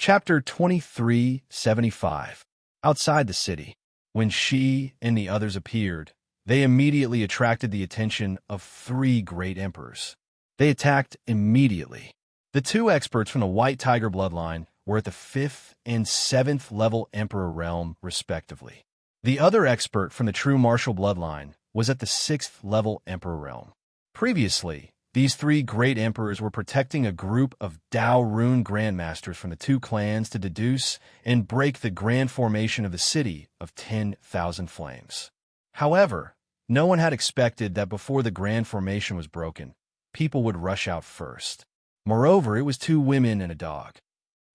Chapter 2375. Outside the city. When she and the others appeared, they immediately attracted the attention of three great emperors. They attacked immediately. The two experts from the White Tiger bloodline were at the 5th and 7th level Emperor realm, respectively. The other expert from the true martial bloodline was at the 6th level Emperor realm. Previously, these three great emperors were protecting a group of Dao rune grandmasters from the two clans to deduce and break the grand formation of the city of 10,000 flames. However, no one had expected that before the grand formation was broken, people would rush out first. Moreover, it was two women and a dog.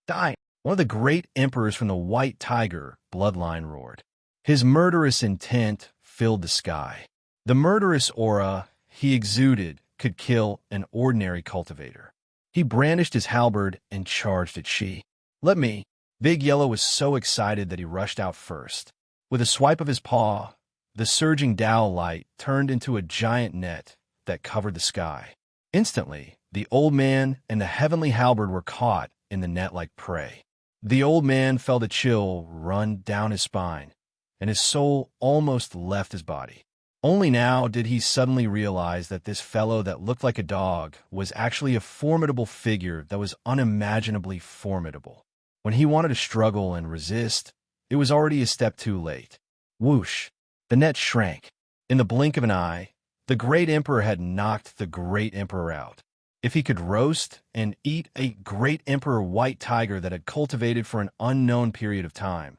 Die! One of the great emperors from the White Tiger bloodline roared. His murderous intent filled the sky. The murderous aura he exuded could kill an ordinary cultivator. He brandished his halberd and charged at She. Let me. Big Yellow was so excited that he rushed out first. With a swipe of his paw, the surging Dao light turned into a giant net that covered the sky. Instantly, the old man and the heavenly halberd were caught in the net like prey. The old man felt a chill run down his spine, and his soul almost left his body. Only now did he suddenly realize that this fellow that looked like a dog was actually a formidable figure that was unimaginably formidable. When he wanted to struggle and resist, it was already a step too late. Whoosh! The net shrank. In the blink of an eye, the great emperor had knocked the great emperor out. If he could roast and eat a great emperor white tiger that had cultivated for an unknown period of time,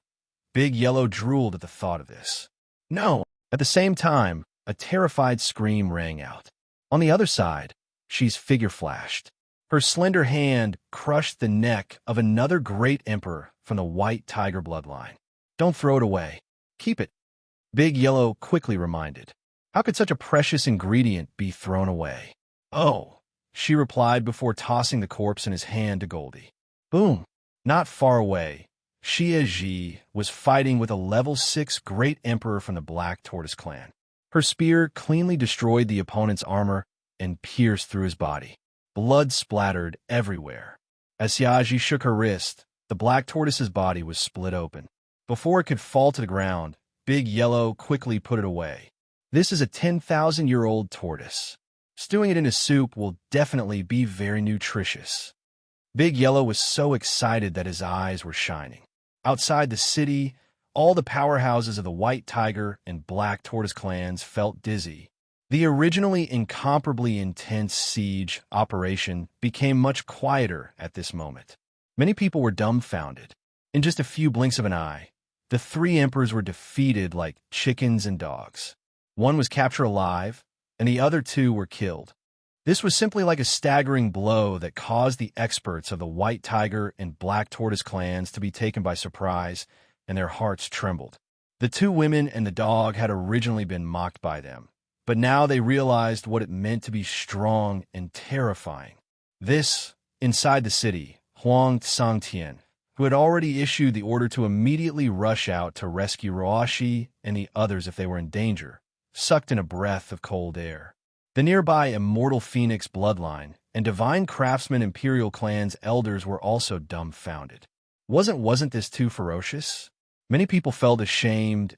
Big Yellow drooled at the thought of this. No! At the same time, a terrified scream rang out. On the other side, She's figure flashed. Her slender hand crushed the neck of another great emperor from the White Tiger bloodline. Don't throw it away. Keep it. Big Yellow quickly reminded. How could such a precious ingredient be thrown away? Oh, she replied before tossing the corpse in his hand to Goldie. Boom! Not far away, Xie Ji was fighting with a level 6 great emperor from the Black Tortoise clan. Her spear cleanly destroyed the opponent's armor and pierced through his body. Blood splattered everywhere. As Xiaji shook her wrist, the Black Tortoise's body was split open. Before it could fall to the ground, Big Yellow quickly put it away. This is a 10,000-year-old tortoise. Stewing it in a soup will definitely be very nutritious. Big Yellow was so excited that his eyes were shining. Outside the city, all the powerhouses of the White Tiger and Black Tortoise clans felt dizzy. The originally incomparably intense siege operation became much quieter at this moment. Many people were dumbfounded. In just a few blinks of an eye, the three emperors were defeated like chickens and dogs. One was captured alive, and the other two were killed. This was simply like a staggering blow that caused the experts of the White Tiger and Black Tortoise clans to be taken by surprise, and their hearts trembled. The two women and the dog had originally been mocked by them, but now they realized what it meant to be strong and terrifying. This, inside the city, Huang Tsangtian, who had already issued the order to immediately rush out to rescue Roashi and the others if they were in danger, sucked in a breath of cold air. The nearby Immortal Phoenix bloodline and Divine Craftsman Imperial clan's elders were also dumbfounded. Wasn't this too ferocious? Many people felt ashamed.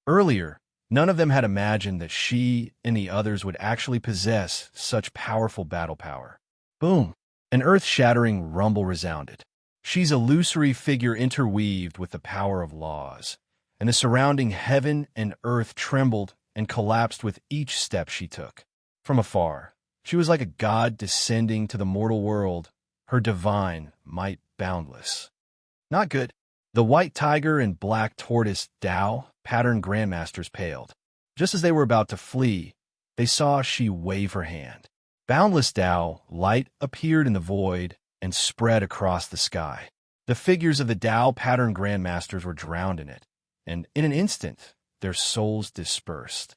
Earlier, none of them had imagined that she and the others would actually possess such powerful battle power. Boom! An earth-shattering rumble resounded. She's illusory figure interweaved with the power of laws, and the surrounding heaven and earth trembled and collapsed with each step she took. From afar, she was like a god descending to the mortal world, her divine might boundless. Not good. The White Tiger and Black Tortoise Dao pattern grandmasters paled. Just as they were about to flee, they saw she wave her hand. Boundless Dao light appeared in the void and spread across the sky. The figures of the Dao pattern grandmasters were drowned in it, and in an instant, their souls dispersed.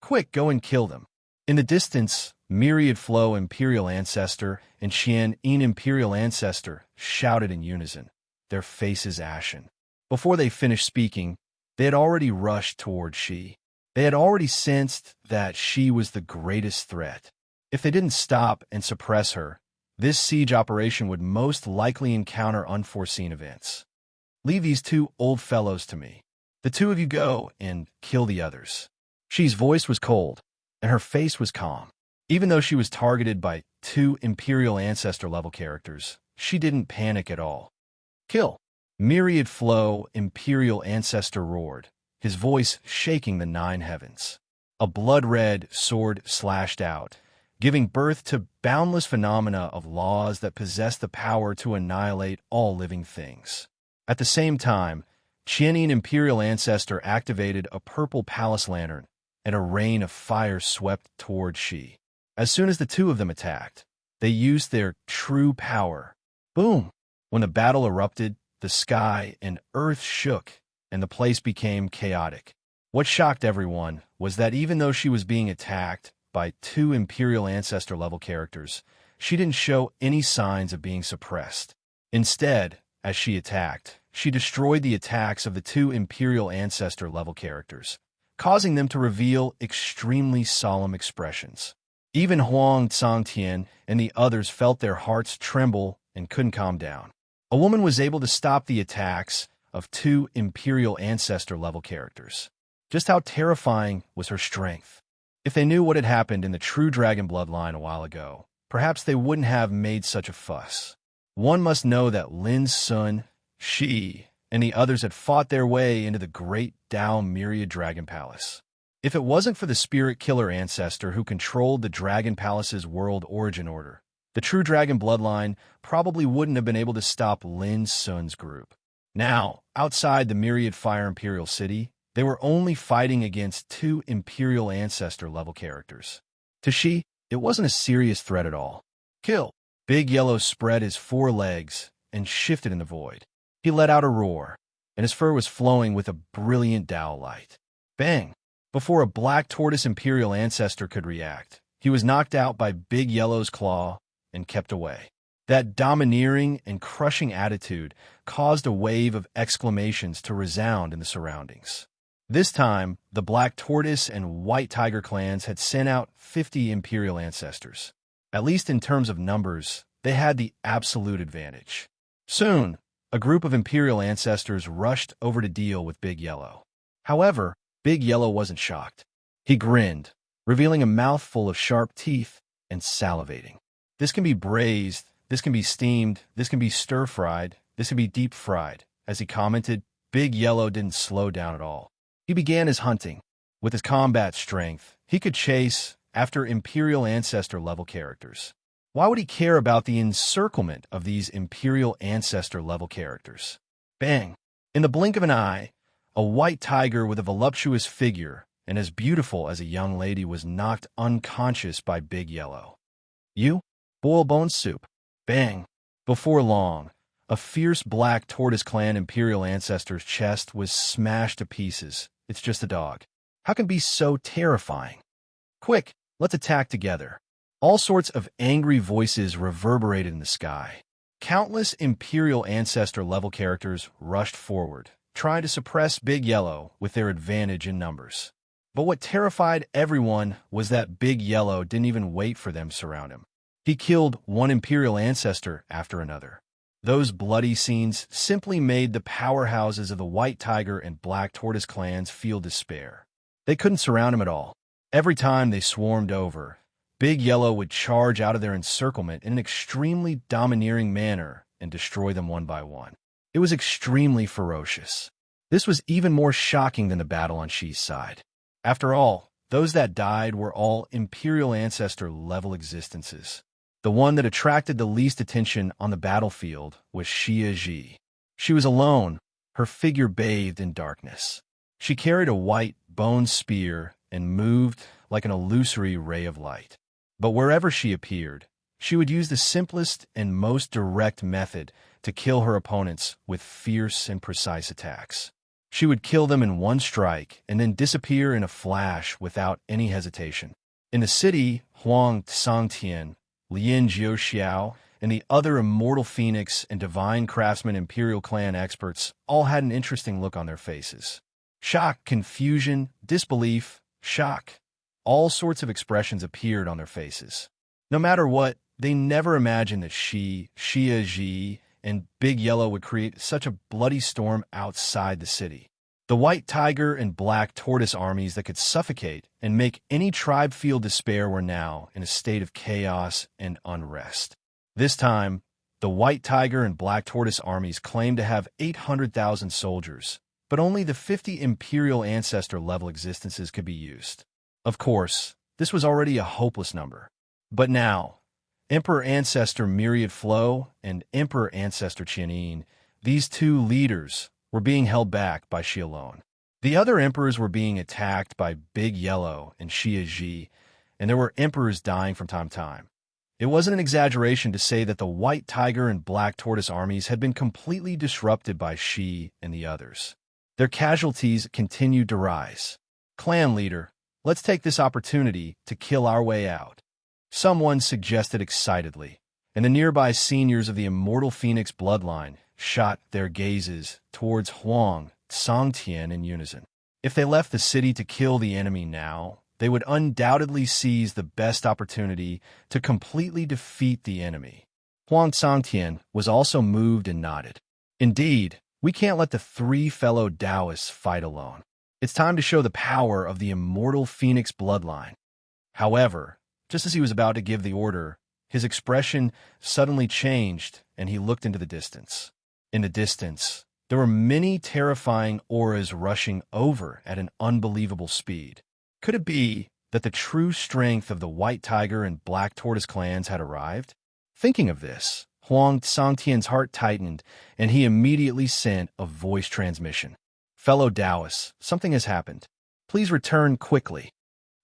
Quick, go and kill them. In the distance, Myriad Flow Imperial Ancestor and Xian In Imperial Ancestor shouted in unison, their faces ashen. Before they finished speaking, they had already rushed toward She. They had already sensed that she was the greatest threat. If they didn't stop and suppress her, This siege operation would most likely encounter unforeseen events. Leave these two old fellows to me. The two of you go and kill the others. She's voice was cold, and her face was calm. Even though she was targeted by two Imperial Ancestor-level characters, she didn't panic at all. Kill! Myriad Flow Imperial Ancestor roared, his voice shaking the nine heavens. A blood-red sword slashed out, giving birth to boundless phenomena of laws that possess the power to annihilate all living things. At the same time, Qianian Imperial Ancestor activated a purple palace lantern, and a rain of fire swept toward Xi. As soon as the two of them attacked, they used their true power. Boom! When the battle erupted, the sky and earth shook, and the place became chaotic. What shocked everyone was that even though she was being attacked by two Imperial Ancestor-level characters, she didn't show any signs of being suppressed. Instead, as she attacked, she destroyed the attacks of the two Imperial Ancestor-level characters, causing them to reveal extremely solemn expressions. Even Huang Tsangtian and the others felt their hearts tremble and couldn't calm down. A woman was able to stop the attacks of two Imperial Ancestor-level characters. Just how terrifying was her strength? If they knew what had happened in the true dragon bloodline a while ago, perhaps they wouldn't have made such a fuss. One must know that Lin Sun, Shi, and the others had fought their way into the great Dao Myriad Dragon Palace. If it wasn't for the spirit killer ancestor who controlled the Dragon Palace's world origin order, the true dragon bloodline probably wouldn't have been able to stop Lin Sun's group. Now, outside the Myriad Fire Imperial City, they were only fighting against two Imperial Ancestor-level characters. To Shi, it wasn't a serious threat at all. Kill! Big Yellow spread his four legs and shifted in the void. He let out a roar, and his fur was flowing with a brilliant Dao light. Bang! Before a black tortoise Imperial Ancestor could react, he was knocked out by Big Yellow's claw and kept away. That domineering and crushing attitude caused a wave of exclamations to resound in the surroundings. This time, the Black Tortoise and White Tiger clans had sent out 50 Imperial Ancestors. At least in terms of numbers, they had the absolute advantage. Soon, a group of Imperial Ancestors rushed over to deal with Big Yellow. However, Big Yellow wasn't shocked. He grinned, revealing a mouthful of sharp teeth and salivating. This can be braised, this can be steamed, this can be stir-fried, this can be deep-fried. As he commented, Big Yellow didn't slow down at all. He began his hunting. With his combat strength, he could chase after Imperial Ancestor-level characters. Why would he care about the encirclement of these Imperial Ancestor-level characters? Bang! In the blink of an eye, a white tiger with a voluptuous figure and as beautiful as a young lady was knocked unconscious by Big Yellow. You? Boil bone soup. Bang! Before long, a fierce black tortoise clan Imperial Ancestor's chest was smashed to pieces. It's just a dog. How can it be so terrifying? Quick, let's attack together. All sorts of angry voices reverberated in the sky. Countless Imperial Ancestor-level characters rushed forward, trying to suppress Big Yellow with their advantage in numbers. But what terrified everyone was that Big Yellow didn't even wait for them to surround him. He killed one Imperial Ancestor after another. Those bloody scenes simply made the powerhouses of the White Tiger and Black Tortoise clans feel despair. They couldn't surround him at all. Every time they swarmed over, Big Yellow would charge out of their encirclement in an extremely domineering manner and destroy them one by one. It was extremely ferocious. This was even more shocking than the battle on Shi's side. After all, those that died were all Imperial Ancestor-level existences. The one that attracted the least attention on the battlefield was Xia Ji. She was alone, her figure bathed in darkness. She carried a white, bone spear and moved like an illusory ray of light. But wherever she appeared, she would use the simplest and most direct method to kill her opponents with fierce and precise attacks. She would kill them in one strike and then disappear in a flash without any hesitation. In the city, Huang Tsangtian, Lin Jiuxiao, and the other Immortal Phoenix and Divine Craftsman Imperial Clan experts all had an interesting look on their faces. Shock, confusion, disbelief, shock. All sorts of expressions appeared on their faces. No matter what, They never imagined that Xia Ji, and Big Yellow would create such a bloody storm outside the city. The white tiger and black tortoise armies that could suffocate and make any tribe feel despair were now in a state of chaos and unrest. This time, the white tiger and black tortoise armies claimed to have 800,000 soldiers, but only the 50 imperial ancestor-level existences could be used. Of course, this was already a hopeless number. But now, Emperor Ancestor Myriad Flow and Emperor Ancestor Qianin, these two leaders, were being held back by Xi alone. The other emperors were being attacked by Big Yellow and Xia Ji, and there were emperors dying from time to time. It wasn't an exaggeration to say that the white tiger and black tortoise armies had been completely disrupted by Xi and the others. Their casualties continued to rise. Clan leader, let's take this opportunity to kill our way out, someone suggested excitedly, and the nearby seniors of the immortal Phoenix bloodline shot their gazes towards Huang Songtian in unison. If they left the city to kill the enemy now, they would undoubtedly seize the best opportunity to completely defeat the enemy. Huang Songtian was also moved and nodded. Indeed, we can't let the three fellow Taoists fight alone. It's time to show the power of the immortal Phoenix bloodline. However, just as he was about to give the order, his expression suddenly changed and he looked into the distance. In the distance, there were many terrifying auras rushing over at an unbelievable speed. Could it be that the true strength of the White Tiger and Black Tortoise clans had arrived? Thinking of this, Huang Songtian's heart tightened, and he immediately sent a voice transmission. Fellow Taoists, something has happened. Please return quickly.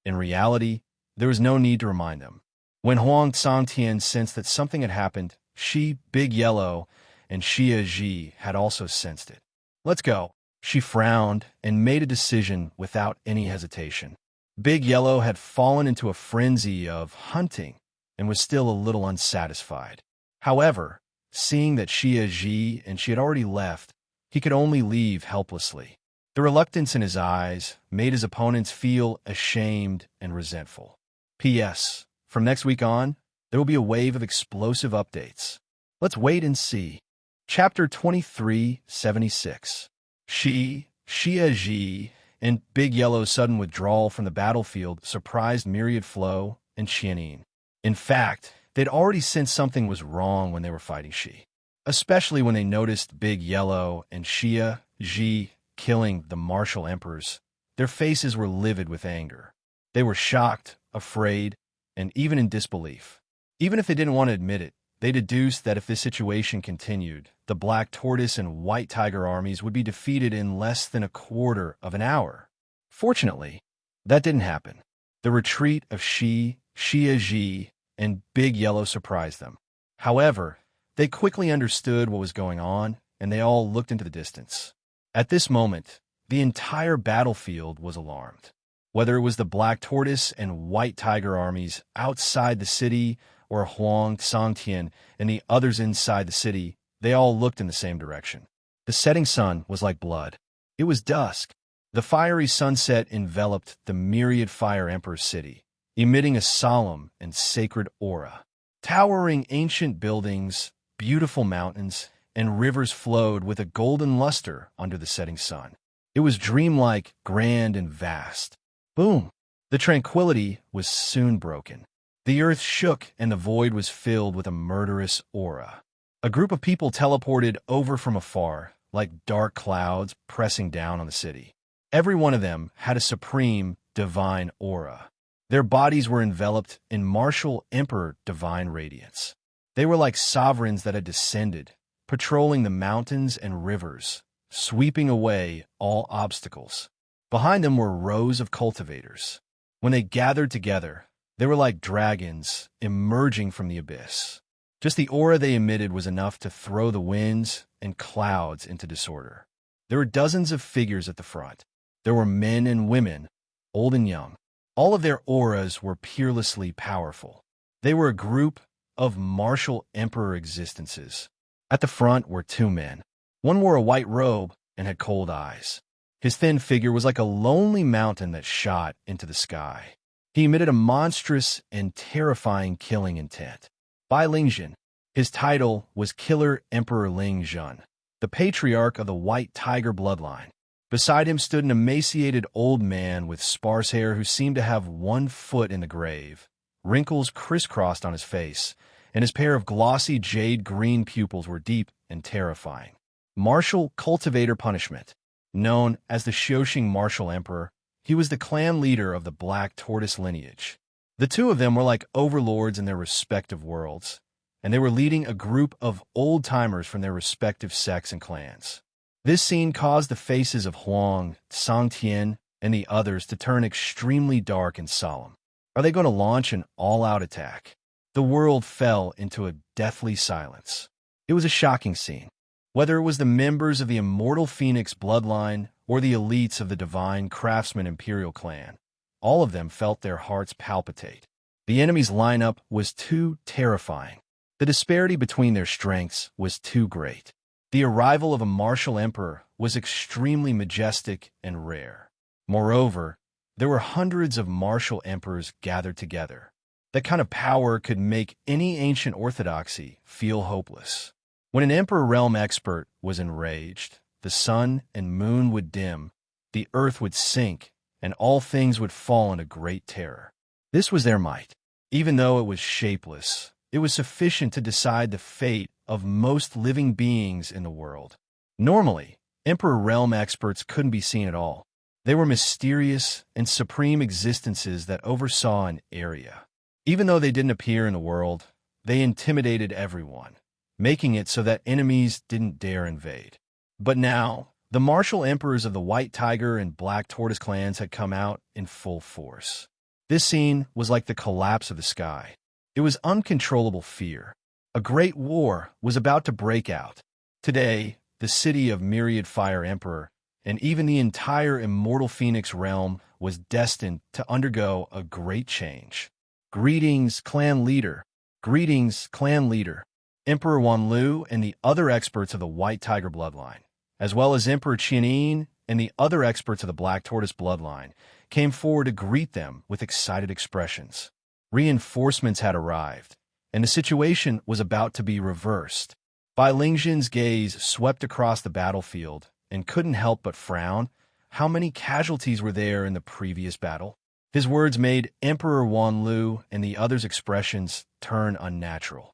In reality, there was no need to remind them. When Huang Songtian sensed that something had happened, she, Big Yellow, and Xia Ji had also sensed it. Let's go. She frowned and made a decision without any hesitation. Big Yellow had fallen into a frenzy of hunting and was still a little unsatisfied. However, seeing that Xia Ji and she had already left, he could only leave helplessly. The reluctance in his eyes made his opponents feel ashamed and resentful. P.S. From next week on, there will be a wave of explosive updates. Let's wait and see. Chapter 2376. Xia Ji and Big Yellow's sudden withdrawal from the battlefield surprised Myriad Flow and Qianin. In fact, they'd already sensed something was wrong when they were fighting Xi, especially when they noticed Big Yellow and Xia Ji killing the martial emperors. Their faces were livid with anger. They were shocked, afraid, and even in disbelief. Even if they didn't want to admit it, they deduced that if this situation continued, the Black Tortoise and White Tiger armies would be defeated in less than a quarter of an hour. Fortunately, that didn't happen. The retreat of Xia Ji, and Big Yellow surprised them. However, they quickly understood what was going on, and they all looked into the distance. At this moment, the entire battlefield was alarmed. Whether it was the Black Tortoise and White Tiger armies outside the city or Huang Songtian and the others inside the city, they all looked in the same direction. The setting sun was like blood. It was dusk. The fiery sunset enveloped the myriad Fire Emperor city, emitting a solemn and sacred aura. Towering ancient buildings, beautiful mountains, and rivers flowed with a golden luster under the setting sun. It was dreamlike, grand, and vast. Boom! The tranquility was soon broken. The earth shook and the void was filled with a murderous aura. A group of people teleported over from afar, like dark clouds pressing down on the city. Every one of them had a supreme, divine aura. Their bodies were enveloped in martial emperor divine radiance. They were like sovereigns that had descended, patrolling the mountains and rivers, sweeping away all obstacles. Behind them were rows of cultivators. When they gathered together, they were like dragons emerging from the abyss. Just the aura they emitted was enough to throw the winds and clouds into disorder. There were dozens of figures at the front. There were men and women, old and young. All of their auras were peerlessly powerful. They were a group of martial emperor existences. At the front were two men. One wore a white robe and had cold eyes. His thin figure was like a lonely mountain that shot into the sky. He emitted a monstrous and terrifying killing intent. Bai Lingjun. His title was Killer Emperor Ling Jun, the patriarch of the White Tiger bloodline. Beside him stood an emaciated old man with sparse hair who seemed to have 1 foot in the grave, wrinkles crisscrossed on his face, and his pair of glossy jade-green pupils were deep and terrifying. Martial Cultivator Punishment. Known as the Xiaoxing Martial Emperor, he was the clan leader of the Black Tortoise lineage. The two of them were like overlords in their respective worlds, and they were leading a group of old-timers from their respective sects and clans. This scene caused the faces of Huang, Sangtian, and the others to turn extremely dark and solemn. Are they going to launch an all-out attack? The world fell into a deathly silence. It was a shocking scene. Whether it was the members of the Immortal Phoenix bloodline or the elites of the Divine Craftsman Imperial clan, all of them felt their hearts palpitate. The enemy's lineup was too terrifying. The disparity between their strengths was too great. The arrival of a martial emperor was extremely majestic and rare. Moreover, there were hundreds of martial emperors gathered together. That kind of power could make any ancient orthodoxy feel hopeless. When an emperor realm expert was enraged, the sun and moon would dim, the earth would sink, and all things would fall into great terror. This was their might. Even though it was shapeless, it was sufficient to decide the fate of most living beings in the world. Normally, Emperor Realm experts couldn't be seen at all. They were mysterious and supreme existences that oversaw an area. Even though they didn't appear in the world, they intimidated everyone, making it so that enemies didn't dare invade. But now, the martial emperors of the White Tiger and Black Tortoise clans had come out in full force. This scene was like the collapse of the sky. It was uncontrollable fear. A great war was about to break out. Today, the city of Myriad Fire Emperor and even the entire Immortal Phoenix realm was destined to undergo a great change. Greetings, clan leader. Greetings, clan leader. Emperor Wanlu and the other experts of the White Tiger bloodline, as well as Emperor Qianin and the other experts of the Black Tortoise bloodline, came forward to greet them with excited expressions. Reinforcements had arrived, and the situation was about to be reversed. Bai Lingjun's gaze swept across the battlefield and couldn't help but frown. How many casualties were there in the previous battle? His words made Emperor Wanlu and the others' expressions turn unnatural.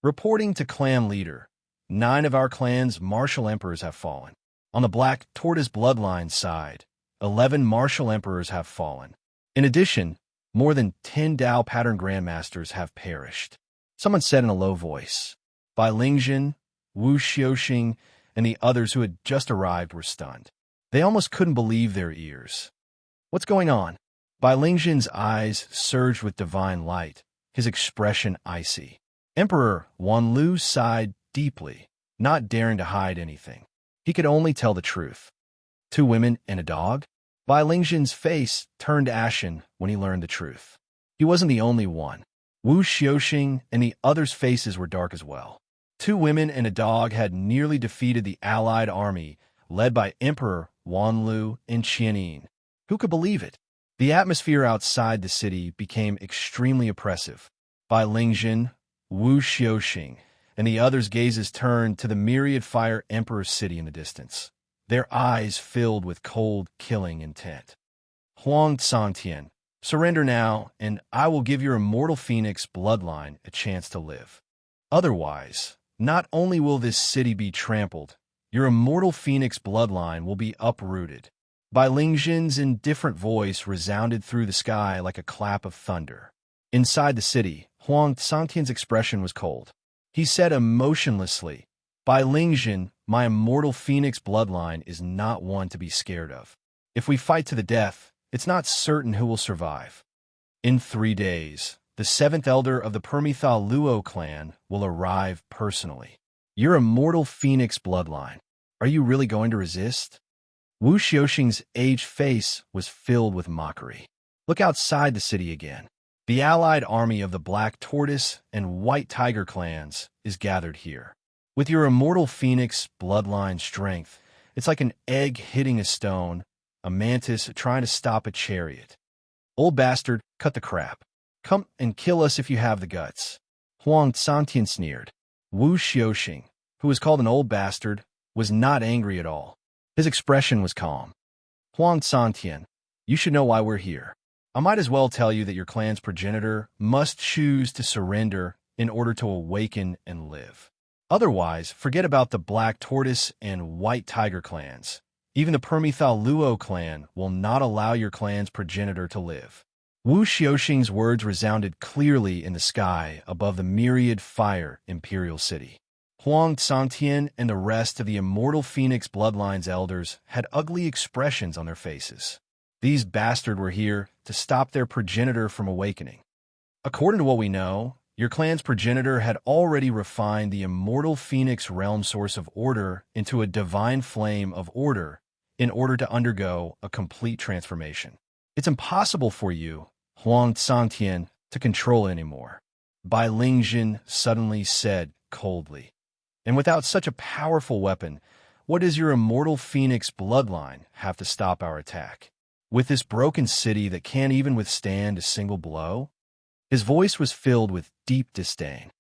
Reporting to clan leader, 9 of our clan's martial emperors have fallen. On the Black Tortoise bloodline side, 11 martial emperors have fallen. In addition, more than 10 Dao pattern grandmasters have perished. Someone said in a low voice. Bai Lingjun, Wu Xiaoxing, and the others who had just arrived were stunned. They almost couldn't believe their ears. What's going on? Bai Lingjun's eyes surged with divine light, his expression icy. Emperor Wanlu sighed deeply, not daring to hide anything. He could only tell the truth. 2 women and a dog? Bai Lingjun's face turned ashen when he learned the truth. He wasn't the only one. Wu Xiaoxing and the others' faces were dark as well. 2 women and a dog had nearly defeated the allied army led by Emperor Wanlu and Qianin. Who could believe it? The atmosphere outside the city became extremely oppressive. Bai Lingjun, Wu Xiaoxing, and the others' gazes turned to the Myriad Fire Emperor's city in the distance, their eyes filled with cold, killing intent. Huang Sangtian, surrender now, and I will give your Immortal Phoenix bloodline a chance to live. Otherwise, not only will this city be trampled, your Immortal Phoenix bloodline will be uprooted. Bai Lingjun's indifferent voice resounded through the sky like a clap of thunder. Inside the city, Huang Sangtian's expression was cold. He said emotionlessly, Bai Lingjun, my Immortal Phoenix bloodline is not one to be scared of. If we fight to the death, it's not certain who will survive. In 3 days, the 7th elder of the Permitha Luo clan will arrive personally. Your Immortal Phoenix bloodline. Are you really going to resist? Wu Xiaoxing's aged face was filled with mockery. Look outside the city again. The allied army of the Black Tortoise and White Tiger clans is gathered here. With your Immortal Phoenix bloodline strength, it's like an egg hitting a stone, a mantis trying to stop a chariot. Old bastard, cut the crap. Come and kill us if you have the guts. Huang Santian sneered. Wu Xiuxing, who was called an old bastard, was not angry at all. His expression was calm. Huang Santian, you should know why we're here. I might as well tell you that your clan's progenitor must choose to surrender in order to awaken and live. Otherwise, forget about the Black Tortoise and White Tiger clans. Even the Permethal Luo clan will not allow your clan's progenitor to live. Wu Xiuxing's words resounded clearly in the sky above the myriad fire imperial city. Huang Santian and the rest of the immortal Phoenix Bloodline's elders had ugly expressions on their faces. These bastards were here to stop their progenitor from awakening. According to what we know, your clan's progenitor had already refined the immortal Phoenix realm source of order into a divine flame of order in order to undergo a complete transformation. It's impossible for you, Huang Santian, to control it anymore, Bai Lingjin suddenly said coldly. And without such a powerful weapon, what does your immortal Phoenix bloodline have to stop our attack? With this broken city that can't even withstand a single blow? His voice was filled with deep disdain.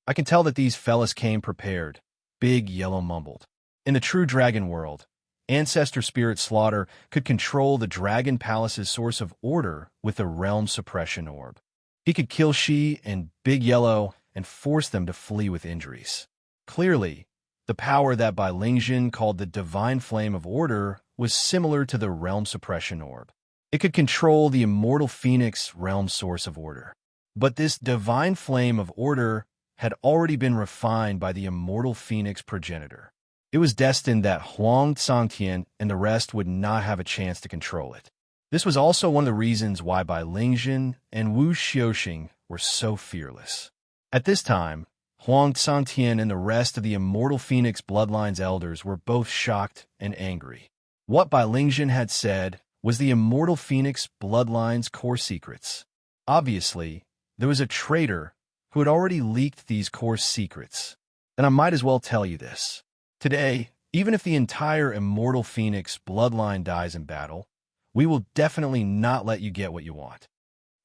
I can tell that these fellas came prepared, Big Yellow mumbled. In the true dragon world, Ancestor Spirit Slaughter could control the Dragon Palace's source of order with the Realm Suppression Orb. He could kill Shi and Big Yellow and force them to flee with injuries. Clearly, the power that Bai Lingjin called the Divine Flame of Order was similar to the Realm Suppression Orb. It could control the immortal Phoenix realm source of order. But this Divine Flame of Order had already been refined by the immortal Phoenix progenitor. It was destined that Huang Santian and the rest would not have a chance to control it. This was also one of the reasons why Bai Lingjin and Wu Xiuxing were so fearless. At this time, Huang Santian and the rest of the immortal Phoenix Bloodline's elders were both shocked and angry. What Bai Lingjin had said was the immortal Phoenix Bloodline's core secrets. Obviously, there was a traitor who had already leaked these core secrets, and I might as well tell you this. Today, even if the entire immortal Phoenix bloodline dies in battle, we will definitely not let you get what you want.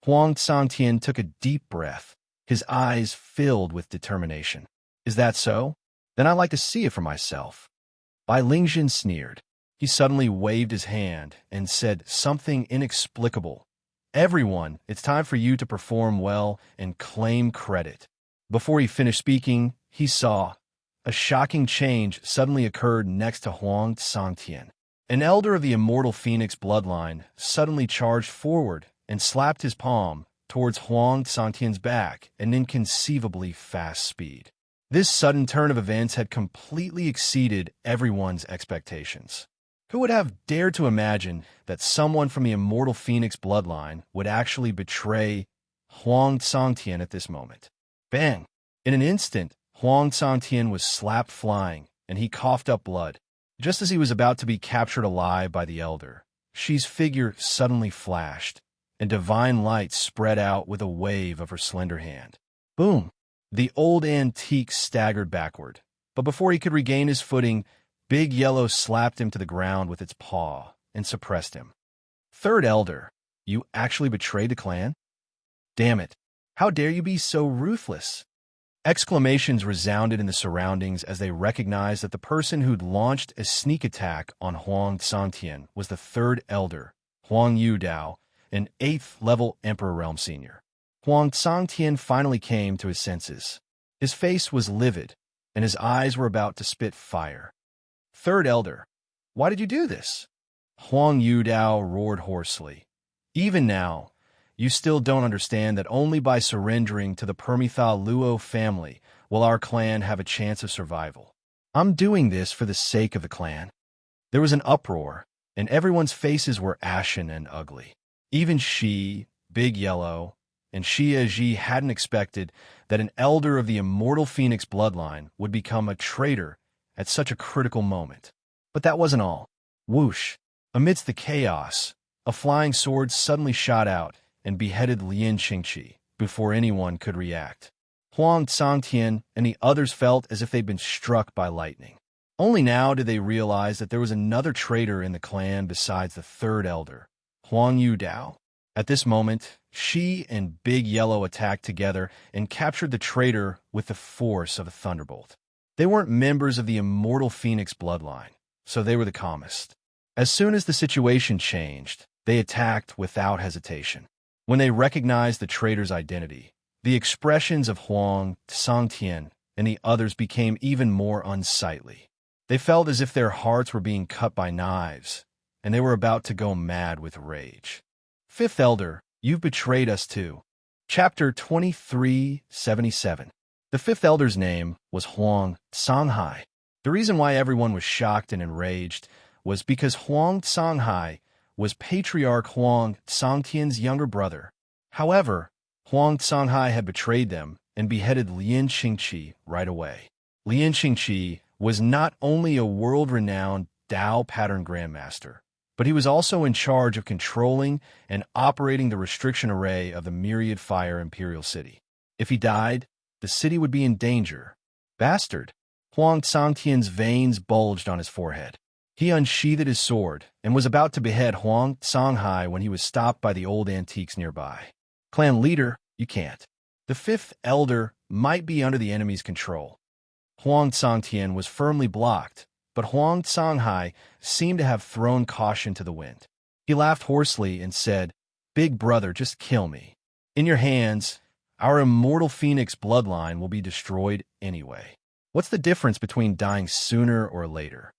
Huang Santian took a deep breath, his eyes filled with determination. Is that so? Then I'd like to see it for myself. Bai Lingjin sneered. He suddenly waved his hand and said something inexplicable. Everyone, it's time for you to perform well and claim credit. Before he finished speaking, he saw a shocking change suddenly occurred next to Huang Santian. An elder of the immortal Phoenix bloodline suddenly charged forward and slapped his palm towards Huang Santian's back at an inconceivably fast speed. This sudden turn of events had completely exceeded everyone's expectations. Who would have dared to imagine that someone from the immortal Phoenix bloodline would actually betray Huang Santian at this moment? Bang! In an instant, Huang Santian was slapped flying, and he coughed up blood. Just as he was about to be captured alive by the elder, Shi's figure suddenly flashed, and divine light spread out with a wave of her slender hand. Boom! The old antique staggered backward, but before he could regain his footing, Big Yellow slapped him to the ground with its paw and suppressed him. Third Elder, you actually betrayed the clan? Damn it! How dare you be so ruthless? Exclamations resounded in the surroundings as they recognized that the person who'd launched a sneak attack on Huang Santian was the third elder, Huang Yudao, an 8th-level Emperor Realm Senior. Huang Santian finally came to his senses. His face was livid, and his eyes were about to spit fire. Third Elder, why did you do this? Huang Yudao roared hoarsely. Even now, you still don't understand that only by surrendering to the Permethal Luo family will our clan have a chance of survival. I'm doing this for the sake of the clan. There was an uproar, and everyone's faces were ashen and ugly. Even Shi, Big Yellow, and Shi hadn't expected that an elder of the immortal Phoenix bloodline would become a traitor at such a critical moment. But that wasn't all. Whoosh! Amidst the chaos, a flying sword suddenly shot out and beheaded Lin Qingqi before anyone could react. Huang Santian and the others felt as if they'd been struck by lightning. Only now did they realize that there was another traitor in the clan besides the third elder, Huang Yudao. At this moment, she and Big Yellow attacked together and captured the traitor with the force of a thunderbolt. They weren't members of the immortal Phoenix bloodline, so they were the calmest. As soon as the situation changed, they attacked without hesitation. When they recognized the traitor's identity, the expressions of Huang, Sangtian, and the others became even more unsightly. They felt as if their hearts were being cut by knives, and they were about to go mad with rage. Fifth Elder, you've betrayed us too. Chapter 2377. The fifth elder's name was Huang Sanghai. The reason why everyone was shocked and enraged was because Huang Sanghai was Patriarch Huang Sangtian's younger brother. However, Huang Sanghai had betrayed them and beheaded Lian Xingqi right away. Lian Xingqi was not only a world-renowned Dao pattern grandmaster, but he was also in charge of controlling and operating the restriction array of the Myriad Fire Imperial City. If he died, the city would be in danger. Bastard! Huang Sangtian's veins bulged on his forehead. He unsheathed his sword and was about to behead Huang Sanghai when he was stopped by the old antiques nearby. Clan leader, you can't. The fifth elder might be under the enemy's control. Huang Sangtian was firmly blocked, but Huang Sanghai seemed to have thrown caution to the wind. He laughed hoarsely and said, "Big brother, just kill me. In your hands, our immortal Phoenix bloodline will be destroyed anyway. What's the difference between dying sooner or later?"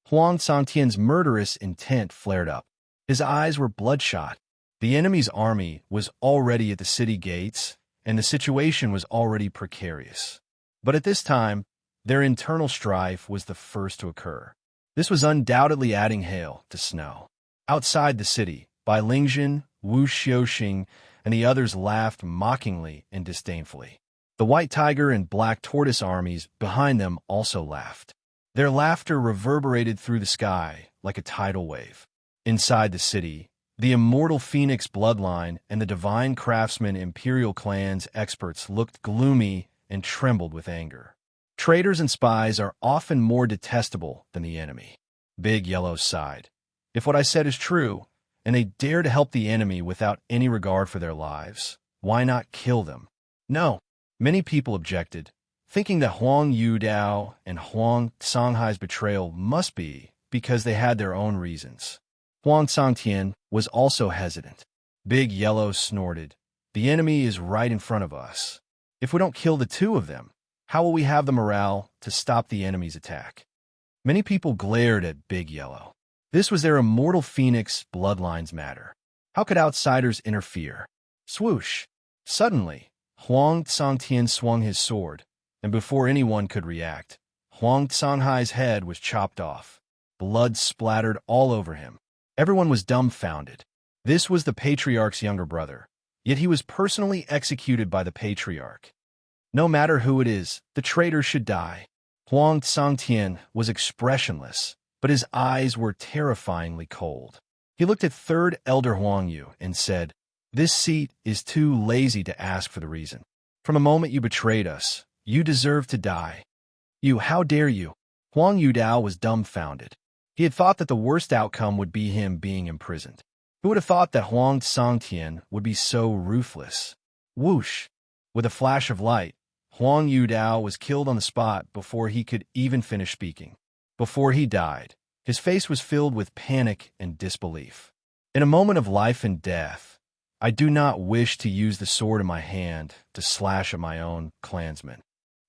Huang Sangtian's murderous intent flared up. His eyes were bloodshot. The enemy's army was already at the city gates, and the situation was already precarious. But at this time, their internal strife was the first to occur. This was undoubtedly adding hail to snow. Outside the city, Bai Lingjin, Wu Xiuxing, and the others laughed mockingly and disdainfully. The White Tiger and Black Tortoise armies behind them also laughed. Their laughter reverberated through the sky like a tidal wave. Inside the city, the immortal Phoenix bloodline and the divine craftsman Imperial clan's experts looked gloomy and trembled with anger. Traitors and spies are often more detestable than the enemy. Big Yellow sighed. If what I said is true, and they dare to help the enemy without any regard for their lives, why not kill them? No, many people objected, thinking that Huang Yudao and Huang Sanghai's betrayal must be because they had their own reasons. Huang Sangtian was also hesitant. Big Yellow snorted. The enemy is right in front of us. If we don't kill the two of them, how will we have the morale to stop the enemy's attack? Many people glared at Big Yellow. This was their immortal Phoenix bloodline's matter. How could outsiders interfere? Swoosh! Suddenly, Huang Sangtian swung his sword, and before anyone could react, Huang Sanghai's head was chopped off. Blood splattered all over him. Everyone was dumbfounded. This was the Patriarch's younger brother, yet he was personally executed by the Patriarch. No matter who it is, the traitor should die. Huang Sangtian was expressionless, but his eyes were terrifyingly cold. He looked at Third Elder Huang Yu and said, "This seat is too lazy to ask for the reason. From the moment you betrayed us, you deserve to die." How dare you? Huang Yudao was dumbfounded. He had thought that the worst outcome would be him being imprisoned. Who would have thought that Huang Sangtian would be so ruthless? Whoosh! With a flash of light, Huang Yudao was killed on the spot before he could even finish speaking. Before he died, his face was filled with panic and disbelief. In a moment of life and death, I do not wish to use the sword in my hand to slash at my own clansmen.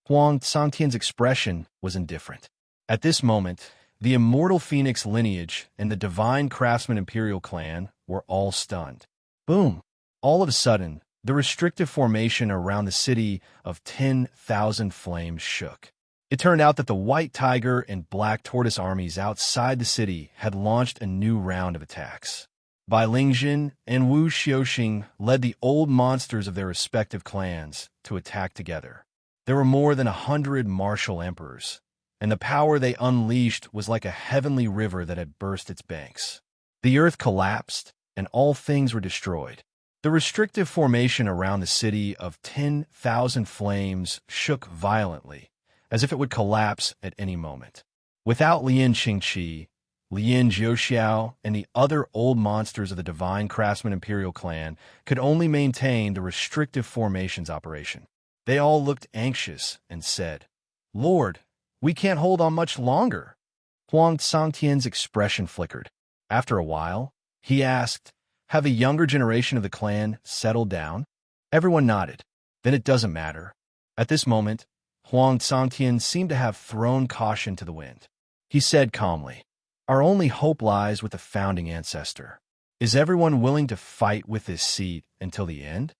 Huang Sangtian's expression was indifferent. At this moment, the immortal Phoenix lineage and the divine craftsman Imperial clan were all stunned. Boom! All of a sudden, the restrictive formation around the city of 10,000 flames shook. It turned out that the White Tiger and Black Tortoise armies outside the city had launched a new round of attacks. Bai Lingjin and Wu Xiuxing led the old monsters of their respective clans to attack together. There were more than 100 martial emperors, and the power they unleashed was like a heavenly river that had burst its banks. The earth collapsed, and all things were destroyed. The restrictive formation around the city of 10,000 flames shook violently, as if it would collapse at any moment. Without Lian Xingqi, Lin Jiuxiao and the other old monsters of the Divine Craftsman Imperial clan could only maintain the restrictive formations operation. They all looked anxious and said, "Lord, we can't hold on much longer." Huang Sangtian's expression flickered. After a while, he asked, "Have a younger generation of the clan settled down?" Everyone nodded. "Then it doesn't matter." At this moment, Huang Sangtian seemed to have thrown caution to the wind. He said calmly, "Our only hope lies with the founding ancestor. Is everyone willing to fight with this seat until the end?"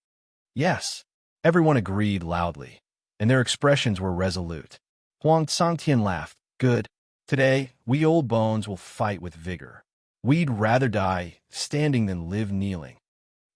Yes. Everyone agreed loudly, and their expressions were resolute. Huang Sangtian laughed. "Good. Today, we old bones will fight with vigor. We'd rather die standing than live kneeling."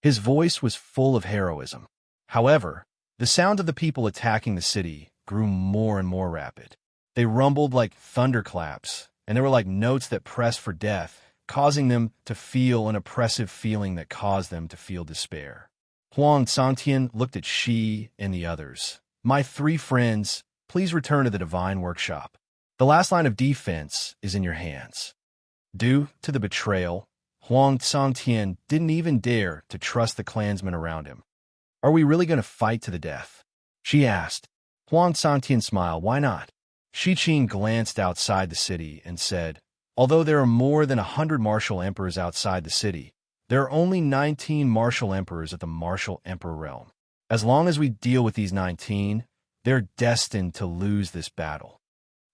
His voice was full of heroism. However, the sound of the people attacking the city grew more and more rapid. They rumbled like thunderclaps, and they were like notes that pressed for death, causing them to feel an oppressive feeling that caused them to feel despair. Huang Sangtian looked at Shi and the others. "My 3 friends, please return to the Divine Workshop. The last line of defense is in your hands." Due to the betrayal, Huang Sangtian didn't even dare to trust the clansmen around him. "Are we really going to fight to the death?" she asked. Huang Sangtian smiled. "Why not?" Shi Qing glanced outside the city and said, "Although there are more than 100 martial emperors outside the city, there are only 19 martial emperors at the martial emperor realm. As long as we deal with these 19, they're destined to lose this battle."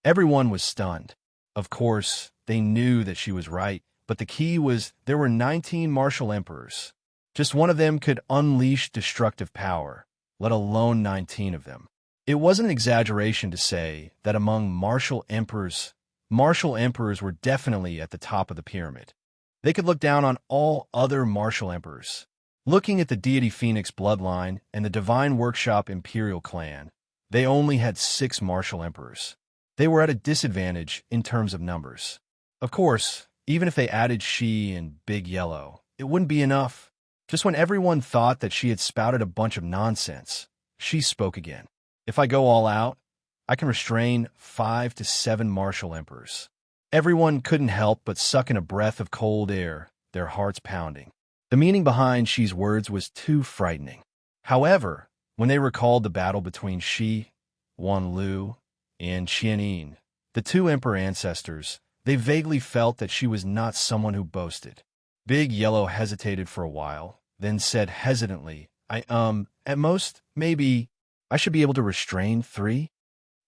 Everyone was stunned. Of course, they knew that she was right, but the key was there were 19 martial emperors. Just one of them could unleash destructive power, let alone 19 of them. It wasn't an exaggeration to say that among martial emperors were definitely at the top of the pyramid. They could look down on all other martial emperors. Looking at the deity Phoenix bloodline and the Divine Workshop Imperial clan, they only had 6 martial emperors. They were at a disadvantage in terms of numbers. Of course, even if they added Shi and Big Yellow, it wouldn't be enough. Just when everyone thought that she had spouted a bunch of nonsense, she spoke again. "If I go all out, I can restrain 5 to 7 martial emperors." Everyone couldn't help but suck in a breath of cold air, their hearts pounding. The meaning behind Shi's words was too frightening. However, when they recalled the battle between Shi, Wanlu, and Qianin, the 2 emperor ancestors, they vaguely felt that she was not someone who boasted. Big Yellow hesitated for a while, then said hesitantly, at most, maybe, I should be able to restrain 3?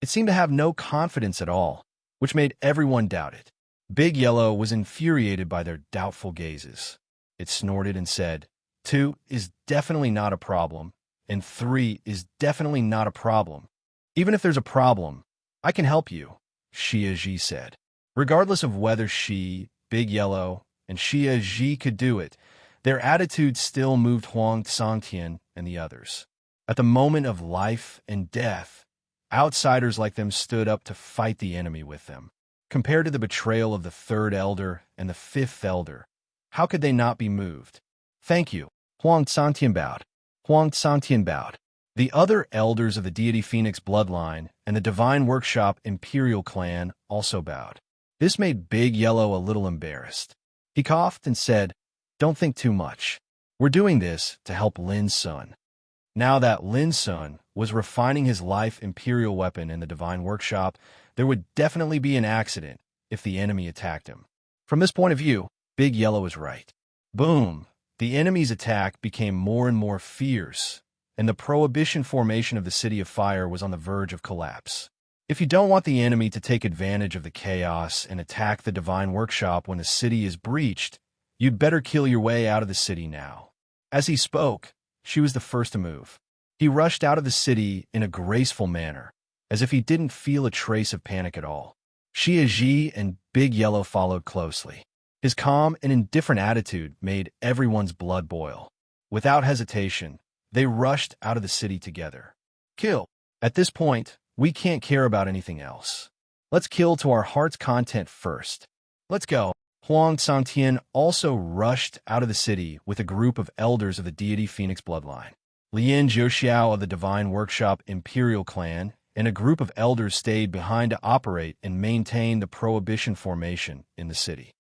It seemed to have no confidence at all, which made everyone doubt it. Big Yellow was infuriated by their doubtful gazes. It snorted and said, 2 is definitely not a problem, and 3 is definitely not a problem. Even if there's a problem, I can help you, Xia Ji said. Regardless of whether she, Big Yellow, and Xia Ji could do it, their attitude still moved Huang Sangtian and the others. At the moment of life and death, outsiders like them stood up to fight the enemy with them. Compared to the betrayal of the 3rd elder and the 5th elder, how could they not be moved? "Thank you." Huang Sangtian bowed. Huang Sangtian bowed. The other elders of the deity Phoenix bloodline and the Divine Workshop Imperial clan also bowed. This made Big Yellow a little embarrassed. He coughed and said, "Don't think too much. We're doing this to help Lin's son." Now that Lin's son was refining his life imperial weapon in the Divine Workshop, there would definitely be an accident if the enemy attacked him. From this point of view, Big Yellow was right. Boom! The enemy's attack became more and more fierce, and the Prohibition formation of the City of Fire was on the verge of collapse. If you don't want the enemy to take advantage of the chaos and attack the Divine Workshop when the city is breached, you'd better kill your way out of the city now. As he spoke, she was the first to move. He rushed out of the city in a graceful manner, as if he didn't feel a trace of panic at all. Xia Ji and Big Yellow followed closely. His calm and indifferent attitude made everyone's blood boil. Without hesitation, they rushed out of the city together. Kill. At this point, we can't care about anything else. Let's kill to our heart's content first. Let's go. Huang Sangtian also rushed out of the city with a group of elders of the deity Phoenix bloodline. Lin Jiuxiao of the Divine Workshop Imperial clan and a group of elders stayed behind to operate and maintain the Prohibition formation in the city.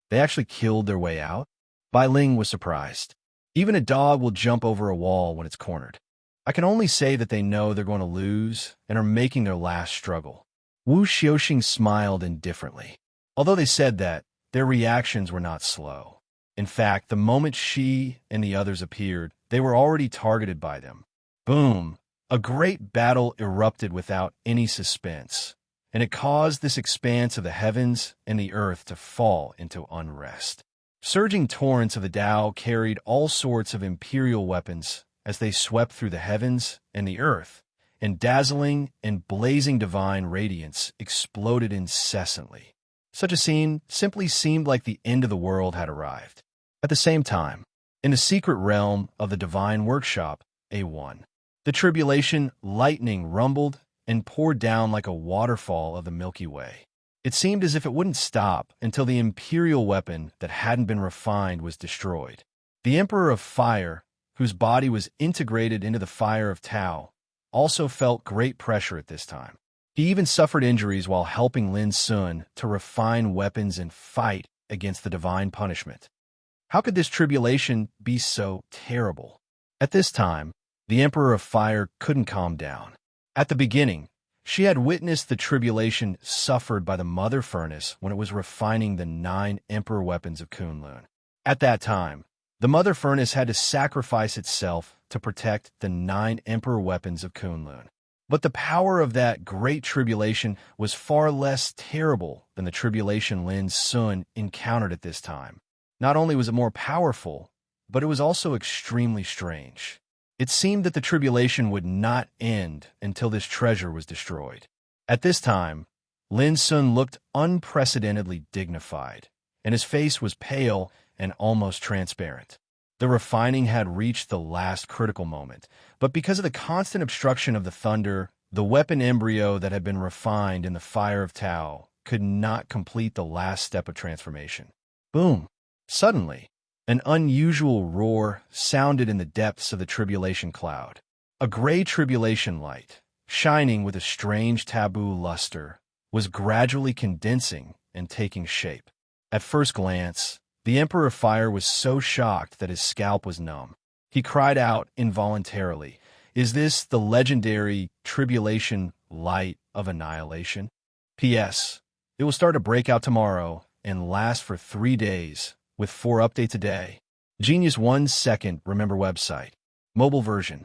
They actually killed their way out? Bai Ling was surprised. Even a dog will jump over a wall when it's cornered. I can only say that they know they're going to lose and are making their last struggle. Wu Xiaoxing smiled indifferently. Although they said that, their reactions were not slow. In fact, the moment she and the others appeared, they were already targeted by them. Boom! A great battle erupted without any suspense, and it caused this expanse of the heavens and the earth to fall into unrest. Surging torrents of the Tao carried all sorts of imperial weapons as they swept through the heavens and the earth, and dazzling and blazing divine radiance exploded incessantly. Such a scene simply seemed like the end of the world had arrived. At the same time, in the secret realm of the divine workshop, A1, the tribulation lightning rumbled and poured down like a waterfall of the Milky Way. It seemed as if it wouldn't stop until the imperial weapon that hadn't been refined was destroyed. The Emperor of Fire, whose body was integrated into the fire of Tao, also felt great pressure at this time. He even suffered injuries while helping Lin Sun to refine weapons and fight against the divine punishment. How could this tribulation be so terrible? At this time, the Emperor of Fire couldn't calm down. At the beginning, she had witnessed the tribulation suffered by the Mother Furnace when it was refining the 9 Emperor weapons of Kunlun. At that time, the Mother Furnace had to sacrifice itself to protect the 9 Emperor weapons of Kunlun. But the power of that great tribulation was far less terrible than the tribulation Lin Sun encountered at this time. Not only was it more powerful, but it was also extremely strange. It seemed that the tribulation would not end until this treasure was destroyed. At this time, Lin Sun looked unprecedentedly dignified, and his face was pale and almost transparent. The refining had reached the last critical moment, but because of the constant obstruction of the thunder, the weapon embryo that had been refined in the fire of Tao could not complete the last step of transformation. Boom! Suddenly, an unusual roar sounded in the depths of the tribulation cloud. A gray tribulation light, shining with a strange taboo luster, was gradually condensing and taking shape. At first glance, the Emperor of Fire was so shocked that his scalp was numb. He cried out involuntarily, "Is this the legendary tribulation light of annihilation?" P.S. It will start to break out tomorrow and last for 3 days, with 4 updates a day. Genius 1 second, remember website. Mobile version.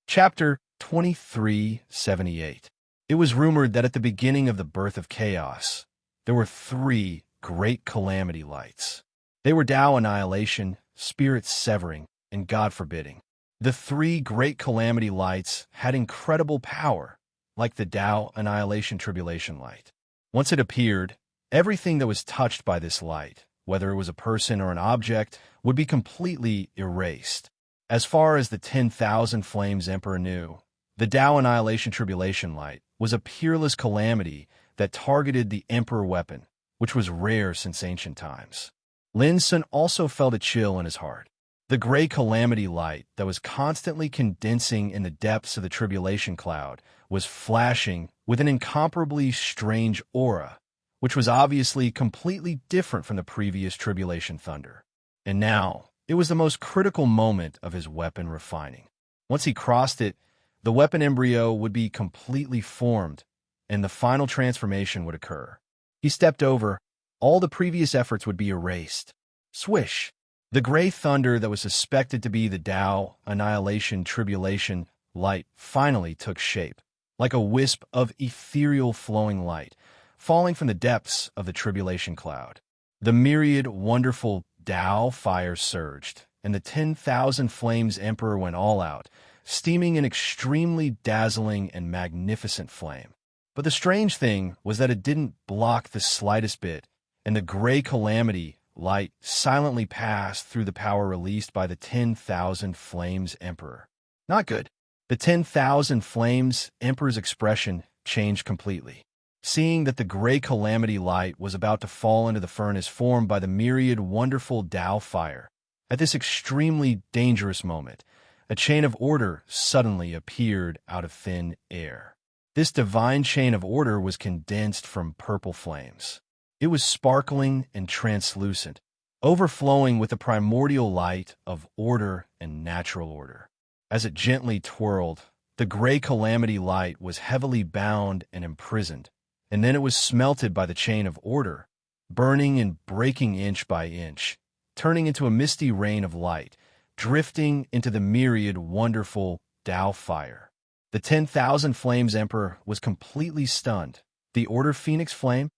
Chapter 2378. It was rumored that at the beginning of the birth of chaos, there were 3 great calamity lights. They were Tao annihilation, spirit severing, and God forbidding. The 3 great calamity lights had incredible power, like the Tao annihilation tribulation light. Once it appeared, everything that was touched by this light, whether it was a person or an object, would be completely erased. As far as the 10,000 Flames Emperor knew, the Tao annihilation tribulation light was a peerless calamity that targeted the Emperor weapon, which was rare since ancient times. Lin Sun also felt a chill in his heart. The gray calamity light that was constantly condensing in the depths of the tribulation cloud was flashing with an incomparably strange aura, which was obviously completely different from the previous tribulation thunder. And now, it was the most critical moment of his weapon refining. Once he crossed it, the weapon embryo would be completely formed, and the final transformation would occur. He stepped over. All the previous efforts would be erased. Swish! The gray thunder that was suspected to be the Tao annihilation tribulation light finally took shape, like a wisp of ethereal flowing light, falling from the depths of the tribulation cloud. The myriad wonderful Tao fires surged, and the 10,000 Flames Emperor went all out, steaming an extremely dazzling and magnificent flame. But the strange thing was that it didn't block the slightest bit, and the gray calamity light silently passed through the power released by the 10,000 Flames Emperor. Not good. The 10,000 Flames Emperor's expression changed completely. Seeing that the gray calamity light was about to fall into the furnace formed by the myriad wonderful Tao fire, at this extremely dangerous moment, a chain of order suddenly appeared out of thin air. This divine chain of order was condensed from purple flames. It was sparkling and translucent, overflowing with the primordial light of order and natural order. As it gently twirled, the gray calamity light was heavily bound and imprisoned, and then it was smelted by the chain of order, burning and breaking inch by inch, turning into a misty rain of light, drifting into the myriad wonderful Tao fire. The 10,000 Flames Emperor was completely stunned. The Order Phoenix Flame?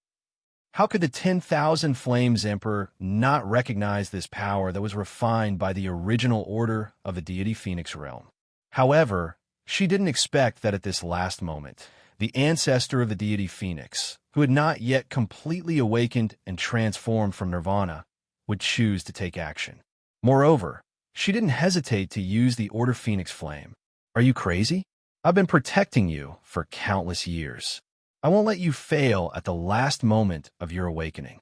How could the 10,000 Flames Emperor not recognize this power that was refined by the original order of the deity Phoenix realm? However, she didn't expect that at this last moment, the ancestor of the deity Phoenix, who had not yet completely awakened and transformed from nirvana, would choose to take action. Moreover, she didn't hesitate to use the Order Phoenix Flame. Are you crazy? I've been protecting you for countless years. I won't let you fail at the last moment of your awakening.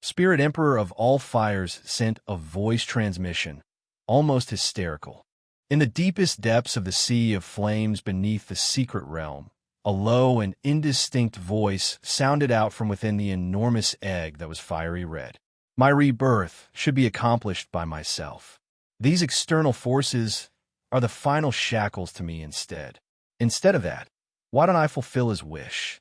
Spirit Emperor of all fires sent a voice transmission, almost hysterical. In the deepest depths of the sea of flames beneath the secret realm, a low and indistinct voice sounded out from within the enormous egg that was fiery red. My rebirth should be accomplished by myself. These external forces are the final shackles to me instead. Instead of that, why don't I fulfill his wish?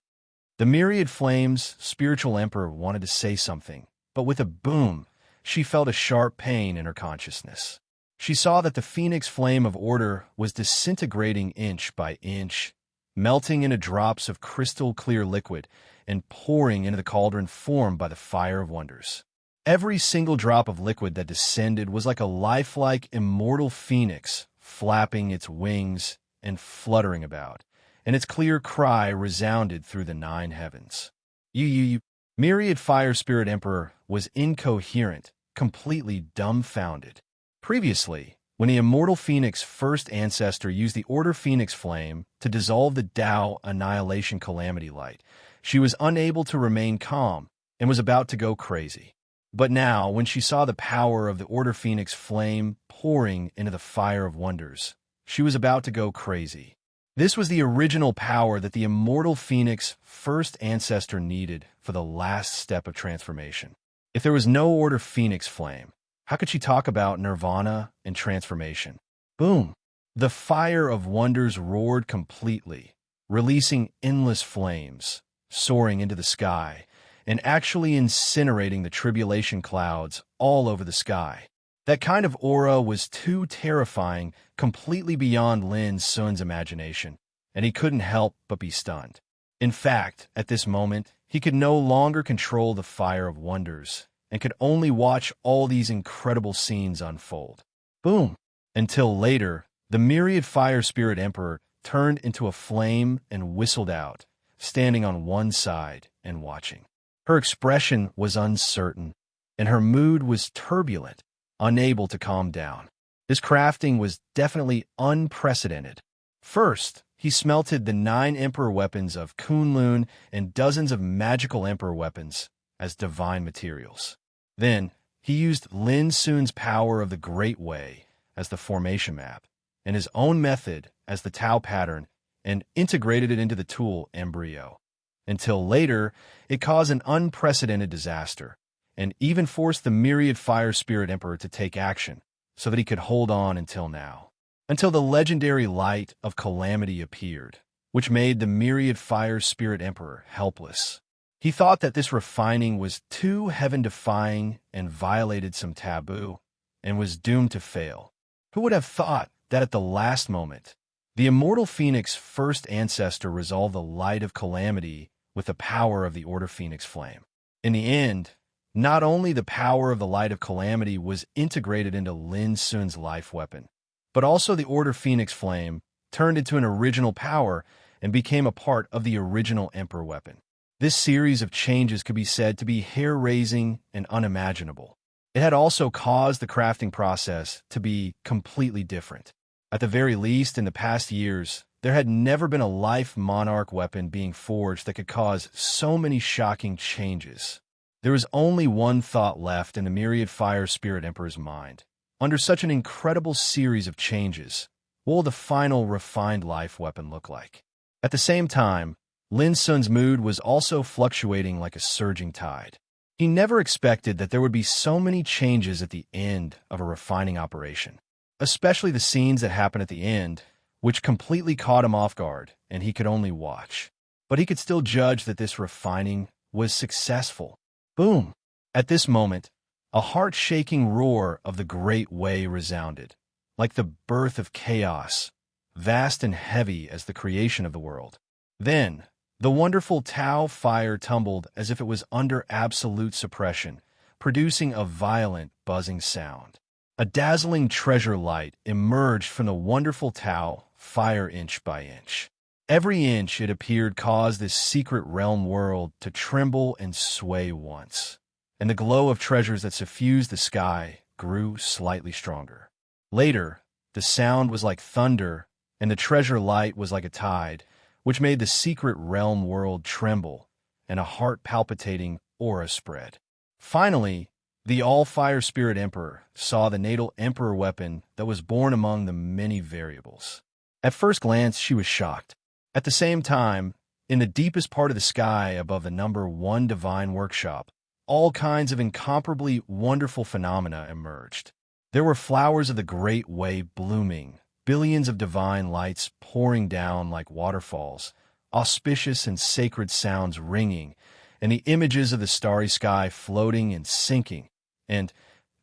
The myriad flames' spiritual emperor wanted to say something, but with a boom, she felt a sharp pain in her consciousness. She saw that the phoenix flame of order was disintegrating inch by inch, melting into drops of crystal-clear liquid and pouring into the cauldron formed by the fire of wonders. Every single drop of liquid that descended was like a lifelike, immortal phoenix flapping its wings and fluttering about, and its clear cry resounded through the 9 heavens. You. Myriad Fire Spirit Emperor was incoherent, completely dumbfounded. Previously, when the immortal Phoenix first ancestor used the Order Phoenix Flame to dissolve the Tao Annihilation Calamity Light, she was unable to remain calm and was about to go crazy. But now, when she saw the power of the Order Phoenix Flame pouring into the fire of wonders, she was about to go crazy. This was the original power that the immortal Phoenix first ancestor needed for the last step of transformation. If there was no Order Phoenix Flame, how could she talk about nirvana and transformation? Boom! The fire of wonders roared completely, releasing endless flames, soaring into the sky, and actually incinerating the tribulation clouds all over the sky. That kind of aura was too terrifying, completely beyond Lin Sun's imagination, and he couldn't help but be stunned. In fact, at this moment, he could no longer control the fire of wonders, and could only watch all these incredible scenes unfold. Boom! Until later, the myriad Fire Spirit Emperor turned into a flame and whistled out, standing on one side and watching. Her expression was uncertain, and her mood was turbulent, unable to calm down. This crafting was definitely unprecedented. First, he smelted the 9 Emperor weapons of Kunlun and dozens of magical Emperor weapons as divine materials. Then, he used Lin Sun's power of the Great Way as the formation map, and his own method as the Tao pattern, and integrated it into the tool Embryo. Until later, it caused an unprecedented disaster, and even forced the myriad Fire Spirit Emperor to take action, so that he could hold on until now. Until the legendary light of calamity appeared, which made the myriad Fire Spirit Emperor helpless. He thought that this refining was too heaven-defying and violated some taboo, and was doomed to fail. Who would have thought that at the last moment, the immortal Phoenix first ancestor resolved the light of calamity with the power of the Order Phoenix Flame? In the end, not only the power of the light of calamity was integrated into Lin Sun's life weapon, but also the Order Phoenix Flame turned into an original power and became a part of the original Emperor weapon. This series of changes could be said to be hair-raising and unimaginable. It had also caused the crafting process to be completely different. At the very least, in the past years, there had never been a life monarch weapon being forged that could cause so many shocking changes. There was only one thought left in the myriad Fire Spirit Emperor's mind. Under such an incredible series of changes, what will the final refined life weapon look like? At the same time, Lin Sun's mood was also fluctuating like a surging tide. He never expected that there would be so many changes at the end of a refining operation, especially the scenes that happened at the end, which completely caught him off guard, and he could only watch. But he could still judge that this refining was successful. Boom! At this moment, a heart-shaking roar of the great way resounded, like the birth of chaos, vast and heavy as the creation of the world. Then, the wonderful Tao fire tumbled as if it was under absolute suppression, producing a violent, buzzing sound. A dazzling treasure light emerged from the wonderful Tao fire inch by inch. Every inch, it appeared, caused this secret realm world to tremble and sway once, and the glow of treasures that suffused the sky grew slightly stronger. Later, the sound was like thunder, and the treasure light was like a tide, which made the secret realm world tremble, and a heart-palpitating aura spread. Finally, the all-fire spirit emperor saw the natal emperor weapon that was born among the many variables. At first glance, she was shocked. At the same time, in the deepest part of the sky above the number 1 divine workshop, all kinds of incomparably wonderful phenomena emerged. There were flowers of the great way blooming, billions of divine lights pouring down like waterfalls, auspicious and sacred sounds ringing, and the images of the starry sky floating and sinking, and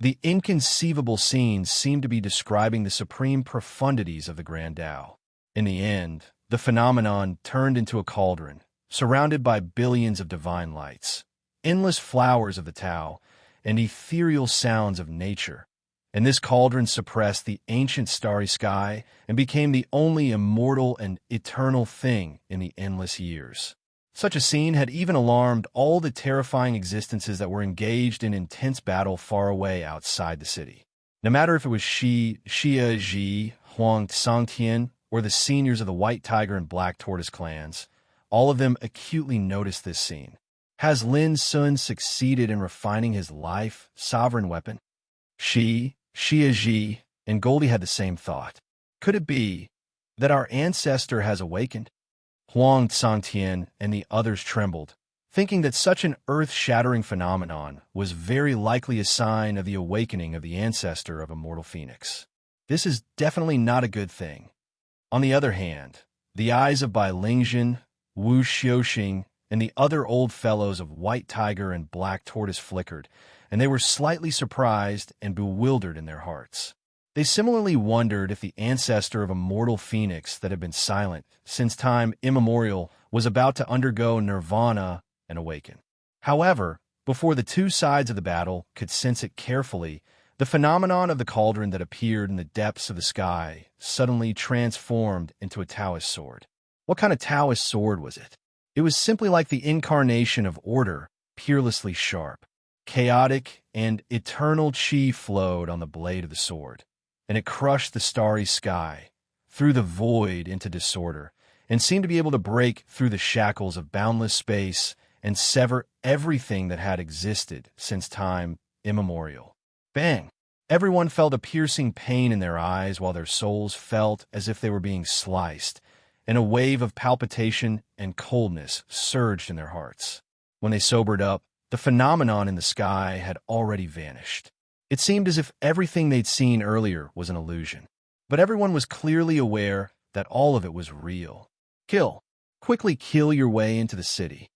the inconceivable scenes seemed to be describing the supreme profundities of the Grand Tao. In the end, the phenomenon turned into a cauldron, surrounded by billions of divine lights, endless flowers of the Tao, and ethereal sounds of nature. And this cauldron suppressed the ancient starry sky and became the only immortal and eternal thing in the endless years. Such a scene had even alarmed all the terrifying existences that were engaged in intense battle far away outside the city. No matter if it was Xia Ji, Huang Songtian, or the seniors of the White Tiger and Black Tortoise clans, all of them acutely noticed this scene. Has Lin Sun succeeded in refining his life sovereign weapon? Xia Ji, and Goldie had the same thought. Could it be that our ancestor has awakened? Huang Songtian and the others trembled, thinking that such an earth-shattering phenomenon was very likely a sign of the awakening of the ancestor of Immortal Phoenix. This is definitely not a good thing. On the other hand, the eyes of Bai Lingjin, Wu Xiuxing, and the other old fellows of White Tiger and Black Tortoise flickered, and they were slightly surprised and bewildered in their hearts. They similarly wondered if the ancestor of Immortal Phoenix that had been silent since time immemorial was about to undergo nirvana and awaken. However, before the two sides of the battle could sense it carefully, the phenomenon of the cauldron that appeared in the depths of the sky suddenly transformed into a Taoist sword. What kind of Taoist sword was it? It was simply like the incarnation of order, peerlessly sharp. Chaotic and eternal chi flowed on the blade of the sword, and it crushed the starry sky, threw the void into disorder, and seemed to be able to break through the shackles of boundless space and sever everything that had existed since time immemorial. Bang! Everyone felt a piercing pain in their eyes while their souls felt as if they were being sliced, and a wave of palpitation and coldness surged in their hearts. When they sobered up, the phenomenon in the sky had already vanished. It seemed as if everything they'd seen earlier was an illusion. But everyone was clearly aware that all of it was real. Kill. Quickly kill your way into the city.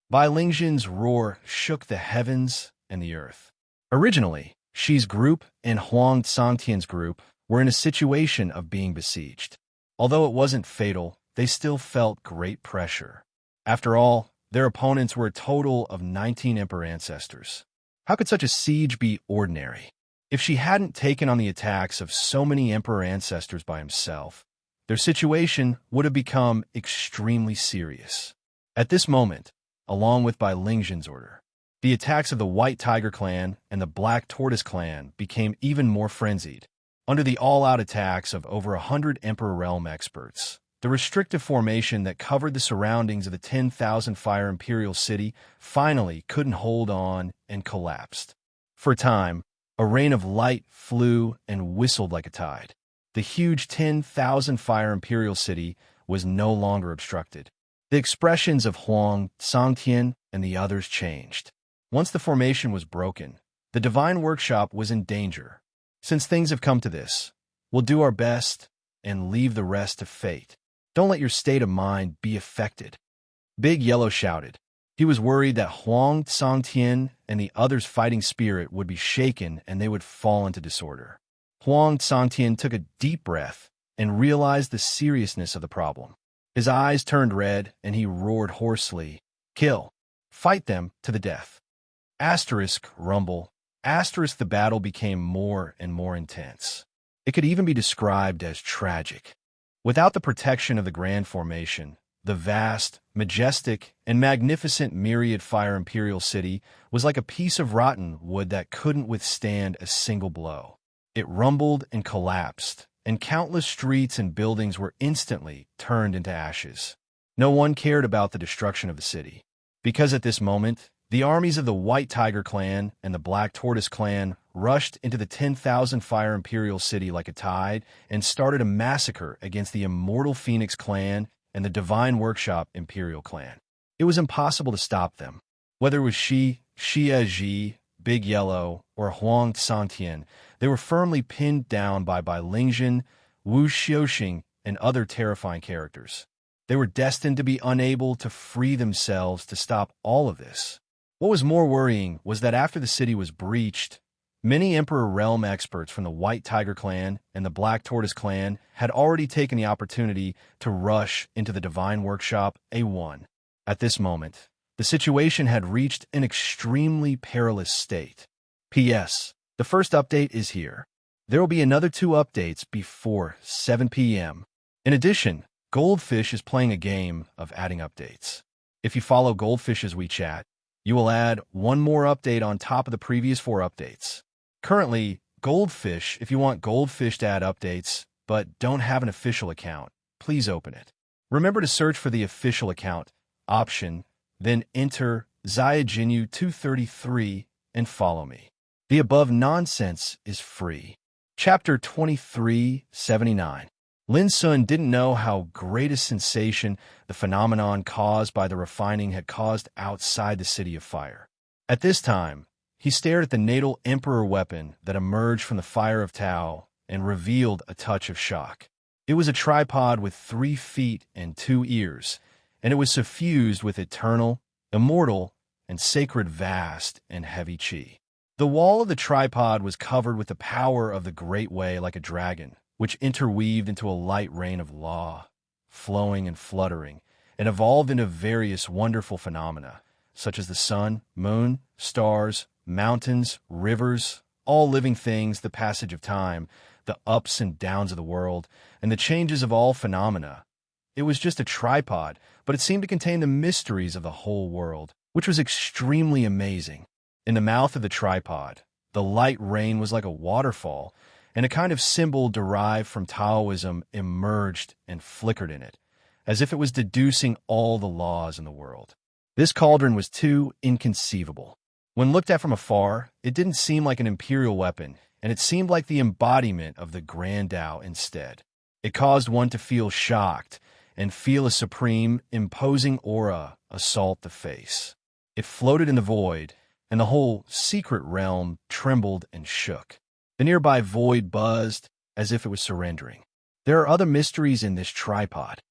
Bai Lingjin's roar shook the heavens and the earth. Originally, Xi's group and Huang Songtian's group were in a situation of being besieged. Although it wasn't fatal, they still felt great pressure. After all, their opponents were a total of 19 Emperor ancestors. How could such a siege be ordinary? If she hadn't taken on the attacks of so many Emperor ancestors by himself, their situation would have become extremely serious. At this moment, along with Bai Lingjin's order, the attacks of the White Tiger clan and the Black Tortoise clan became even more frenzied. Under the all-out attacks of over 100 Emperor Realm experts, the restrictive formation that covered the surroundings of the 10,000 Fire Imperial City finally couldn't hold on and collapsed. For a time, a rain of light flew and whistled like a tide. The huge 10,000 Fire Imperial City was no longer obstructed. The expressions of Huang, Songtian, and the others changed. Once the formation was broken, the divine workshop was in danger. Since things have come to this, we'll do our best and leave the rest to fate. Don't let your state of mind be affected. Big Yellow shouted. He was worried that Huang Tsangtian and the others' fighting spirit would be shaken and they would fall into disorder. Huang Tsangtian took a deep breath and realized the seriousness of the problem. His eyes turned red and he roared hoarsely, "Kill! Fight them to the death!" Asterisk rumble. Asterisk the battle became more and more intense. It could even be described as tragic. Without the protection of the Grand Formation, the vast, majestic, and magnificent myriad fire imperial city was like a piece of rotten wood that couldn't withstand a single blow. It rumbled and collapsed, and countless streets and buildings were instantly turned into ashes. No one cared about the destruction of the city, because at this moment, the armies of the White Tiger Clan and the Black Tortoise Clan rushed into the 10,000 Fire Imperial City like a tide and started a massacre against the Immortal Phoenix Clan and the Divine Workshop Imperial Clan. It was impossible to stop them. Whether it was Xie Ji, Big Yellow, or Huang Tsangtian, they were firmly pinned down by Lingzhen, Wu Xiuxing, and other terrifying characters. They were destined to be unable to free themselves to stop all of this. What was more worrying was that after the city was breached, many Emperor Realm experts from the White Tiger Clan and the Black Tortoise Clan had already taken the opportunity to rush into the Divine Workshop A1. At this moment, the situation had reached an extremely perilous state. P.S. The first update is here. There will be another 2 updates before 7 p.m. In addition, Goldfish is playing a game of adding updates. If you follow Goldfish's WeChat, you will add 1 more update on top of the previous 4 updates. Currently, Goldfish, if you want Goldfish to add updates, but don't have an official account, please open it. Remember to search for the official account option, then enter Xiaojinu233 and follow me. The above nonsense is free. Chapter 2379. Lin Sun didn't know how great a sensation the phenomenon caused by the refining had caused outside the City of Fire. At this time, he stared at the natal Emperor weapon that emerged from the fire of Tao and revealed a touch of shock. It was a tripod with 3 feet and 2 ears, and it was suffused with eternal, immortal, and sacred vast and heavy chi. The wall of the tripod was covered with the power of the Great Way like a dragon, which interweaved into a light rain of law, flowing and fluttering, and evolved into various wonderful phenomena, such as the sun, moon, stars, mountains, rivers, all living things, the passage of time, the ups and downs of the world, and the changes of all phenomena. It was just a tripod, but it seemed to contain the mysteries of the whole world, which was extremely amazing. In the mouth of the tripod, the light rain was like a waterfall, and a kind of symbol derived from Taoism emerged and flickered in it, as if it was deducing all the laws in the world. This cauldron was too inconceivable. When looked at from afar, it didn't seem like an imperial weapon, and it seemed like the embodiment of the Grand Tao instead. It caused one to feel shocked and feel a supreme, imposing aura assault the face. It floated in the void, and the whole secret realm trembled and shook. The nearby void buzzed as if it was surrendering. There are other mysteries in this tripod.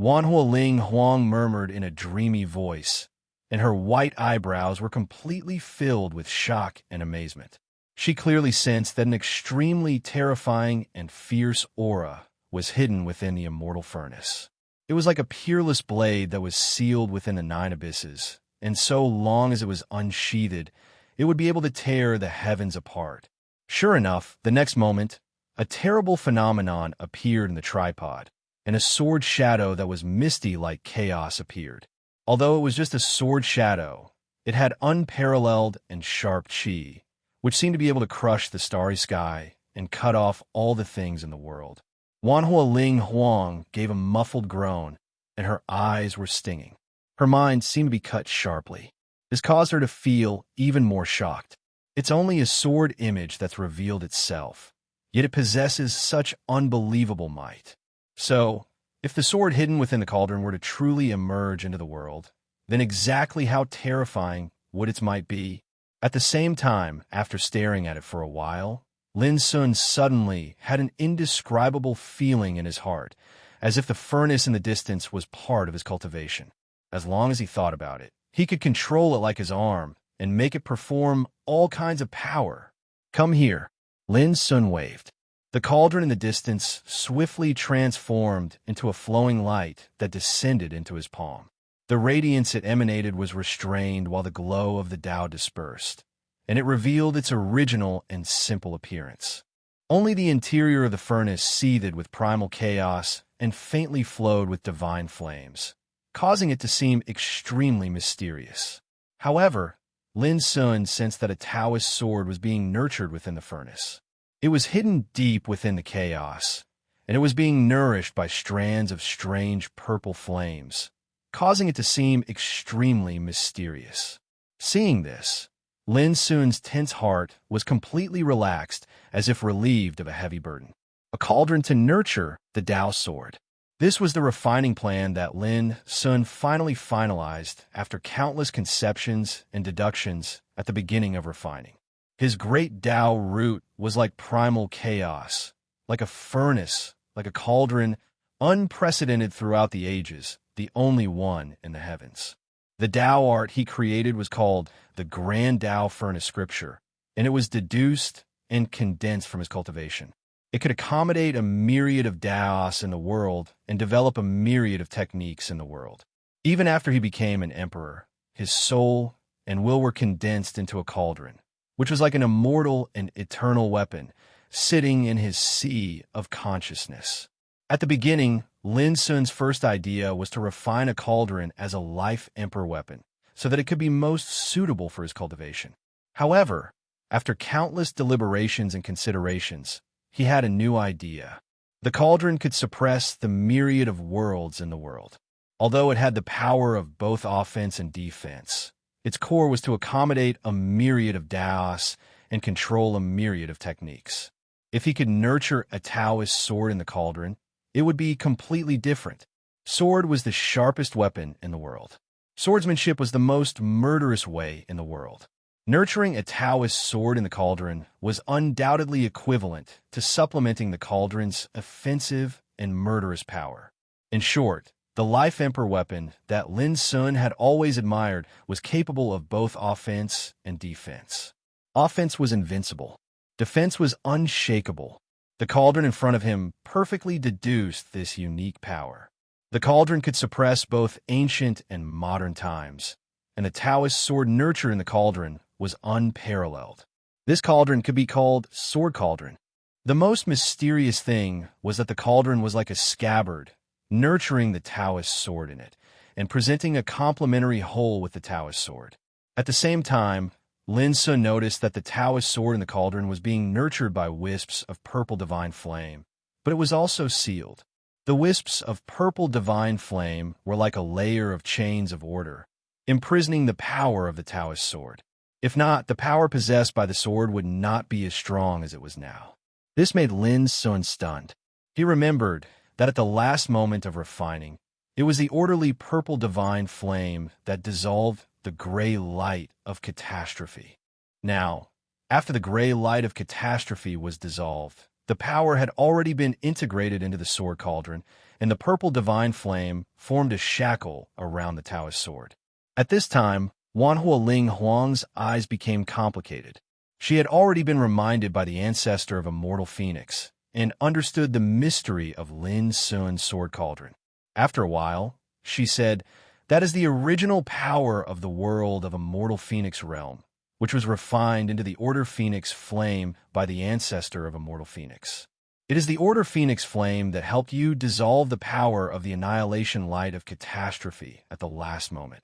Wanhualing Huang murmured in a dreamy voice, and her white eyebrows were completely filled with shock and amazement. She clearly sensed that an extremely terrifying and fierce aura was hidden within the immortal furnace. It was like a peerless blade that was sealed within the 9 abysses, and so long as it was unsheathed, it would be able to tear the heavens apart. Sure enough, the next moment, a terrible phenomenon appeared in the tripod, and a sword shadow that was misty like chaos appeared. Although it was just a sword shadow, it had unparalleled and sharp chi, which seemed to be able to crush the starry sky and cut off all the things in the world. Wanhualing Huang gave a muffled groan, and her eyes were stinging. Her mind seemed to be cut sharply. This caused her to feel even more shocked. It's only a sword image that's revealed itself, yet it possesses such unbelievable might. So, if the sword hidden within the cauldron were to truly emerge into the world, then exactly how terrifying what its might be. At the same time, after staring at it for a while, Lin Sun suddenly had an indescribable feeling in his heart, as if the furnace in the distance was part of his cultivation. As long as he thought about it, he could control it like his arm and make it perform all kinds of power. "Come here." Lin Sun waved. The cauldron in the distance swiftly transformed into a flowing light that descended into his palm. The radiance it emanated was restrained while the glow of the Tao dispersed, and it revealed its original and simple appearance. Only the interior of the furnace seethed with primal chaos and faintly flowed with divine flames, causing it to seem extremely mysterious. However, Lin Sun sensed that a Taoist sword was being nurtured within the furnace. It was hidden deep within the chaos, and it was being nourished by strands of strange purple flames, causing it to seem extremely mysterious. Seeing this, Lin Sun's tense heart was completely relaxed, as if relieved of a heavy burden. A cauldron to nurture the Tao sword. This was the refining plan that Lin Sun finally finalized after countless conceptions and deductions at the beginning of refining. His great Tao root was like primal chaos, like a furnace, like a cauldron, unprecedented throughout the ages, the only one in the heavens. The Tao art he created was called the Grand Tao Furnace Scripture, and it was deduced and condensed from his cultivation. It could accommodate a myriad of Taos in the world and develop a myriad of techniques in the world. Even after he became an emperor, his soul and will were condensed into a cauldron, which was like an immortal and eternal weapon sitting in his sea of consciousness. At the beginning, Lin Sun's first idea was to refine a cauldron as a life emperor weapon so that it could be most suitable for his cultivation. However, after countless deliberations and considerations, he had a new idea. The cauldron could suppress the myriad of worlds in the world. Although it had the power of both offense and defense, its core was to accommodate a myriad of Taos and control a myriad of techniques. If he could nurture a Taoist sword in the cauldron, it would be completely different. Sword was the sharpest weapon in the world. Swordsmanship was the most murderous way in the world. Nurturing a Taoist sword in the cauldron was undoubtedly equivalent to supplementing the cauldron's offensive and murderous power. In short, the life emperor weapon that Lin Sun had always admired was capable of both offense and defense. Offense was invincible. Defense was unshakable. The cauldron in front of him perfectly deduced this unique power. The cauldron could suppress both ancient and modern times, and the Taoist sword nurture in the cauldron was unparalleled. This cauldron could be called Sword Cauldron. The most mysterious thing was that the cauldron was like a scabbard, nurturing the Taoist sword in it, and presenting a complementary whole with the Taoist sword. At the same time, Lin Sun noticed that the Taoist sword in the cauldron was being nurtured by wisps of purple divine flame, but it was also sealed. The wisps of purple divine flame were like a layer of chains of order, imprisoning the power of the Taoist sword. If not, the power possessed by the sword would not be as strong as it was now. This made Lin Sun stunned. He remembered that at the last moment of refining, it was the orderly purple divine flame that dissolved the gray light of catastrophe. Now, after the gray light of catastrophe was dissolved, the power had already been integrated into the sword cauldron, and the purple divine flame formed a shackle around the Taoist sword. At this time, Wanhua Ling Huang's eyes became complicated. She had already been reminded by the ancestor of a mortal phoenix, and understood the mystery of Lin Sun's sword cauldron. After a while, she said, "That is the original power of the world of a mortal phoenix realm, which was refined into the Order Phoenix flame by the ancestor of a mortal phoenix. It is the Order Phoenix flame that helped you dissolve the power of the annihilation light of catastrophe at the last moment."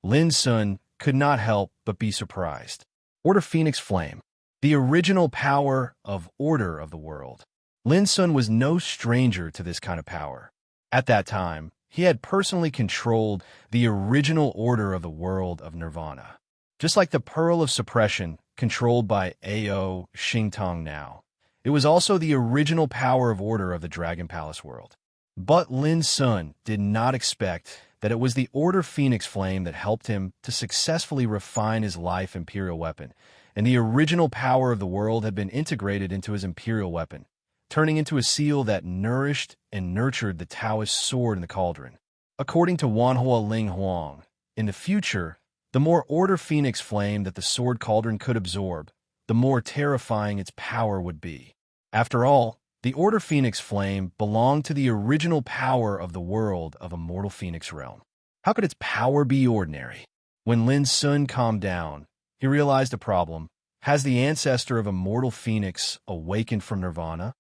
Lin Sun could not help but be surprised. Order Phoenix flame, the original power of order of the world. Lin Sun was no stranger to this kind of power. At that time, he had personally controlled the original order of the world of Nirvana. Just like the Pearl of Suppression, controlled by Ao Xingtong now, it was also the original power of order of the Dragon Palace world. But Lin Sun did not expect that it was the Order Phoenix flame that helped him to successfully refine his life imperial weapon, and the original power of the world had been integrated into his imperial weapon, turning into a seal that nourished and nurtured the Taoist sword in the cauldron. According to Wanhua Ling Huang, in the future, the more Order Phoenix flame that the sword cauldron could absorb, the more terrifying its power would be. After all, the Order Phoenix flame belonged to the original power of the world of Immortal Phoenix realm. How could its power be ordinary? When Lin Sun calmed down, he realized a problem. Has the ancestor of Immortal Phoenix awakened from nirvana?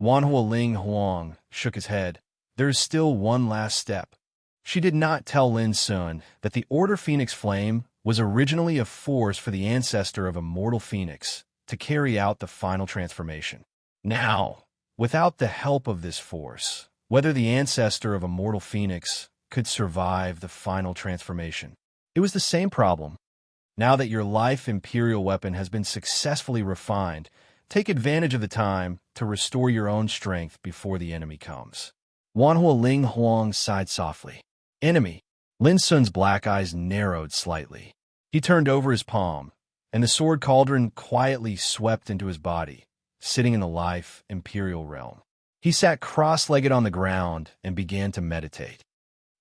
Wanhua Ling Huang shook his head. There is still one last step. She did not tell Lin Sun that the Order Phoenix flame was originally a force for the ancestor of Immortal Phoenix to carry out the final transformation. Now, without the help of this force, whether the ancestor of Immortal Phoenix could survive the final transformation. It was the same problem. Now that your life imperial weapon has been successfully refined, take advantage of the time to restore your own strength before the enemy comes. Wanhua Ling Huang sighed softly. Enemy. Lin Sun's black eyes narrowed slightly. He turned over his palm, and the sword cauldron quietly swept into his body, sitting in the life imperial realm. He sat cross-legged on the ground and began to meditate.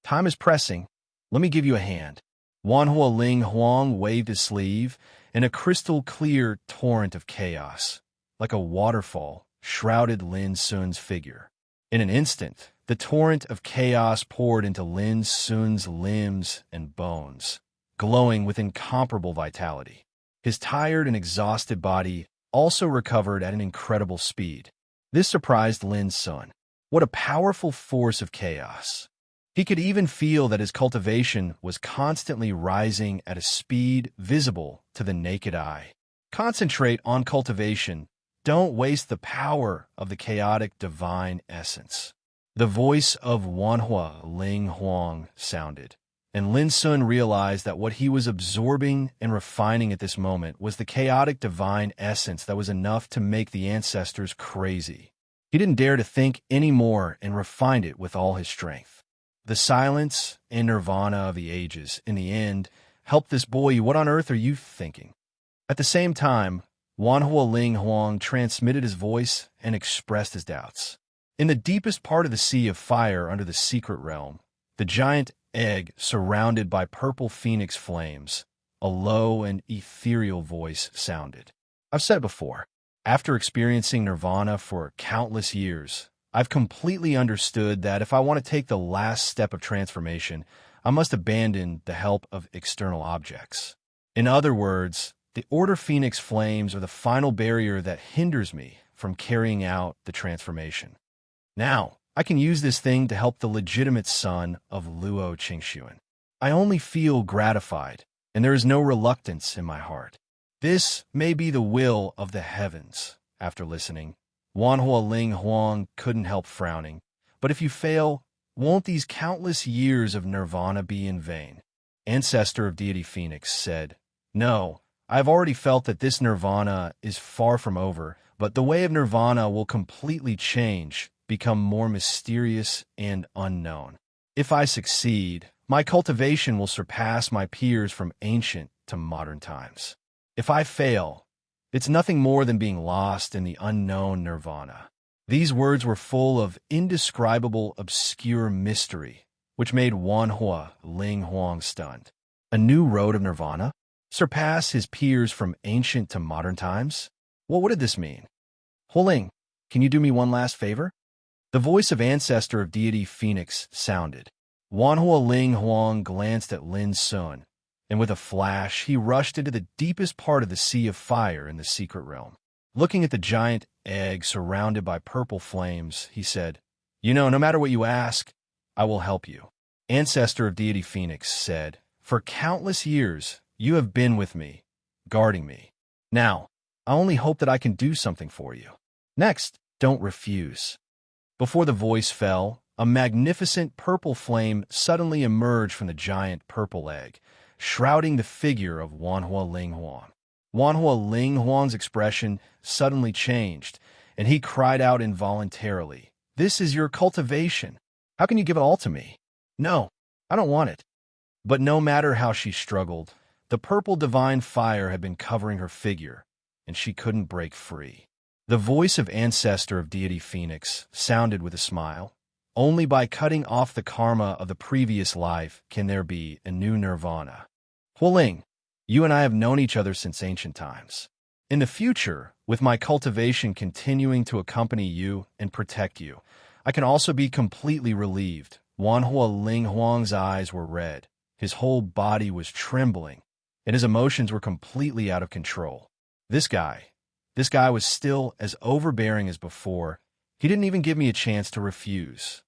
Time is pressing. Let me give you a hand. Wanhua Ling Huang waved his sleeve, and a crystal-clear torrent of chaos, like a waterfall, shrouded Lin Sun's figure. In an instant, the torrent of chaos poured into Lin Sun's limbs and bones, glowing with incomparable vitality. His tired and exhausted body also recovered at an incredible speed. This surprised Lin Sun. What a powerful force of chaos. He could even feel that his cultivation was constantly rising at a speed visible to the naked eye. Concentrate on cultivation. Don't waste the power of the chaotic divine essence. The voice of Wanhua Ling Huang sounded, and Lin Sun realized that what he was absorbing and refining at this moment was the chaotic divine essence that was enough to make the ancestors crazy. He didn't dare to think anymore and refined it with all his strength. The silence and nirvana of the ages, in the end, helped this boy. What on earth are you thinking? At the same time, Wanhua Ling Huang transmitted his voice and expressed his doubts. In the deepest part of the Sea of Fire under the secret realm, the giant egg surrounded by purple phoenix flames, a low and ethereal voice sounded. I've said before, after experiencing nirvana for countless years, I've completely understood that if I want to take the last step of transformation, I must abandon the help of external objects. In other words, the Order Phoenix flames are the final barrier that hinders me from carrying out the transformation. Now, I can use this thing to help the legitimate son of Luo Qingxuan. I only feel gratified, and there is no reluctance in my heart. This may be the will of the heavens. After listening, Wanhua Ling Huang couldn't help frowning. But if you fail, won't these countless years of nirvana be in vain? Ancestor of Deity Phoenix said, No, I've already felt that this nirvana is far from over, but the way of nirvana will completely change, become more mysterious and unknown. If I succeed, my cultivation will surpass my peers from ancient to modern times. If I fail, it's nothing more than being lost in the unknown nirvana. These words were full of indescribable, obscure mystery, which made Wanhua Ling Huang stunned. A new road of nirvana? Surpass his peers from ancient to modern times? What did this mean? Huling, can you do me one last favor? The voice of ancestor of Deity Phoenix sounded. Wanhua Ling Huang glanced at Lin Sun, and with a flash, he rushed into the deepest part of the Sea of Fire in the secret realm. Looking at the giant egg surrounded by purple flames, he said, No matter what you ask, I will help you. Ancestor of Deity Phoenix said, For countless years, you have been with me, guarding me. Now, I only hope that I can do something for you. Next, don't refuse. Before the voice fell, a magnificent purple flame suddenly emerged from the giant purple egg, shrouding the figure of Wanhua Ling Huang. Wanhua Ling Huang's expression suddenly changed, and he cried out involuntarily, This is your cultivation. How can you give it all to me? No, I don't want it. But no matter how she struggled, the purple divine fire had been covering her figure, and she couldn't break free. The voice of ancestor of deity Phoenix sounded with a smile. Only by cutting off the karma of the previous life can there be a new nirvana. Hualing, you and I have known each other since ancient times. In the future, with my cultivation continuing to accompany you and protect you, I can also be completely relieved. Wanhua Ling Huang's eyes were red, his whole body was trembling, and his emotions were completely out of control. This guy was still as overbearing as before. He didn't even give me a chance to refuse.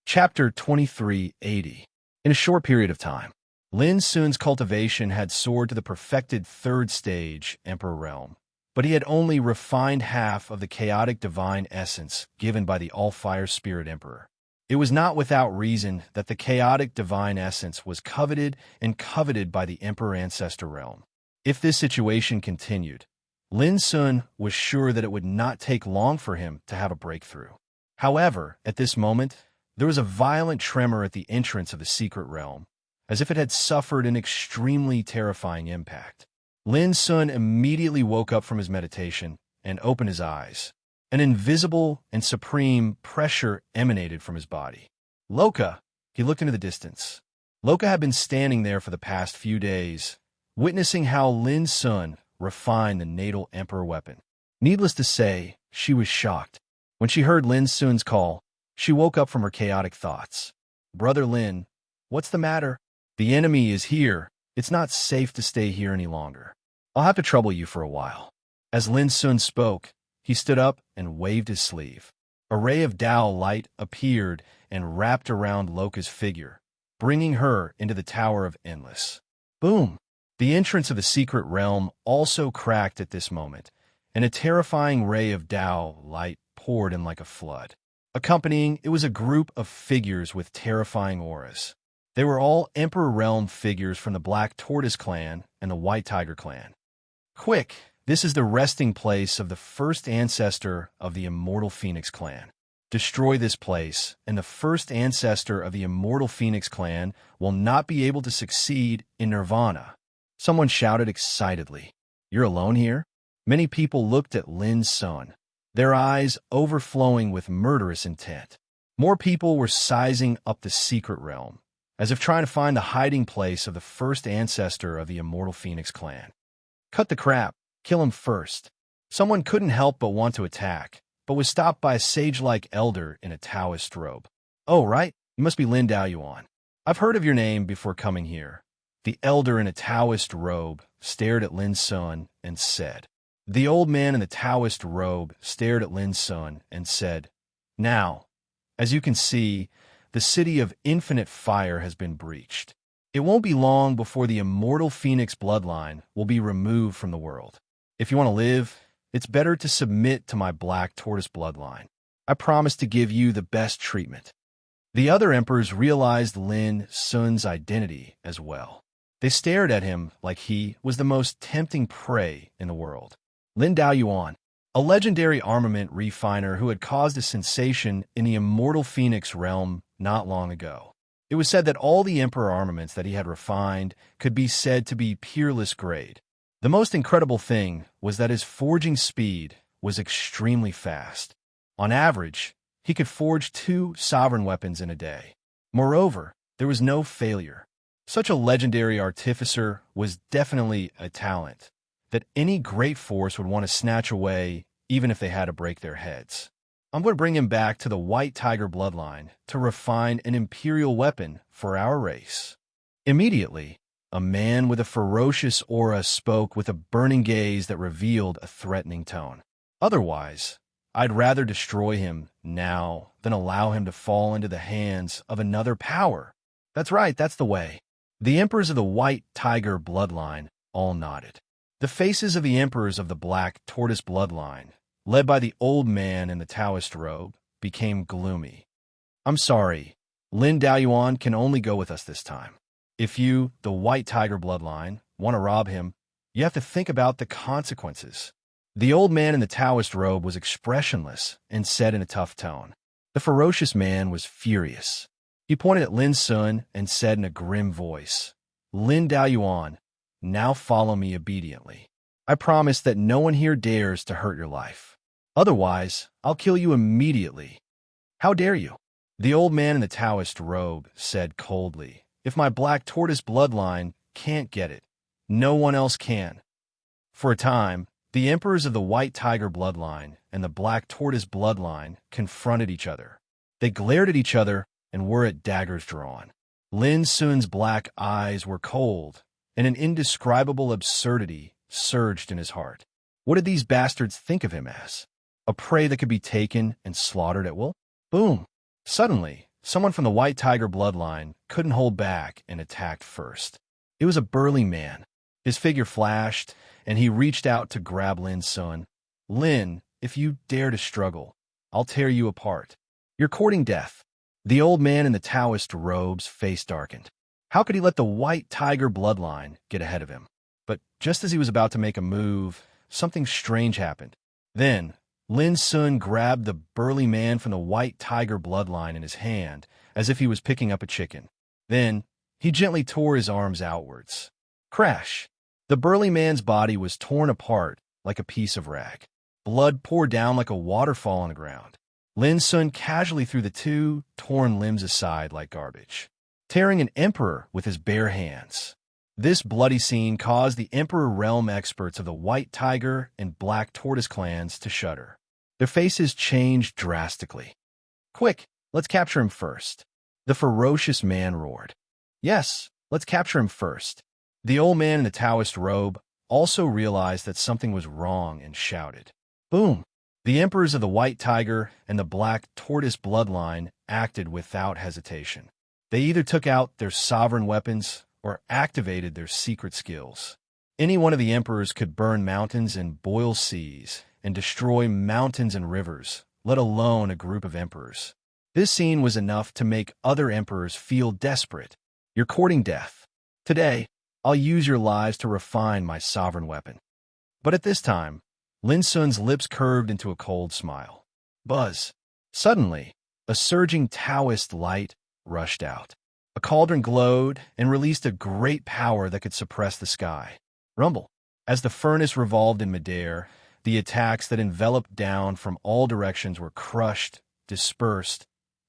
Chapter 2380. In a short period of time, Lin Sun's cultivation had soared to the perfected third stage, Emperor Realm, but he had only refined half of the chaotic divine essence given by the All-Fire Spirit Emperor. It was not without reason that the chaotic divine essence was coveted and coveted by the Emperor Ancestor Realm. If this situation continued, Lin Sun was sure that it would not take long for him to have a breakthrough. However, at this moment, there was a violent tremor at the entrance of the secret realm, as if it had suffered an extremely terrifying impact. Lin Sun immediately woke up from his meditation and opened his eyes. An invisible and supreme pressure emanated from his body. Loka, he looked into the distance. Loka had been standing there for the past few days, witnessing how Lin Sun refined the natal emperor weapon. Needless to say, she was shocked. When she heard Lin Sun's call, she woke up from her chaotic thoughts. Brother Lin, what's the matter? The enemy is here. It's not safe to stay here any longer. I'll have to trouble you for a while. As Lin Sun spoke, he stood up and waved his sleeve. A ray of Tao light appeared and wrapped around Loka's figure, bringing her into the Tower of Endless. Boom! The entrance of the secret realm also cracked at this moment, and a terrifying ray of Tao light poured in like a flood. Accompanying it was a group of figures with terrifying auras. They were all Emperor Realm figures from the Black Tortoise clan and the White Tiger clan. Quick! This is the resting place of the first ancestor of the Immortal Phoenix clan. Destroy this place, and the first ancestor of the Immortal Phoenix clan will not be able to succeed in Nirvana. Someone shouted excitedly. You're alone here? Many people looked at Lin Sun, their eyes overflowing with murderous intent. More people were sizing up the secret realm, as if trying to find the hiding place of the first ancestor of the Immortal Phoenix clan. Cut the crap. Kill him first. Someone couldn't help but want to attack, but was stopped by a sage-like elder in a Taoist robe. Oh, right, you must be Lin Daoyuan. I've heard of your name before coming here. The elder in a Taoist robe stared at Lin Sun and said. The old man in the Taoist robe stared at Lin Sun and said, Now, as you can see, the city of infinite fire has been breached. It won't be long before the immortal Phoenix bloodline will be removed from the world. If you want to live, it's better to submit to my Black Tortoise bloodline. I promise to give you the best treatment. The other emperors realized Lin Sun's identity as well. They stared at him like he was the most tempting prey in the world. Lin Daoyuan, a legendary armament refiner who had caused a sensation in the Immortal Phoenix realm not long ago. It was said that all the Emperor armaments that he had refined could be said to be peerless grade. The most incredible thing was that his forging speed was extremely fast. On average, he could forge 2 sovereign weapons in a day. Moreover, there was no failure. Such a legendary artificer was definitely a talent that any great force would want to snatch away even if they had to break their heads. I'm going to bring him back to the White Tiger bloodline to refine an imperial weapon for our race. Immediately, a man with a ferocious aura spoke with a burning gaze that revealed a threatening tone. Otherwise, I'd rather destroy him now than allow him to fall into the hands of another power. That's right, that's the way. The emperors of the White Tiger bloodline all nodded. The faces of the emperors of the Black Tortoise bloodline, led by the old man in the Taoist robe, became gloomy. I'm sorry, Lin Daoyuan can only go with us this time. If you, the White Tiger bloodline, want to rob him, you have to think about the consequences. The old man in the Taoist robe was expressionless and said in a tough tone. The ferocious man was furious. He pointed at Lin Sun and said in a grim voice, "Lin Daoyuan, now follow me obediently. I promise that no one here dares to hurt your life. Otherwise, I'll kill you immediately." "How dare you?" The old man in the Taoist robe said coldly, "If my black tortoise bloodline can't get it, no one else can." For a time, the emperors of the white tiger bloodline and the black tortoise bloodline confronted each other. They glared at each other and were at daggers drawn. Lin Sun's black eyes were cold, and an indescribable absurdity surged in his heart. What did these bastards think of him as? A prey that could be taken and slaughtered at will? Boom! Suddenly, someone from the white tiger bloodline couldn't hold back and attacked first. It was a burly man. His figure flashed, and he reached out to grab Lin Sun. "Lin, if you dare to struggle, I'll tear you apart. You're courting death." The old man in the Taoist robe's face darkened. How could he let the white tiger bloodline get ahead of him? But just as he was about to make a move, something strange happened. Then, Lin Sun grabbed the burly man from the white tiger bloodline in his hand, as if he was picking up a chicken. Then, he gently tore his arms outwards. Crash! The burly man's body was torn apart like a piece of rag. Blood poured down like a waterfall on the ground. Lin Sun casually threw the two torn limbs aside like garbage, tearing an emperor with his bare hands. This bloody scene caused the Emperor Realm experts of the White Tiger and Black Tortoise clans to shudder. Their faces changed drastically. "Quick, let's capture him first," the ferocious man roared. "Yes, let's capture him first." The old man in the Taoist robe also realized that something was wrong and shouted. Boom! The emperors of the White Tiger and the Black Tortoise bloodline acted without hesitation. They either took out their sovereign weapons or activated their secret skills. Any one of the emperors could burn mountains and boil seas and destroy mountains and rivers, let alone a group of emperors. This scene was enough to make other emperors feel desperate. You're courting death. Today, I'll use your lives to refine my sovereign weapon. But at this time, Lin Sun's lips curved into a cold smile. Buzz. Suddenly, a surging Taoist light rushed out. A cauldron glowed and released a great power that could suppress the sky. Rumble. As the furnace revolved in midair, the attacks that enveloped down from all directions were crushed, dispersed,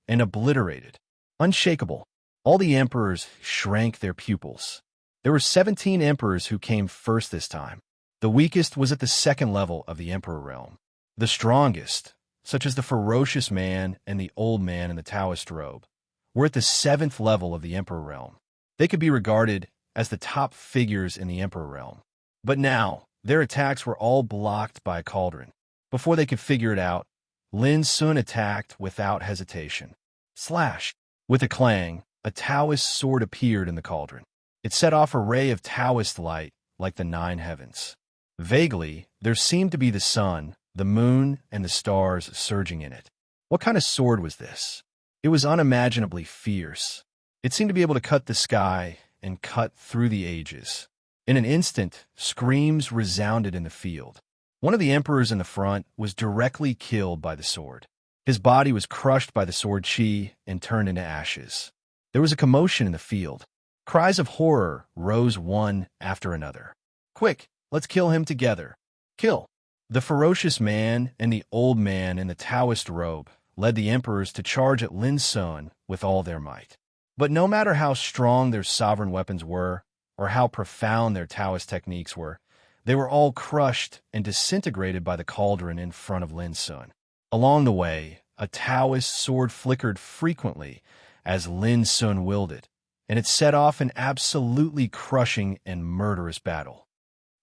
and obliterated. Unshakable, all the emperors shrank their pupils. There were 17 emperors who came first this time. The weakest was at the second level of the Emperor realm. The strongest, such as the ferocious man and the old man in the Taoist robe, were at the 7th level of the Emperor realm. They could be regarded as the top figures in the Emperor realm. But now, their attacks were all blocked by a cauldron. Before they could figure it out, Lin Sun attacked without hesitation. Slash! With a clang, a Taoist sword appeared in the cauldron. It set off a ray of Taoist light like the 9 heavens. Vaguely, there seemed to be the sun, the moon, and the stars surging in it. What kind of sword was this? It was unimaginably fierce. It seemed to be able to cut the sky and cut through the ages. In an instant, screams resounded in the field. One of the emperors in the front was directly killed by the sword. His body was crushed by the sword chi and turned into ashes. There was a commotion in the field. Cries of horror rose one after another. "Quick, let's kill him together. Kill!" The ferocious man and the old man in the Taoist robe led the emperors to charge at Lin Sun with all their might. But no matter how strong their sovereign weapons were, or how profound their Taoist techniques were, they were all crushed and disintegrated by the cauldron in front of Lin Sun. Along the way, a Taoist sword flickered frequently as Lin Sun wielded, and it set off an absolutely crushing and murderous battle.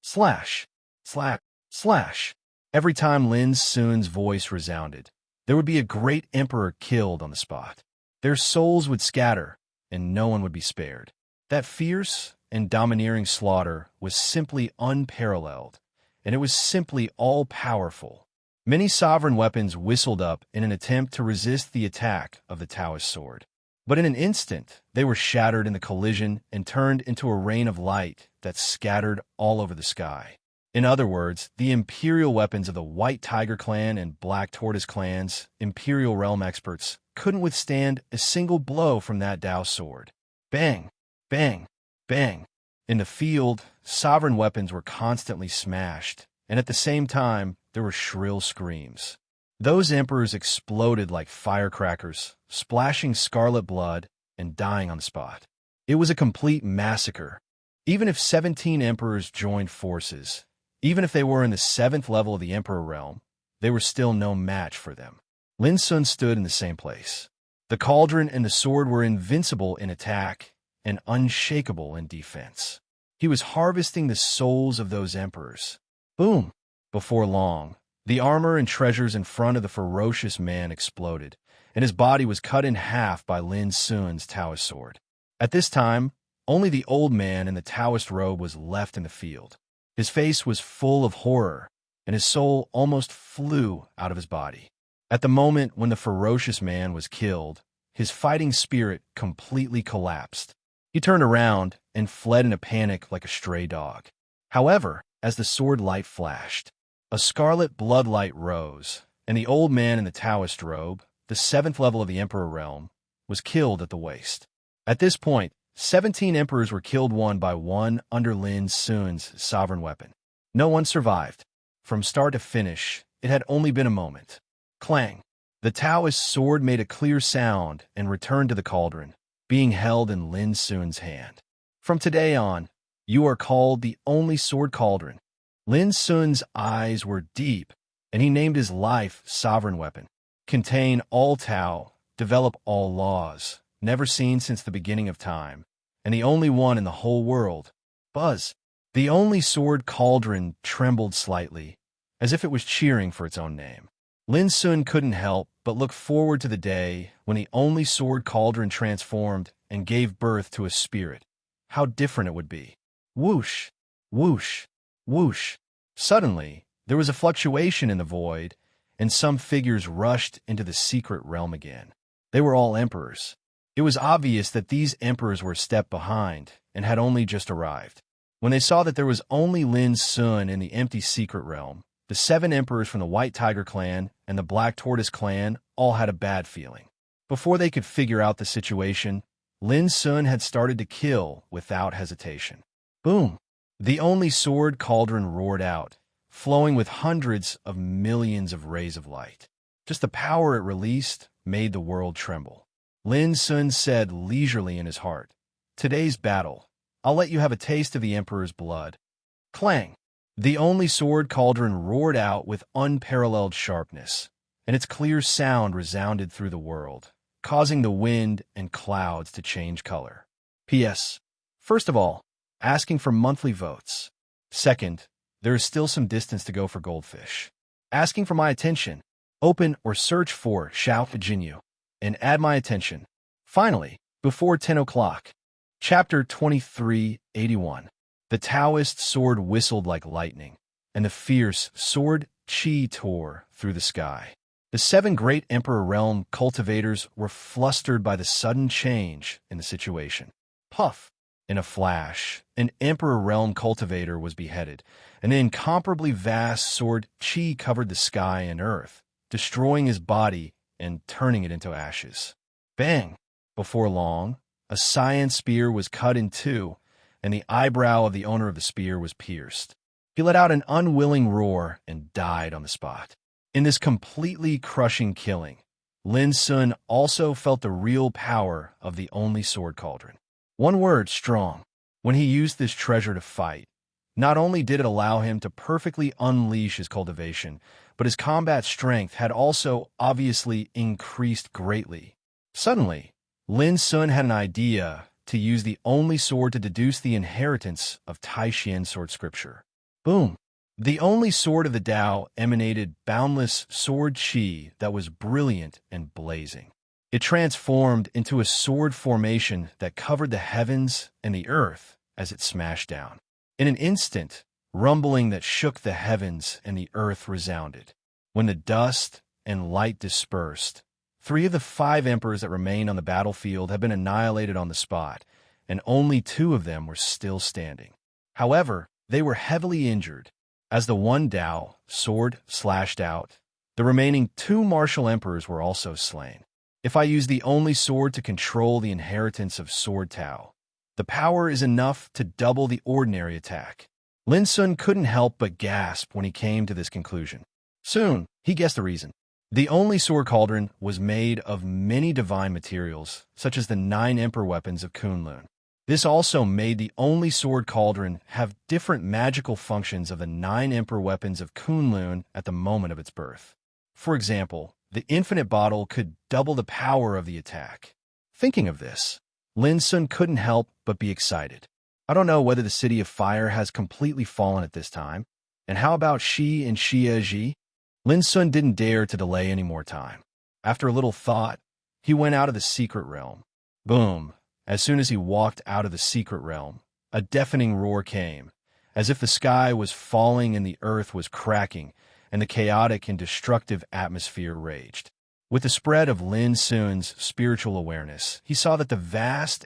Slash! Slash! Slash! Every time Lin Sun's voice resounded, there would be a great emperor killed on the spot. Their souls would scatter, and no one would be spared. That fierce and domineering slaughter was simply unparalleled, and it was simply all-powerful. Many sovereign weapons whistled up in an attempt to resist the attack of the Taoist sword. But in an instant, they were shattered in the collision and turned into a rain of light that scattered all over the sky. In other words, the imperial weapons of the White Tiger clan and Black Tortoise clans, Imperial Realm experts, couldn't withstand a single blow from that Dao sword. Bang, bang, bang. In the field, sovereign weapons were constantly smashed, and at the same time, there were shrill screams. Those emperors exploded like firecrackers, splashing scarlet blood and dying on the spot. It was a complete massacre. Even if 17 emperors joined forces, even if they were in the 7th level of the Emperor realm, they were still no match for them. Lin Sun stood in the same place. The cauldron and the sword were invincible in attack and unshakable in defense. He was harvesting the souls of those emperors. Boom! Before long, the armor and treasures in front of the ferocious man exploded, and his body was cut in half by Lin Sun's Taoist sword. At this time, only the old man in the Taoist robe was left in the field. His face was full of horror, and his soul almost flew out of his body. At the moment when the ferocious man was killed, his fighting spirit completely collapsed. He turned around and fled in a panic like a stray dog. However, as the sword light flashed, a scarlet bloodlight rose, and the old man in the Taoist robe, the 7th level of the Emperor realm, was killed at the waist. At this point, 17 emperors were killed one by one under Lin Sun's sovereign weapon. No one survived. From start to finish, it had only been a moment. Clang! The Taoist sword made a clear sound and returned to the cauldron, being held in Lin Sun's hand. From today on, you are called the only sword cauldron. Lin Sun's eyes were deep, and he named his life sovereign weapon. Contain all Tao, develop all laws, never seen since the beginning of time, and the only one in the whole world. Buzz. The only sword cauldron trembled slightly, as if it was cheering for its own name. Lin Sun couldn't help but look forward to the day when the only sword cauldron transformed and gave birth to a spirit. How different it would be. Whoosh, whoosh, whoosh. Suddenly, there was a fluctuation in the void, and some figures rushed into the secret realm again. They were all emperors. It was obvious that these emperors were a step behind and had only just arrived. When they saw that there was only Lin Sun in the empty secret realm, the 7 emperors from the White Tiger clan and the Black Tortoise clan all had a bad feeling. Before they could figure out the situation, Lin Sun had started to kill without hesitation. Boom! The only sword cauldron roared out, flowing with hundreds of millions of rays of light. Just the power it released made the world tremble. Lin Sun said leisurely in his heart, "Today's battle, I'll let you have a taste of the Emperor's blood." Clang! The only sword cauldron roared out with unparalleled sharpness, and its clear sound resounded through the world, causing the wind and clouds to change color. P.S. First of all, asking for monthly votes. Second, there is still some distance to go for goldfish. Asking for my attention. Open or search for Xiao Jinyu and add my attention. Finally, before 10 o'clock. Chapter 2381. The Taoist sword whistled like lightning, and the fierce sword qi tore through the sky. The 7 great Emperor realm cultivators were flustered by the sudden change in the situation. Puff! In a flash, an Emperor realm cultivator was beheaded, and the incomparably vast sword qi covered the sky and earth, destroying his body and turning it into ashes. Bang! Before long, a scion spear was cut in two, and the eyebrow of the owner of the spear was pierced. He let out an unwilling roar and died on the spot. In this completely crushing killing, Lin Sun also felt the real power of the only sword cauldron. One word, strong. When he used this treasure to fight, not only did it allow him to perfectly unleash his cultivation, but his combat strength had also obviously increased greatly. Suddenly, Lin Sun had an idea to use the only sword to deduce the inheritance of Tai-Chien sword scripture. Boom! The only sword of the Tao emanated boundless sword qi that was brilliant and blazing. It transformed into a sword formation that covered the heavens and the earth as it smashed down. In an instant, rumbling that shook the heavens and the earth resounded. When the dust and light dispersed, 3 of the 5 emperors that remained on the battlefield had been annihilated on the spot, and only 2 of them were still standing. However, they were heavily injured, As the one Dao sword slashed out, the remaining two martial emperors were also slain. If I use the only sword to control the inheritance of Sword Tao, the power is enough to double the ordinary attack. Lin Sun couldn't help but gasp when he came to this conclusion. Soon, he guessed the reason. The only sword cauldron was made of many divine materials, such as the 9 emperor weapons of Kunlun. This also made the only sword cauldron have different magical functions of the 9 emperor weapons of Kunlun at the moment of its birth. For example, the infinite bottle could double the power of the attack. Thinking of this, Lin Sun couldn't help but be excited. I don't know whether the City of Fire has completely fallen at this time. And how about Shi and Xie? Lin Sun didn't dare to delay any more time. After a little thought, he went out of the secret realm. Boom! As soon as he walked out of the secret realm, a deafening roar came, as if the sky was falling and the earth was cracking, and the chaotic and destructive atmosphere raged. With the spread of Lin Sun's spiritual awareness, he saw that the vast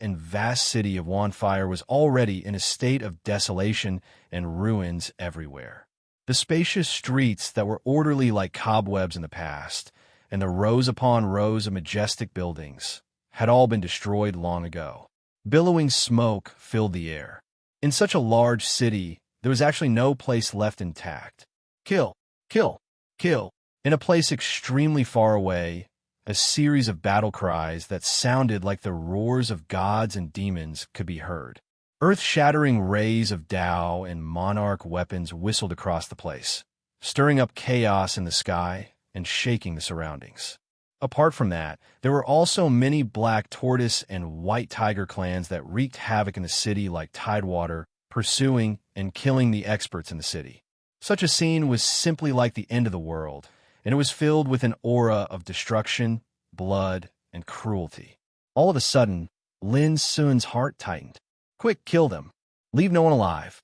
city of Wanfire was already in a state of desolation and ruins everywhere. The spacious streets that were orderly like cobwebs in the past, and the rows upon rows of majestic buildings, had all been destroyed long ago. Billowing smoke filled the air. In such a large city, there was actually no place left intact. Kill! Kill! Kill! In a place extremely far away, a series of battle cries that sounded like the roars of gods and demons could be heard. Earth-shattering rays of Tao and monarch weapons whistled across the place, stirring up chaos in the sky and shaking the surroundings. Apart from that, there were also many black tortoise and white tiger clans that wreaked havoc in the city like tidewater, pursuing and killing the experts in the city. Such a scene was simply like the end of the world, and it was filled with an aura of destruction, blood, and cruelty. All of a sudden, Lin Sun's heart tightened. Quick, kill them. Leave no one alive.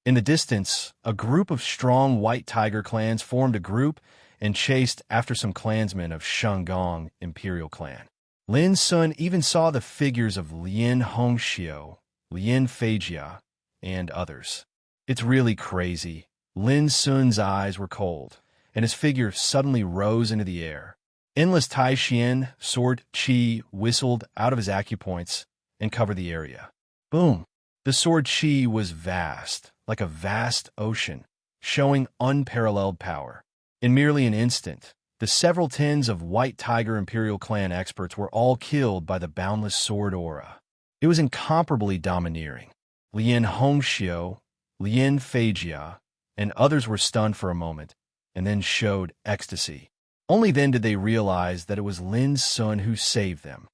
In the distance, a group of strong white tiger clans formed a group and chased after some clansmen of Shanggong Imperial Clan. Lin Sun even saw the figures of Lin Hongxiu, Lin Feijia, and others. It's really crazy. Lin Sun's eyes were cold, and his figure suddenly rose into the air. Endless Tai Xian sword qi whistled out of his acupoints and covered the area. Boom! The sword qi was vast, like a vast ocean, showing unparalleled power. In merely an instant, the several tens of White Tiger Imperial Clan experts were all killed by the boundless sword aura. It was incomparably domineering. Lin Hongxiu, Lin Feijia, and others were stunned for a moment, and then showed ecstasy. Only then did they realize that it was Lin Sun who saved them.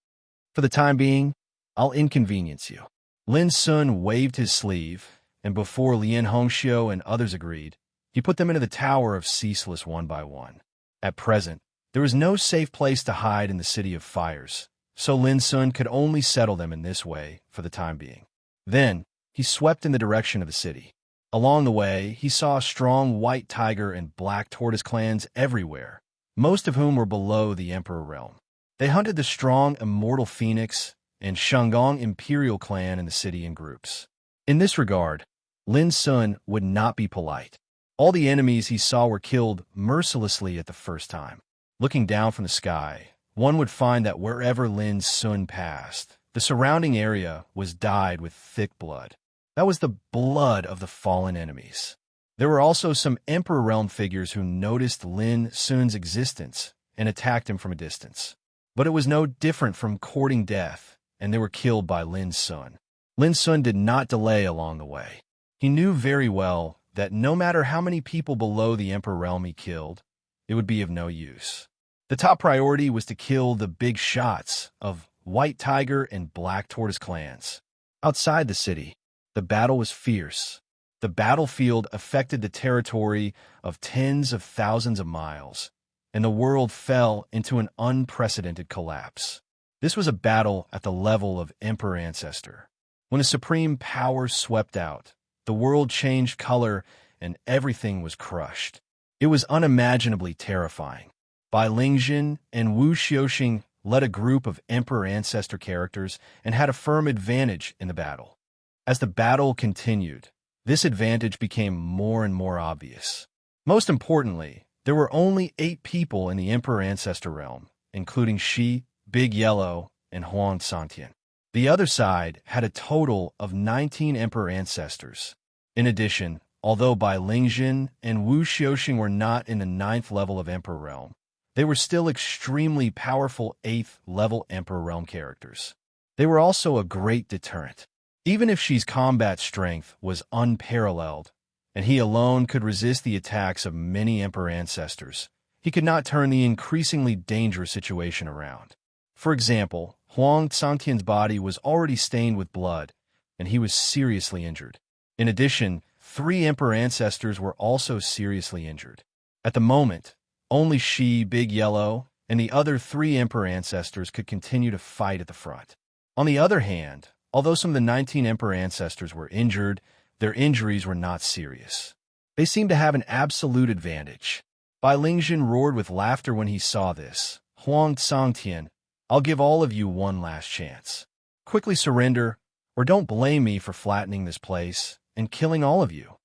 For the time being, I'll inconvenience you. Lin Sun waved his sleeve, and before Lin Hongxiu and others agreed, he put them into the Tower of Ceaseless one by one. At present, there was no safe place to hide in the City of Fires, so Lin Sun could only settle them in this way for the time being. Then, he swept in the direction of the city. Along the way, he saw strong white tiger and black tortoise clans everywhere, most of whom were below the Emperor realm. They hunted the strong immortal Phoenix and Shanggong Imperial Clan in the city in groups. In this regard, Lin Sun would not be polite. All the enemies he saw were killed mercilessly at the first time. Looking down from the sky, one would find that wherever Lin Sun passed, the surrounding area was dyed with thick blood. That was the blood of the fallen enemies. There were also some Emperor Realm figures who noticed Lin Sun's existence and attacked him from a distance. But it was no different from courting death, and they were killed by Lin Sun. Lin Sun did not delay along the way. He knew very well that no matter how many people below the Emperor Realm he killed, it would be of no use. The top priority was to kill the big shots of White Tiger and Black Tortoise clans. Outside the city, the battle was fierce. The battlefield affected the territory of tens of thousands of miles, and the world fell into an unprecedented collapse. This was a battle at the level of Emperor Ancestor. When a supreme power swept out, the world changed color and everything was crushed. It was unimaginably terrifying. Bai Lingjin and Wu Xiuxing led a group of Emperor Ancestor characters and had a firm advantage in the battle. As the battle continued, this advantage became more and more obvious. Most importantly, there were only 8 people in the Emperor Ancestor realm, including Shi, Big Yellow, and Huang Santian. The other side had a total of 19 Emperor Ancestors. In addition, although Bai Lingjin and Wu Xiuxing were not in the 9th level of Emperor Realm, they were still extremely powerful 8th level Emperor Realm characters. They were also a great deterrent. Even if Shi's combat strength was unparalleled, and he alone could resist the attacks of many Emperor Ancestors, he could not turn the increasingly dangerous situation around. For example, Huang Santian's body was already stained with blood, and he was seriously injured. In addition, 3 Emperor Ancestors were also seriously injured. At the moment, only Shi, Big Yellow, and the other 3 Emperor Ancestors could continue to fight at the front. On the other hand, although some of the 19 Emperor Ancestors were injured, their injuries were not serious. They seemed to have an absolute advantage. Bai Lingjin roared with laughter when he saw this. Huang Santian, I'll give all of you one last chance. Quickly surrender, or don't blame me for flattening this place and killing all of you.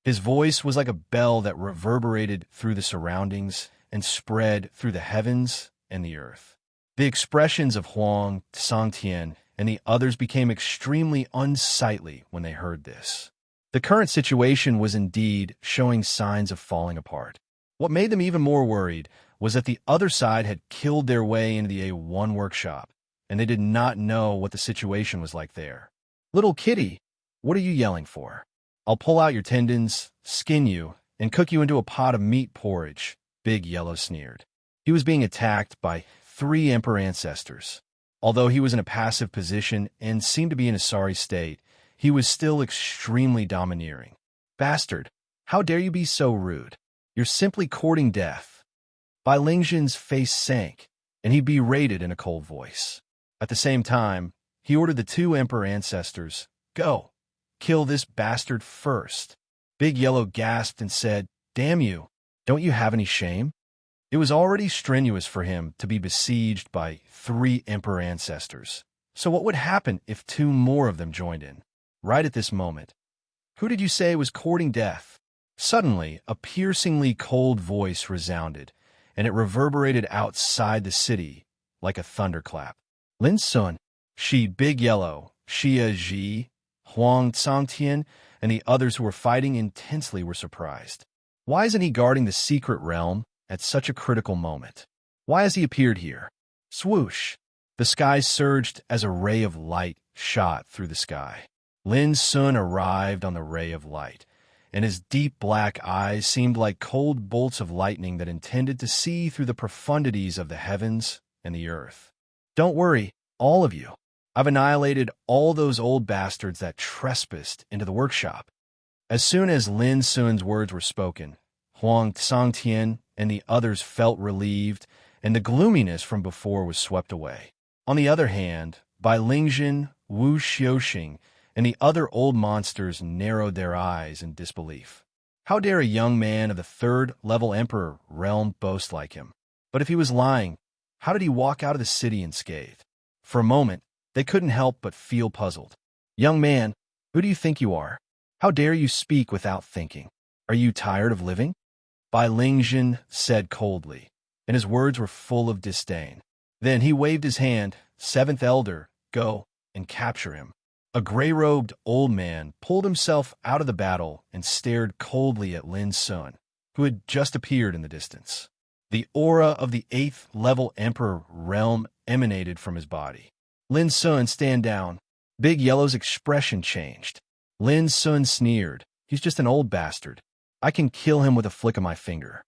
His voice was like a bell that reverberated through the surroundings and spread through the heavens and the earth. The expressions of Huang Santian and the others became extremely unsightly when they heard this. The current situation was indeed showing signs of falling apart. What made them even more worried was that the other side had killed their way into the A1 workshop, and they did not know what the situation was like there. Little kitty, what are you yelling for? I'll pull out your tendons, skin you, and cook you into a pot of meat porridge, Big Yellow sneered. He was being attacked by 3 Emperor Ancestors. Although he was in a passive position and seemed to be in a sorry state, he was still extremely domineering. Bastard, how dare you be so rude? You're simply courting death. Bai Lingjin's face sank, and he berated in a cold voice. At the same time, he ordered the 2 Emperor Ancestors, go, kill this bastard first. Big Yellow gasped and said, damn you, don't you have any shame? It was already strenuous for him to be besieged by 3 Emperor Ancestors. So what would happen if 2 more of them joined in? Right at this moment. Who did you say was courting death? Suddenly, a piercingly cold voice resounded, and it reverberated outside the city like a thunderclap. Lin Sun, Shi Big Yellow, Xia Ji, Huang Cangtian, and the others who were fighting intensely were surprised. Why isn't he guarding the secret realm at such a critical moment? Why has he appeared here? Swoosh! The sky surged as a ray of light shot through the sky. Lin Sun arrived on the ray of light, and his deep black eyes seemed like cold bolts of lightning that intended to see through the profundities of the heavens and the earth. Don't worry, all of you. I've annihilated all those old bastards that trespassed into the workshop. As soon as Lin Sun's words were spoken, Huang Cangtian and the others felt relieved, and the gloominess from before was swept away. On the other hand, Bai Lingjin, Wu Xiuxing, and the other old monsters narrowed their eyes in disbelief. How dare a young man of the 3rd level Emperor realm boast like him? But if he was lying, how did he walk out of the city unscathed? For a moment, they couldn't help but feel puzzled. Young man, who do you think you are? How dare you speak without thinking? Are you tired of living? Bai Lingjin said coldly, and his words were full of disdain. Then he waved his hand, 7th Elder, go and capture him. A gray-robed old man pulled himself out of the battle and stared coldly at Lin Sun, who had just appeared in the distance. The aura of the 8th level Emperor realm emanated from his body. Lin Sun, stand down. Big Yellow's expression changed. Lin Sun sneered. He's just an old bastard. I can kill him with a flick of my finger.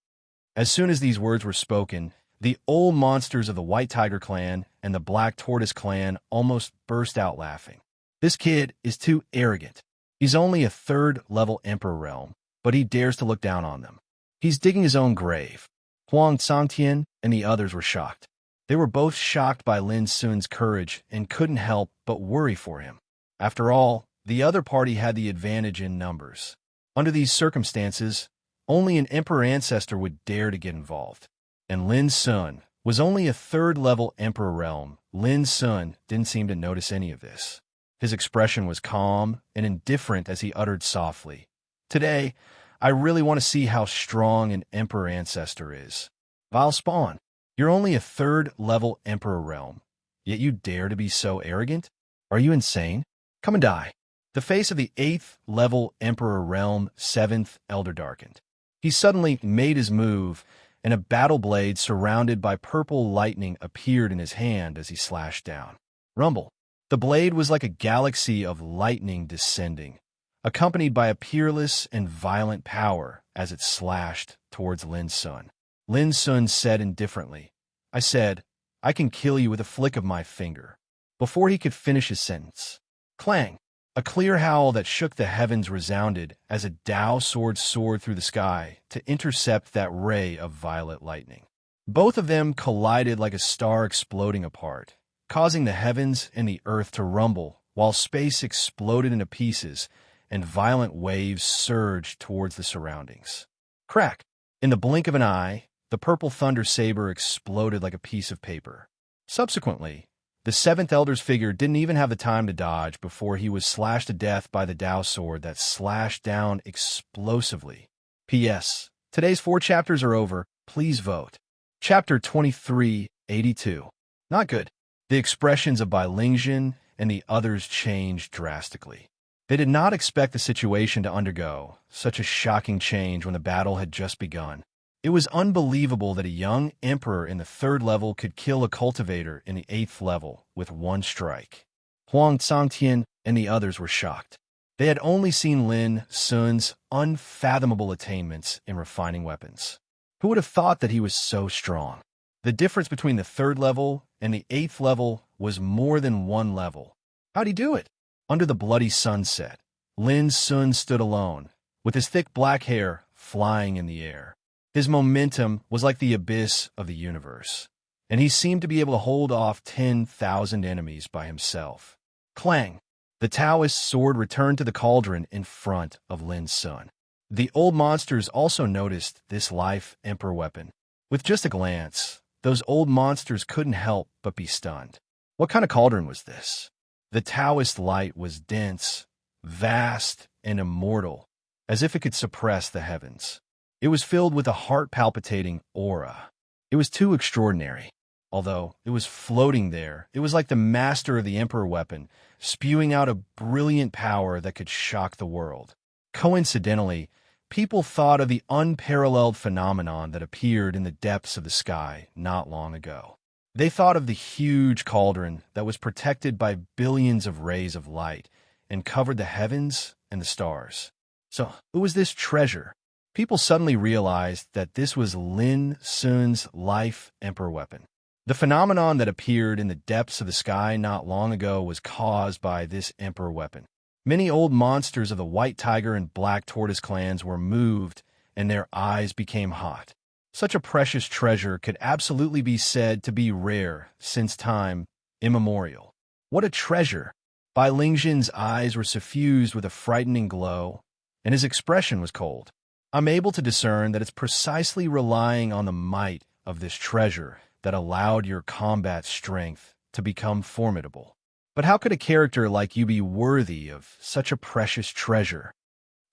As soon as these words were spoken, the old monsters of the White Tiger clan and the Black Tortoise clan almost burst out laughing. This kid is too arrogant. He's only a 3rd level Emperor realm, but he dares to look down on them. He's digging his own grave. Huang Cangtian and the others were shocked. They were both shocked by Lin Sun's courage and couldn't help but worry for him. After all, the other party had the advantage in numbers. Under these circumstances, only an Emperor Ancestor would dare to get involved. And Lin Sun was only a 3rd level Emperor realm. Lin Sun didn't seem to notice any of this. His expression was calm and indifferent as he uttered softly, "Today, I really want to see how strong an Emperor ancestor is. Vile spawn, you're only a third-level Emperor realm, yet you dare to be so arrogant? Are you insane? Come and die." The face of the 8th-level Emperor realm 7th Elder darkened. He suddenly made his move, and a battle blade surrounded by purple lightning appeared in his hand as he slashed down. Rumble. The blade was like a galaxy of lightning descending, accompanied by a peerless and violent power as it slashed towards Lin Sun. Lin Sun said indifferently, "I said, I can kill you with a flick of my finger." Before he could finish his sentence, clang! A clear howl that shook the heavens resounded as a Dao sword soared through the sky to intercept that ray of violet lightning. Both of them collided like a star exploding apart, causing the heavens and the earth to rumble while space exploded into pieces and violent waves surged towards the surroundings. Crack! In the blink of an eye, the purple thunder saber exploded like a piece of paper. Subsequently, the 7th Elder's figure didn't even have the time to dodge before he was slashed to death by the Dao sword that slashed down explosively. P.S. Today's 4 chapters are over. Please vote. Chapter 2382. Not good. The expressions of Bai Lingjin and the others changed drastically. They did not expect the situation to undergo such a shocking change when the battle had just begun. It was unbelievable that a young emperor in the 3rd level could kill a cultivator in the 8th level with one strike. Huang Tsangtian and the others were shocked. They had only seen Lin Sun's unfathomable attainments in refining weapons. Who would have thought that he was so strong? The difference between the 3rd level and the 8th level was more than 1 level. How'd he do it? Under the bloody sunset, Lin Sun stood alone, with his thick black hair flying in the air. His momentum was like the abyss of the universe, and he seemed to be able to hold off 10,000 enemies by himself. Clang! The Taoist sword returned to the cauldron in front of Lin Sun. The old monsters also noticed this life emperor weapon. With just a glance, those old monsters couldn't help but be stunned. What kind of cauldron was this? The Taoist light was dense, vast, and immortal, as if it could suppress the heavens. It was filled with a heart-palpitating aura. It was too extraordinary. Although it was floating there, it was like the master of the Emperor weapon, spewing out a brilliant power that could shock the world. Coincidentally, people thought of the unparalleled phenomenon that appeared in the depths of the sky not long ago. They thought of the huge cauldron that was protected by billions of rays of light and covered the heavens and the stars. So, who was this treasure? People suddenly realized that this was Lin Sun's life emperor weapon. The phenomenon that appeared in the depths of the sky not long ago was caused by this emperor weapon. Many old monsters of the White Tiger and Black Tortoise clans were moved, and their eyes became hot. Such a precious treasure could absolutely be said to be rare since time immemorial. What a treasure! Bai Lingjin's eyes were suffused with a frightening glow, and his expression was cold. I'm able to discern that it's precisely relying on the might of this treasure that allowed your combat strength to become formidable. But how could a character like you be worthy of such a precious treasure?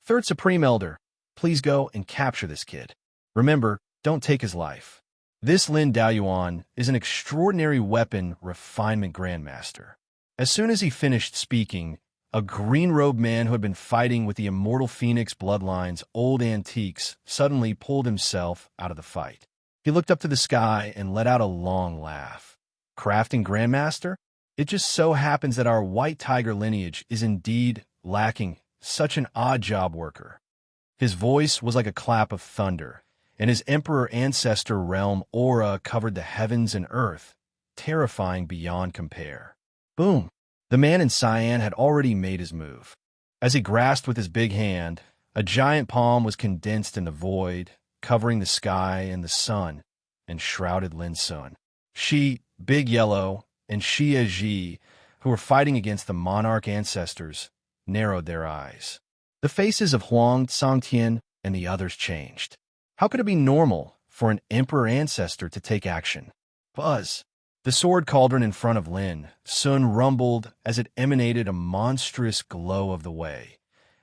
3rd Supreme Elder, please go and capture this kid. Remember, don't take his life. This Lin Daoyuan is an extraordinary weapon refinement grandmaster. As soon as he finished speaking, a green-robed man who had been fighting with the immortal Phoenix bloodline's old antiques suddenly pulled himself out of the fight. He looked up to the sky and let out a long laugh. Crafting Grandmaster? It just so happens that our White Tiger lineage is indeed lacking such an odd job worker. His voice was like a clap of thunder, and his Emperor Ancestor realm aura covered the heavens and earth, terrifying beyond compare. Boom! The man in cyan had already made his move. As he grasped with his big hand, a giant palm was condensed in the void, covering the sky and the sun, and shrouded Lin Sun. She, Big Yellow, and Xie Ji, who were fighting against the monarch ancestors, narrowed their eyes. The faces of Huang Tsangtian and the others changed. How could it be normal for an emperor ancestor to take action? Buzz! The sword cauldron in front of Lin Sun rumbled as it emanated a monstrous glow of the way,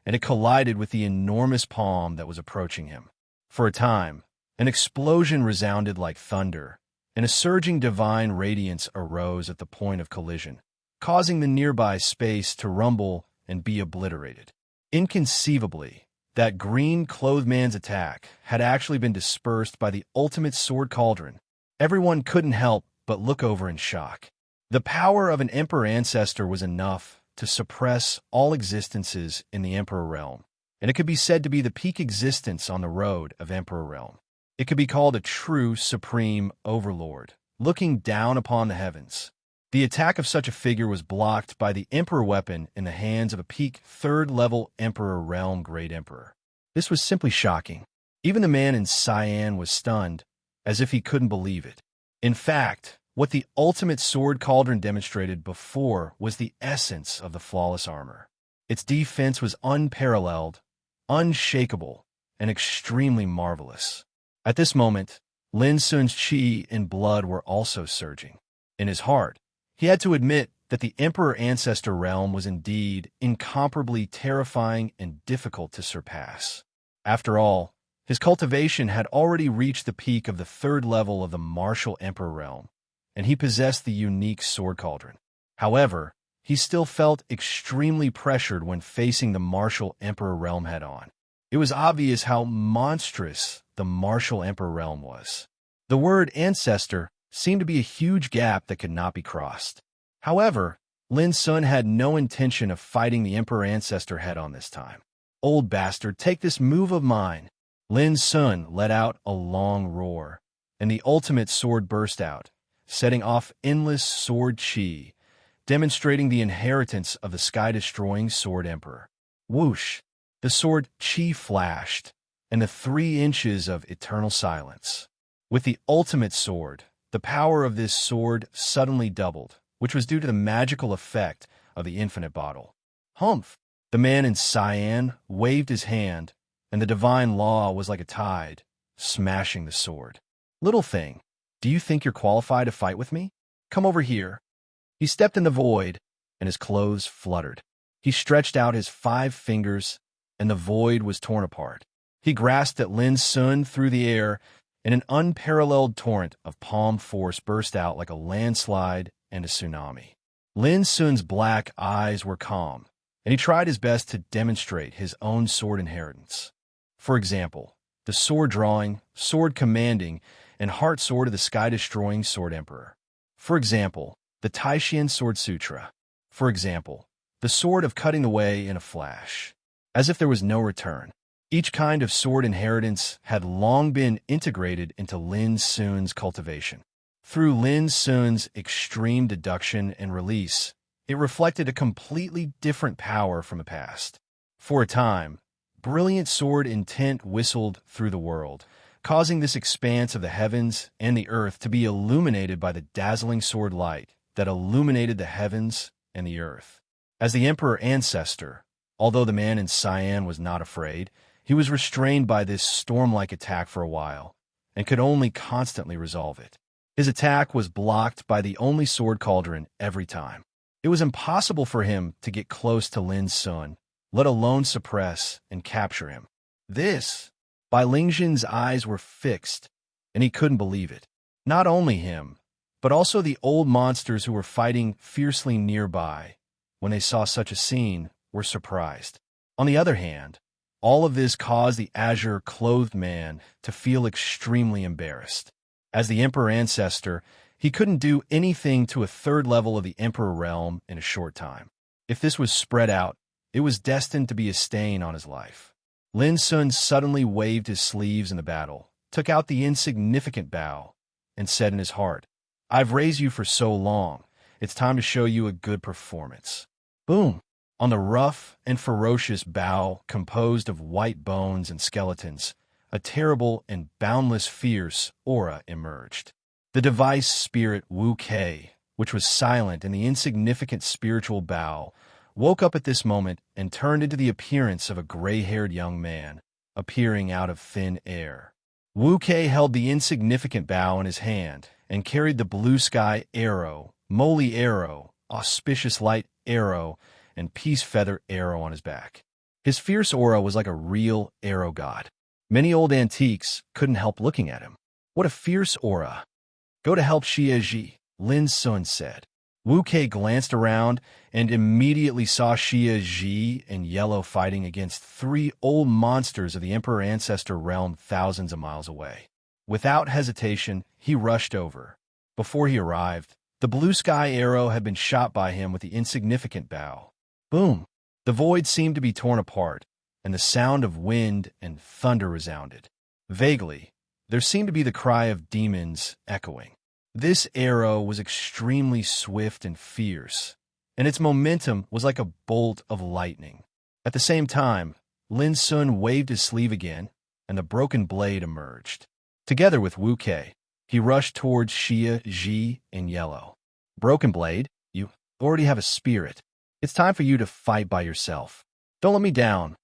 and it collided with the enormous palm that was approaching him. For a time, an explosion resounded like thunder, and a surging divine radiance arose at the point of collision, causing the nearby space to rumble and be obliterated. Inconceivably, that green-clothed man's attack had actually been dispersed by the ultimate sword cauldron. Everyone couldn't help but look over in shock. The power of an Emperor ancestor was enough to suppress all existences in the Emperor realm, and it could be said to be the peak existence on the road of Emperor realm. It could be called a true supreme overlord, looking down upon the heavens. The attack of such a figure was blocked by the Emperor weapon in the hands of a peak third-level Emperor realm Great Emperor. This was simply shocking. Even the man in cyan was stunned, as if he couldn't believe it. In fact, what the ultimate sword cauldron demonstrated before was the essence of the flawless armor. Its defense was unparalleled, unshakable, and extremely marvelous. At this moment, Lin Sun's chi and blood were also surging. In his heart, he had to admit that the Emperor Ancestor realm was indeed incomparably terrifying and difficult to surpass. After all, his cultivation had already reached the peak of the third level of the martial Emperor realm, and he possessed the unique sword cauldron. However, he still felt extremely pressured when facing the martial Emperor realm head-on. It was obvious how monstrous the martial Emperor realm was. The word ancestor seemed to be a huge gap that could not be crossed. However, Lin Sun had no intention of fighting the Emperor ancestor head-on this time. "Old bastard, take this move of mine." Lin Sun let out a long roar, and the ultimate sword burst out, setting off endless sword chi, demonstrating the inheritance of the sky-destroying Sword Emperor. Whoosh! The sword chi flashed, and the 3 inches of eternal silence. With the ultimate sword, the power of this sword suddenly doubled, which was due to the magical effect of the infinite bottle. Humph! The man in cyan waved his hand, and the divine law was like a tide, smashing the sword. "Little thing, do you think you're qualified to fight with me? Come over here." He stepped in the void, and his clothes fluttered. He stretched out his 5 fingers, and the void was torn apart. He grasped at Lin Sun through the air, and an unparalleled torrent of palm force burst out like a landslide and a tsunami. Lin Sun's black eyes were calm, and he tried his best to demonstrate his own sword inheritance. For example, the sword drawing, sword commanding, and heart sword of the sky-destroying Sword Emperor. For example, the Taishian Sword Sutra. For example, the sword of cutting away in a flash, as if there was no return. Each kind of sword inheritance had long been integrated into Lin Sun's cultivation. Through Lin Sun's extreme deduction and release, it reflected a completely different power from the past. For a time, brilliant sword intent whistled through the world, causing this expanse of the heavens and the earth to be illuminated by the dazzling sword light that illuminated the heavens and the earth. As the Emperor Ancestor, although the man in cyan was not afraid, he was restrained by this storm-like attack for a while, and could only constantly resolve it. His attack was blocked by the only sword cauldron every time. It was impossible for him to get close to Lin Sun, let alone suppress and capture him. Bai Lingjin's eyes were fixed, and he couldn't believe it. Not only him, but also the old monsters who were fighting fiercely nearby, when they saw such a scene, were surprised. On the other hand, all of this caused the azure-clothed man to feel extremely embarrassed. As the Emperor Ancestor, he couldn't do anything to a third level of the Emperor realm in a short time. If this was spread out, it was destined to be a stain on his life. Lin Sun suddenly waved his sleeves in the battle, took out the insignificant bow, and said in his heart, "I've raised you for so long, it's time to show you a good performance." Boom! On the rough and ferocious bow composed of white bones and skeletons, a terrible and boundless fierce aura emerged. The device spirit Wu Kei, which was silent in the insignificant spiritual bow, woke up at this moment and turned into the appearance of a gray-haired young man, appearing out of thin air. Wu Kei held the insignificant bow in his hand, and carried the blue sky arrow, moly arrow, auspicious light arrow, and peace feather arrow on his back. His fierce aura was like a real arrow god. Many old antiques couldn't help looking at him. What a fierce aura. Go to help Xie Ji, Lin Sun said. Wu Kei glanced around and immediately saw Xie Ji and Yellow fighting against 3 old monsters of the Emperor Ancestor realm thousands of miles away. Without hesitation, he rushed over. Before he arrived, the blue sky arrow had been shot by him with the insignificant bow. Boom! The void seemed to be torn apart, and the sound of wind and thunder resounded. Vaguely, there seemed to be the cry of demons echoing. This arrow was extremely swift and fierce, and its momentum was like a bolt of lightning. At the same time, Lin Sun waved his sleeve again, and the broken blade emerged. Together with Wu Kei, he rushed towards Xie Ji and Yellow. Broken blade, you already have a spirit. It's time for you to fight by yourself. Don't let me down,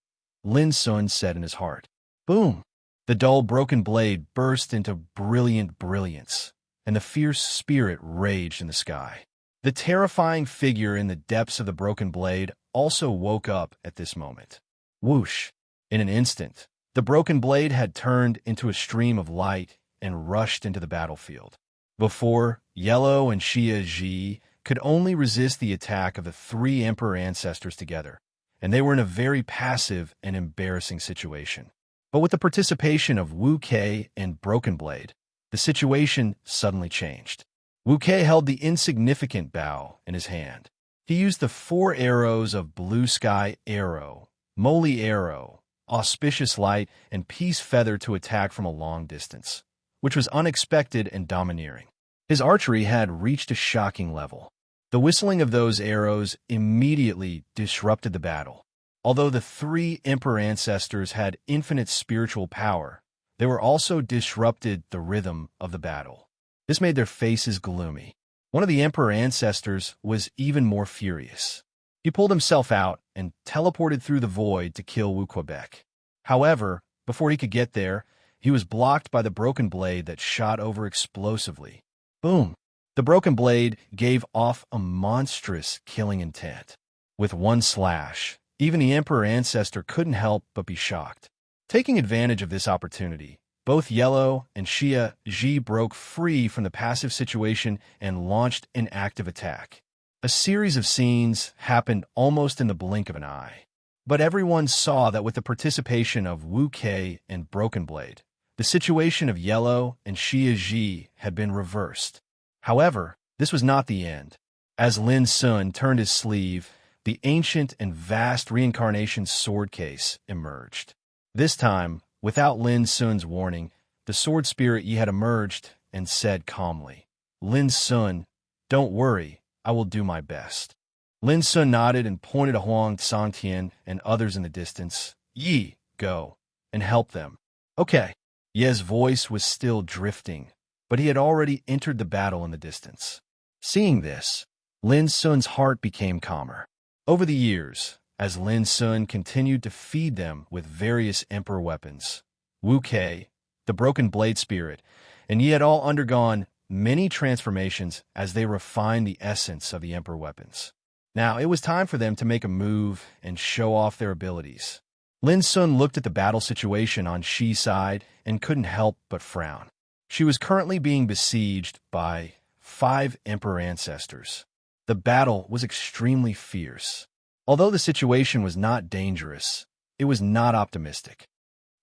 Lin Sun said in his heart. Boom! The dull broken blade burst into brilliant brilliance, and the fierce spirit raged in the sky. The terrifying figure in the depths of the broken blade also woke up at this moment. Whoosh! In an instant, the broken blade had turned into a stream of light and rushed into the battlefield. Before, Yellow and Xie Ji could only resist the attack of the 3 Emperor Ancestors together, and they were in a very passive and embarrassing situation. But with the participation of Wu Kei and Broken Blade, the situation suddenly changed. Wu Kei held the insignificant bow in his hand. He used the 4 arrows of blue sky arrow, moly arrow, auspicious light, and peace feather to attack from a long distance, which was unexpected and domineering. His archery had reached a shocking level. The whistling of those arrows immediately disrupted the battle. Although the 3 Emperor Ancestors had infinite spiritual power, they were also disrupted the rhythm of the battle. This made their faces gloomy. One of the Emperor Ancestors was even more furious. He pulled himself out and teleported through the void to kill Wu Quebec. However, before he could get there, he was blocked by the broken blade that shot over explosively. Boom! The broken blade gave off a monstrous killing intent. With one slash, even the Emperor Ancestor couldn't help but be shocked. Taking advantage of this opportunity, both Yellow and Xie Ji broke free from the passive situation and launched an active attack. A series of scenes happened almost in the blink of an eye. But everyone saw that with the participation of Wu Kei and Broken Blade, the situation of Yellow and Xie Ji had been reversed. However, this was not the end. As Lin Sun turned his sleeve, the ancient and vast reincarnation sword case emerged. This time, without Lin Sun's warning, the sword spirit Yi had emerged and said calmly, Lin Sun, don't worry, I will do my best. Lin Sun nodded and pointed to Huang Sangtian and others in the distance. Yi, go, and help them. Okay. Ye's voice was still drifting, but he had already entered the battle in the distance. Seeing this, Lin Sun's heart became calmer. Over the years, as Lin Sun continued to feed them with various emperor weapons, Wu Kei, the broken blade spirit, and Yi had all undergone many transformations as they refined the essence of the emperor weapons. Now it was time for them to make a move and show off their abilities. Lin Sun looked at the battle situation on Xi's side and couldn't help but frown. She was currently being besieged by 5 Emperor Ancestors. The battle was extremely fierce. Although the situation was not dangerous, it was not optimistic.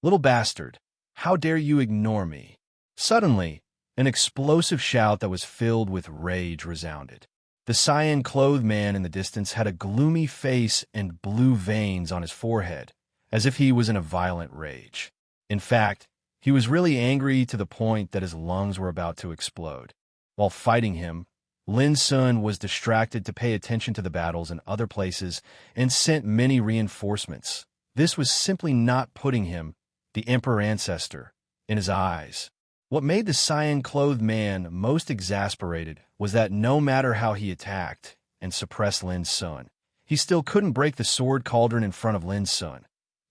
Little bastard, how dare you ignore me? Suddenly, an explosive shout that was filled with rage resounded. The cyan-clothed man in the distance had a gloomy face and blue veins on his forehead, as if he was in a violent rage. In fact, he was really angry to the point that his lungs were about to explode. While fighting him, Lin Sun was distracted to pay attention to the battles in other places and sent many reinforcements. This was simply not putting him, the Emperor Ancestor, in his eyes. What made the cyan-clothed man most exasperated was that no matter how he attacked and suppressed Lin Sun, he still couldn't break the sword cauldron in front of Lin Sun.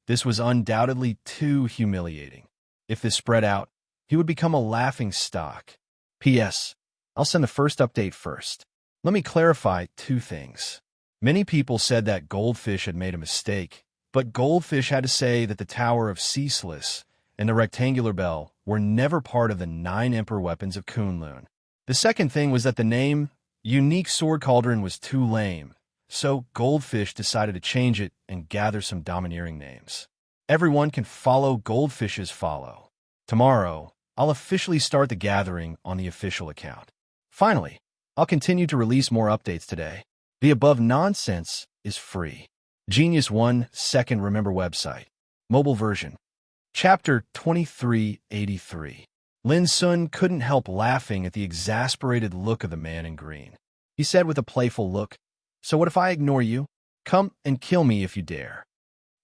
This was undoubtedly too humiliating. If this spread out, he would become a laughing stock. P.S. I'll send the first update first. Let me clarify two things. Many people said that Goldfish had made a mistake, but Goldfish had to say that the Tower of Ceaseless and the rectangular bell were never part of the 9 Emperor weapons of Kunlun. The second thing was that the name Unique Sword Cauldron was too lame, so Goldfish decided to change it and gather some domineering names. Everyone can follow Goldfish's follow. Tomorrow, I'll officially start the gathering on the official account. Finally, I'll continue to release more updates today. The above nonsense is free. Genius 1 Second Remember website. Mobile version. Chapter 2383. Lin Sun couldn't help laughing at the exasperated look of the man in green. He said with a playful look, "So what if I ignore you? Come and kill me if you dare."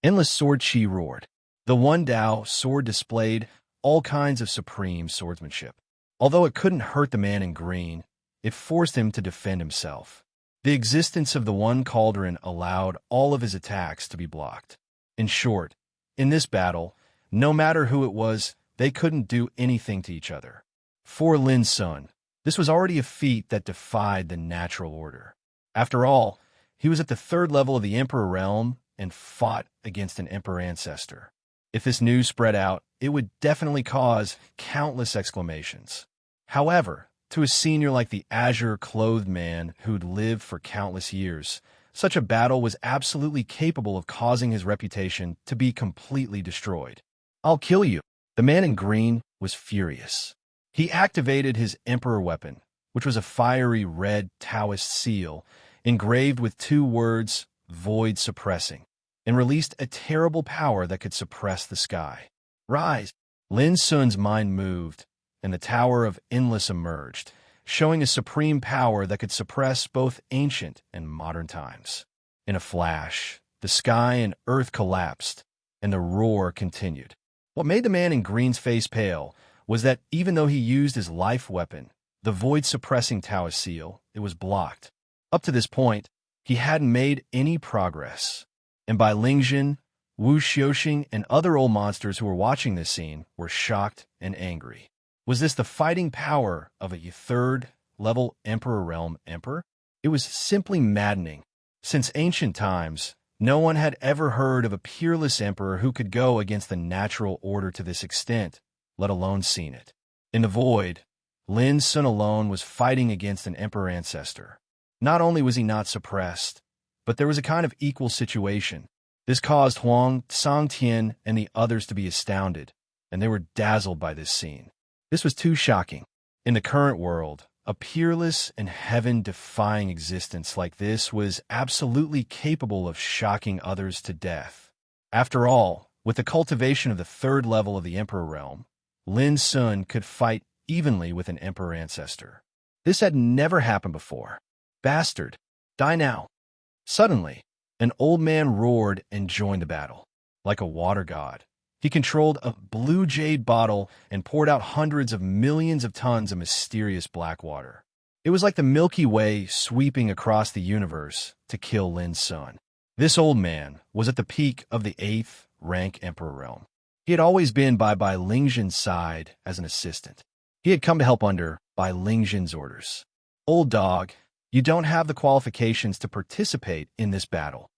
Endless Sword Chi roared. The One Dao sword displayed all kinds of supreme swordsmanship. Although it couldn't hurt the man in green, it forced him to defend himself. The existence of the One Cauldron allowed all of his attacks to be blocked. In short, in this battle, no matter who it was, they couldn't do anything to each other. For Lin Sun, this was already a feat that defied the natural order. After all, he was at the 3rd level of the Emperor realm and fought against an Emperor ancestor. If this news spread out, it would definitely cause countless exclamations. However, to a senior like the azure-clothed man who'd lived for countless years, such a battle was absolutely capable of causing his reputation to be completely destroyed. "I'll kill you." The man in green was furious. He activated his Emperor weapon, which was a fiery red Taoist seal engraved with 2 words, "Void Suppressing," and released a terrible power that could suppress the sky. "Rise!" Lin Sun's mind moved, and the Tower of Endless emerged, showing a supreme power that could suppress both ancient and modern times. In a flash, the sky and earth collapsed, and the roar continued. What made the man in green's face pale was that even though he used his life weapon, the void-suppressing Taoist seal, it was blocked. Up to this point, he hadn't made any progress. And by Lingjin, Wu Xiuxing, and other old monsters who were watching this scene were shocked and angry. Was this the fighting power of a 3rd-level Emperor Realm Emperor? It was simply maddening. Since ancient times, no one had ever heard of a peerless emperor who could go against the natural order to this extent, let alone seen it. In the void, Lin Sun alone was fighting against an emperor ancestor. Not only was he not suppressed, but there was a kind of equal situation. This caused Huang, Sangtian, and the others to be astounded, and they were dazzled by this scene. This was too shocking. In the current world, a peerless and heaven-defying existence like this was absolutely capable of shocking others to death. After all, with the cultivation of the 3rd level of the Emperor realm, Lin Sun could fight evenly with an Emperor ancestor. This had never happened before. "Bastard, die now." Suddenly, an old man roared and joined the battle. Like a water god, he controlled a blue jade bottle and poured out hundreds of millions of tons of mysterious black water. It was like the Milky Way sweeping across the universe to kill Lin Sun. This old man was at the peak of the 8th rank Emperor realm. He had always been by Lingjin's side as an assistant. He had come to help under Bai Lingjin's orders. "Old dog, you don't have the qualifications to participate in this battle."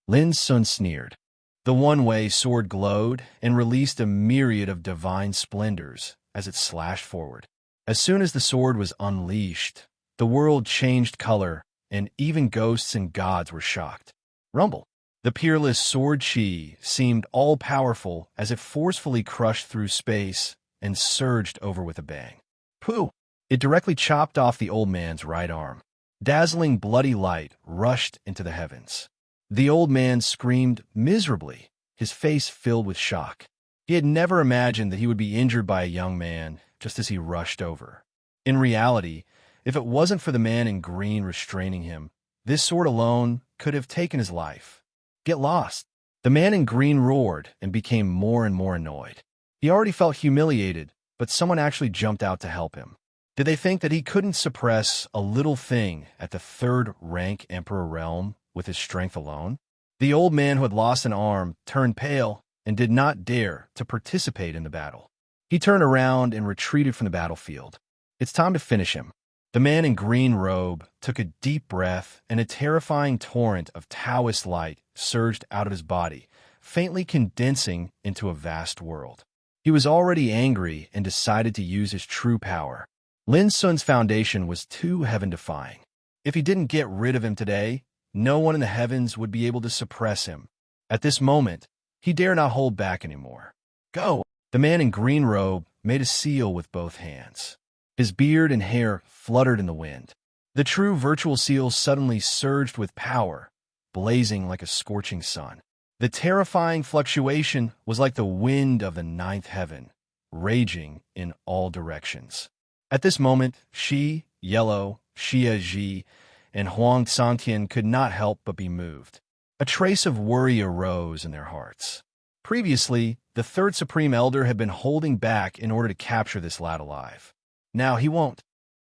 Lin Sun sneered. The one-way sword glowed and released a myriad of divine splendors as it slashed forward. As soon as the sword was unleashed, the world changed color, and even ghosts and gods were shocked. Rumble. The peerless sword chi seemed all-powerful as it forcefully crushed through space and surged over with a bang. Pooh! It directly chopped off the old man's right arm. Dazzling bloody light rushed into the heavens. The old man screamed miserably, his face filled with shock. He had never imagined that he would be injured by a young man just as he rushed over. In reality, if it wasn't for the man in green restraining him, this sword alone could have taken his life. "Get lost!" The man in green roared and became more and more annoyed. He already felt humiliated, but someone actually jumped out to help him. Did they think that he couldn't suppress a little thing at the 3rd rank Emperor realm with his strength alone? The old man who had lost an arm turned pale and did not dare to participate in the battle. He turned around and retreated from the battlefield. "It's time to finish him." The man in green robe took a deep breath, and a terrifying torrent of Taoist light surged out of his body, faintly condensing into a vast world. He was already angry and decided to use his true power. Lin Sun's foundation was too heaven-defying. If he didn't get rid of him today, no one in the heavens would be able to suppress him. At this moment, he dare not hold back anymore. Go! The man in green robe made a seal with both hands. His beard and hair fluttered in the wind. The true virtual seal suddenly surged with power, blazing like a scorching sun. The terrifying fluctuation was like the wind of the ninth heaven, raging in all directions. At this moment, Shi, Yellow, Xia Ji, and Huang Santian could not help but be moved. A trace of worry arose in their hearts. Previously, the third Supreme Elder had been holding back in order to capture this lad alive. Now he won't.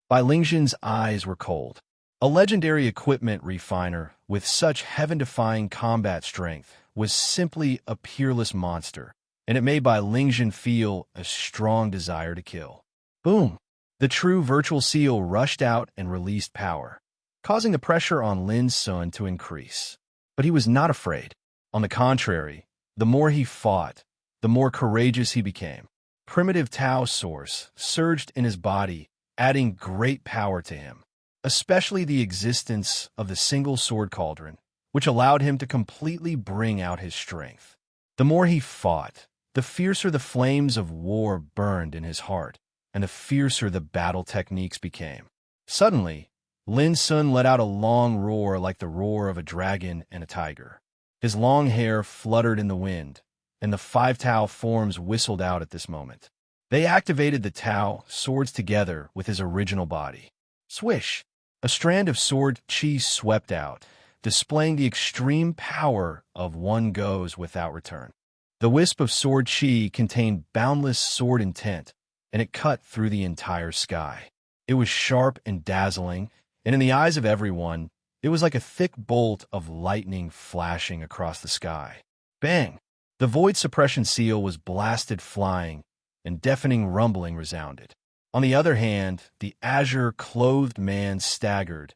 Bai Lingzhen's eyes were cold. A legendary equipment refiner with such heaven-defying combat strength was simply a peerless monster, and it made Bai Lingzhen feel a strong desire to kill. Boom! The true virtual seal rushed out and released power, causing the pressure on Lin Sun to increase. But he was not afraid. On the contrary, the more he fought, the more courageous he became. Primitive Tao source surged in his body, adding great power to him, especially the existence of the single sword cauldron, which allowed him to completely bring out his strength. The more he fought, the fiercer the flames of war burned in his heart, and the fiercer the battle techniques became. Suddenly, Lin Sun let out a long roar like the roar of a dragon and a tiger. His long hair fluttered in the wind, and the 5 Tao forms whistled out at this moment. They activated the Tao swords together with his original body. Swish! A strand of sword chi swept out, displaying the extreme power of one goes without return. The wisp of sword chi contained boundless sword intent, and it cut through the entire sky. It was sharp and dazzling, and in the eyes of everyone, it was like a thick bolt of lightning flashing across the sky. Bang! The void suppression seal was blasted flying, and deafening rumbling resounded. On the other hand, the azure-clothed man staggered,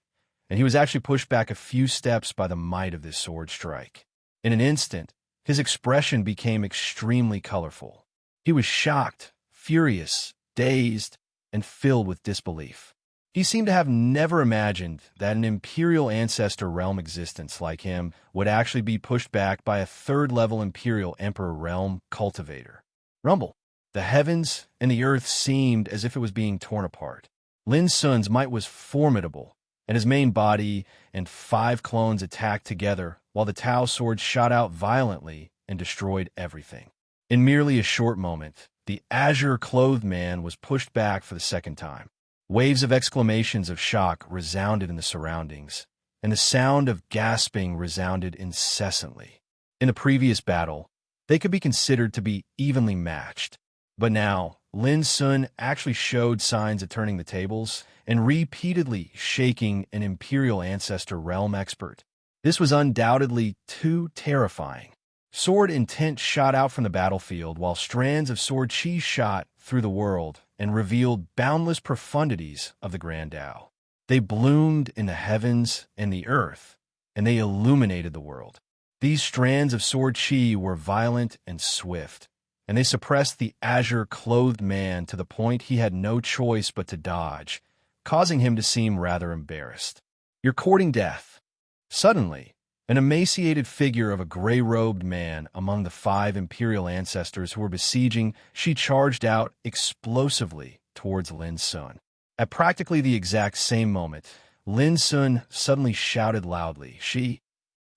and he was actually pushed back a few steps by the might of this sword strike. In an instant, his expression became extremely colorful. He was shocked, furious, dazed, and filled with disbelief. He seemed to have never imagined that an Imperial Ancestor realm existence like him would actually be pushed back by a third-level Imperial Emperor realm cultivator. Rumble. The heavens and the earth seemed as if it was being torn apart. Lin Sun's might was formidable, and his main body and 5 clones attacked together while the Tao sword shot out violently and destroyed everything. In merely a short moment, the azure-clothed man was pushed back for the second time. Waves of exclamations of shock resounded in the surroundings, and the sound of gasping resounded incessantly. In the previous battle, they could be considered to be evenly matched. But now, Lin Sun actually showed signs of turning the tables and repeatedly shaking an Imperial Ancestor realm expert. This was undoubtedly too terrifying. Sword intent shot out from the battlefield while strands of sword chi shot through the world and revealed boundless profundities of the Grand Tao. They bloomed in the heavens and the earth, and they illuminated the world. These strands of sword chi were violent and swift, and they suppressed the azure-clothed man to the point he had no choice but to dodge, causing him to seem rather embarrassed. You're courting death. Suddenly, an emaciated figure of a gray-robed man among the 5 Imperial Ancestors who were besieging, she charged out explosively towards Lin Sun. At practically the exact same moment, Lin Sun suddenly shouted loudly, "She!"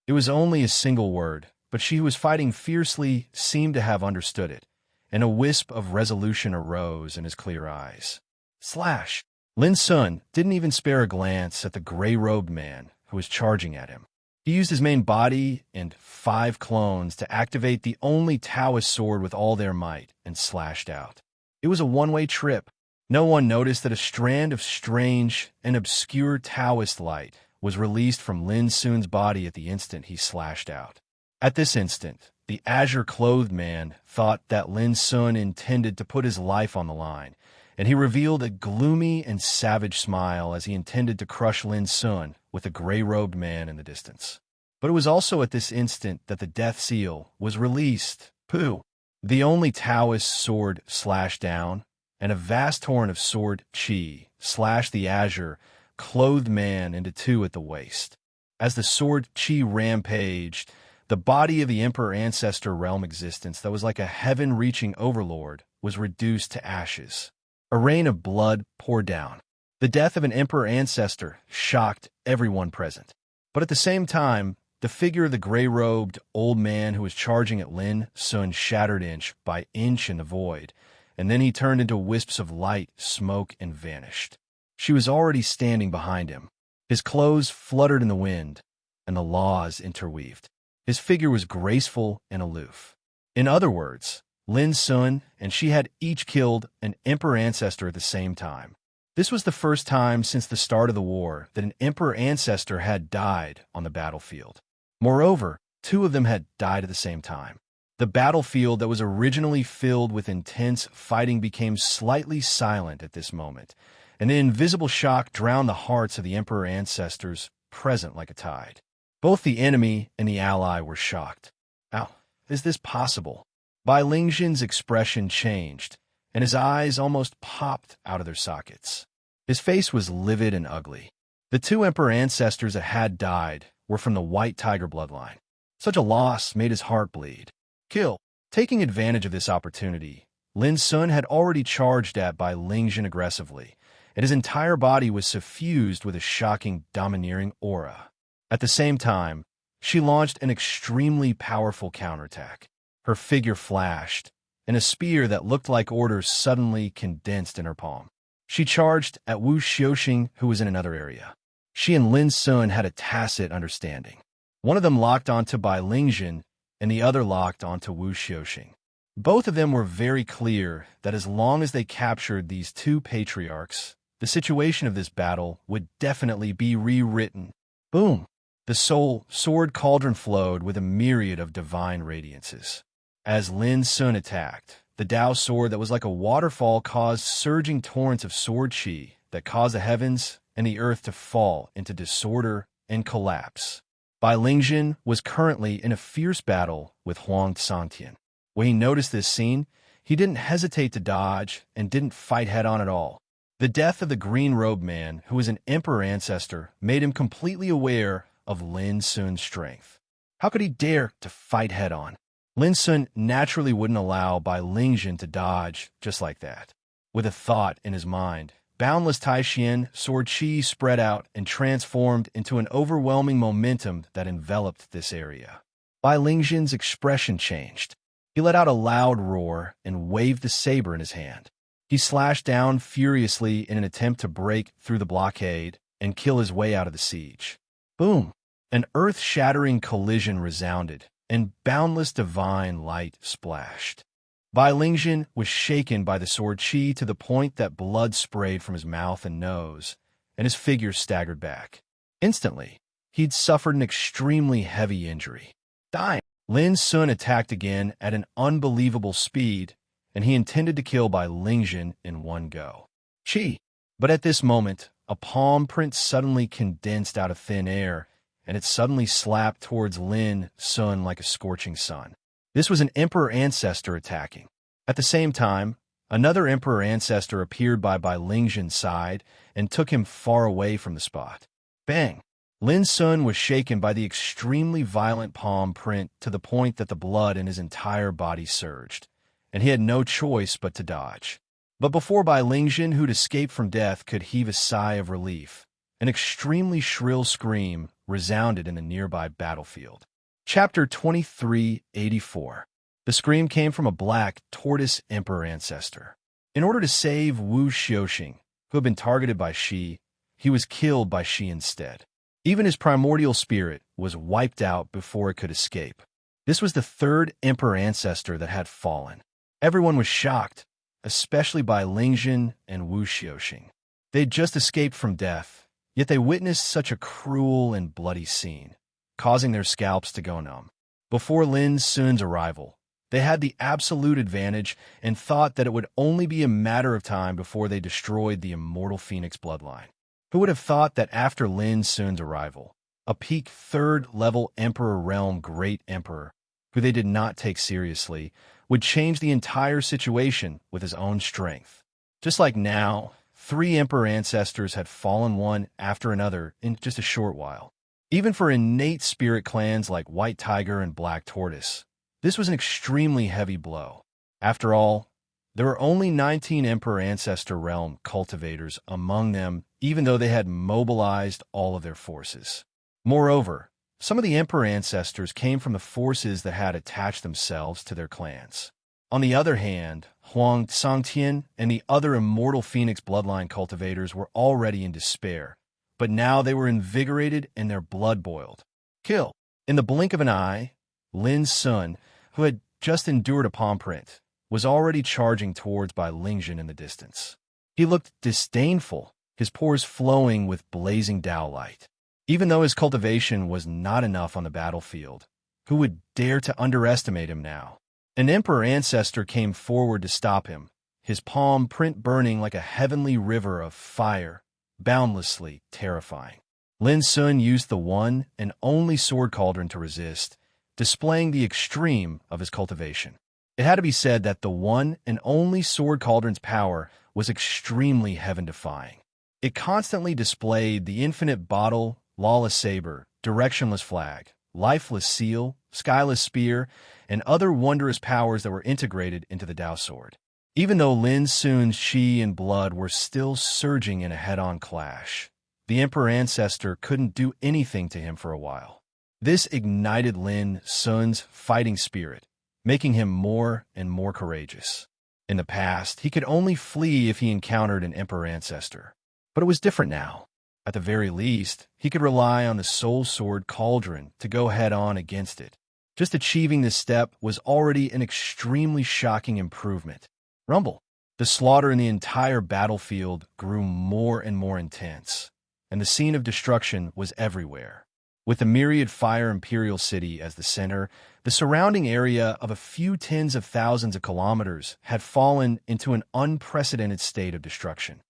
It was only a single word, but she who was fighting fiercely seemed to have understood it, and a wisp of resolution arose in his clear eyes. Slash! Lin Sun didn't even spare a glance at the gray-robed man who was charging at him. He used his main body and 5 clones to activate the only Taoist sword with all their might and slashed out. It was a one-way trip. No one noticed that a strand of strange and obscure Taoist light was released from Lin Sun's body at the instant he slashed out. At this instant, the azure-clothed man thought that Lin Sun intended to put his life on the line, and he revealed a gloomy and savage smile as he intended to crush Lin Sun with a gray-robed man in the distance. But it was also at this instant that the death seal was released. Pooh! The only Taoist sword slashed down, and a vast torrent of sword chi slashed the azure, clothed man into two at the waist. As the sword chi rampaged, the body of the Emperor Ancestor realm existence that was like a heaven-reaching overlord was reduced to ashes. A rain of blood poured down. The death of an Emperor Ancestor shocked everyone present. But at the same time, the figure of the gray-robed old man who was charging at Lin Sun shattered inch by inch in the void, and then he turned into wisps of light, smoke, and vanished. She was already standing behind him. His clothes fluttered in the wind, and the laws interweaved. His figure was graceful and aloof. In other words, Lin Sun and she had each killed an Emperor Ancestor at the same time. This was the first time since the start of the war that an Emperor Ancestor had died on the battlefield. Moreover, two of them had died at the same time. The battlefield that was originally filled with intense fighting became slightly silent at this moment, and the invisible shock drowned the hearts of the Emperor Ancestors present like a tide. Both the enemy and the ally were shocked. How is this possible? Bai Lingzhen's expression changed, and his eyes almost popped out of their sockets. His face was livid and ugly. The two Emperor Ancestors that had died were from the White Tiger bloodline. Such a loss made his heart bleed. Kill. Taking advantage of this opportunity, Lin Sun had already charged at Bai Lingzhen aggressively, and his entire body was suffused with a shocking, domineering aura. At the same time, she launched an extremely powerful counterattack. Her figure flashed, and a spear that looked like orders suddenly condensed in her palm. She charged at Wu Xiuxing, who was in another area. She and Lin Sun had a tacit understanding. One of them locked onto Bai Lingzhen, and the other locked onto Wu Xiuxing. Both of them were very clear that as long as they captured these two patriarchs, the situation of this battle would definitely be rewritten. Boom! The sword cauldron flowed with a myriad of divine radiances. As Lin Sun attacked, the Dao sword that was like a waterfall caused surging torrents of sword chi that caused the heavens and the earth to fall into disorder and collapse. Bai Lingzhen was currently in a fierce battle with Huang Santian. When he noticed this scene, he didn't hesitate to dodge and didn't fight head-on at all. The death of the green-robed man, who was an Emperor Ancestor, made him completely aware of Lin Sun's strength. How could he dare to fight head-on? Lin Sun naturally wouldn't allow Bai Lingzhen to dodge just like that. With a thought in his mind, boundless Taishian sword chi spread out and transformed into an overwhelming momentum that enveloped this area. Bai Lingzhen's expression changed. He let out a loud roar and waved the saber in his hand. He slashed down furiously in an attempt to break through the blockade and kill his way out of the siege. Boom! An earth-shattering collision resounded, and boundless divine light splashed. Bai Lingzhen was shaken by the sword chi to the point that blood sprayed from his mouth and nose, and his figure staggered back. Instantly, he'd suffered an extremely heavy injury. Dying, Lin Sun attacked again at an unbelievable speed, and he intended to kill Bai Lingzhen in one go. Chi! But at this moment, a palm print suddenly condensed out of thin air, and it suddenly slapped towards Lin Sun like a scorching sun. This was an Emperor Ancestor attacking. At the same time, another Emperor Ancestor appeared by Bai Lingzhen's side and took him far away from the spot. Bang! Lin Sun was shaken by the extremely violent palm print to the point that the blood in his entire body surged, and he had no choice but to dodge. But before Bai Lingzhen, who'd escaped from death, could heave a sigh of relief, an extremely shrill scream resounded in the nearby battlefield. Chapter 2384. The scream came from a black tortoise Emperor Ancestor. In order to save Wu Xiuxing, who had been targeted by Shi, he was killed by Shi instead. Even his primordial spirit was wiped out before it could escape. This was the third Emperor Ancestor that had fallen. Everyone was shocked, especially Bai Lingzhen and Wu Xiuxing. They'd just escaped from death, yet they witnessed such a cruel and bloody scene, causing their scalps to go numb. Before Lin Sun's arrival, They had the absolute advantage and thought that it would only be a matter of time before they destroyed the immortal Phoenix bloodline. Who would have thought that after Lin Sun's arrival, a peak third-level Emperor Realm Great Emperor, who they did not take seriously, would change the entire situation with his own strength? Just like now, 3 Emperor ancestors had fallen one after another in just a short while. Even for innate spirit clans like White Tiger and Black Tortoise, this was an extremely heavy blow. After all, there were only 19 Emperor Ancestor Realm cultivators among them, even though they had mobilized all of their forces. Moreover, some of the Emperor Ancestors came from the forces that had attached themselves to their clans. On the other hand, Huang Tsangtian and the other immortal Phoenix bloodline cultivators were already in despair, but now they were invigorated and their blood boiled. Kill! In the blink of an eye, Lin Sun, who had just endured a palm print, was already charging towards Bai Lingjun in the distance. He looked disdainful, his pores flowing with blazing Dao light. Even though his cultivation was not enough on the battlefield, who would dare to underestimate him now? An Emperor Ancestor came forward to stop him, his palm print burning like a heavenly river of fire, boundlessly terrifying. Lin Sun used the one and only sword cauldron to resist, displaying the extreme of his cultivation. It had to be said that the one and only sword cauldron's power was extremely heaven-defying. It constantly displayed the infinite bottle, lawless saber, directionless flag, lifeless seal, skyless spear, and other wondrous powers that were integrated into the Dao sword. Even though Lin Sun's chi and blood were still surging in a head-on clash, the Emperor Ancestor couldn't do anything to him for a while. This ignited Lin Sun's fighting spirit, making him more and more courageous. In the past, he could only flee if he encountered an Emperor Ancestor. But it was different now. At the very least, he could rely on the Soul Sword Cauldron to go head-on against it. Just achieving this step was already an extremely shocking improvement. Rumble. The slaughter in the entire battlefield grew more and more intense, and the scene of destruction was everywhere. With the myriad Fire Imperial City as the center, the surrounding area of a few tens of thousands of kilometers had fallen into an unprecedented state of destruction.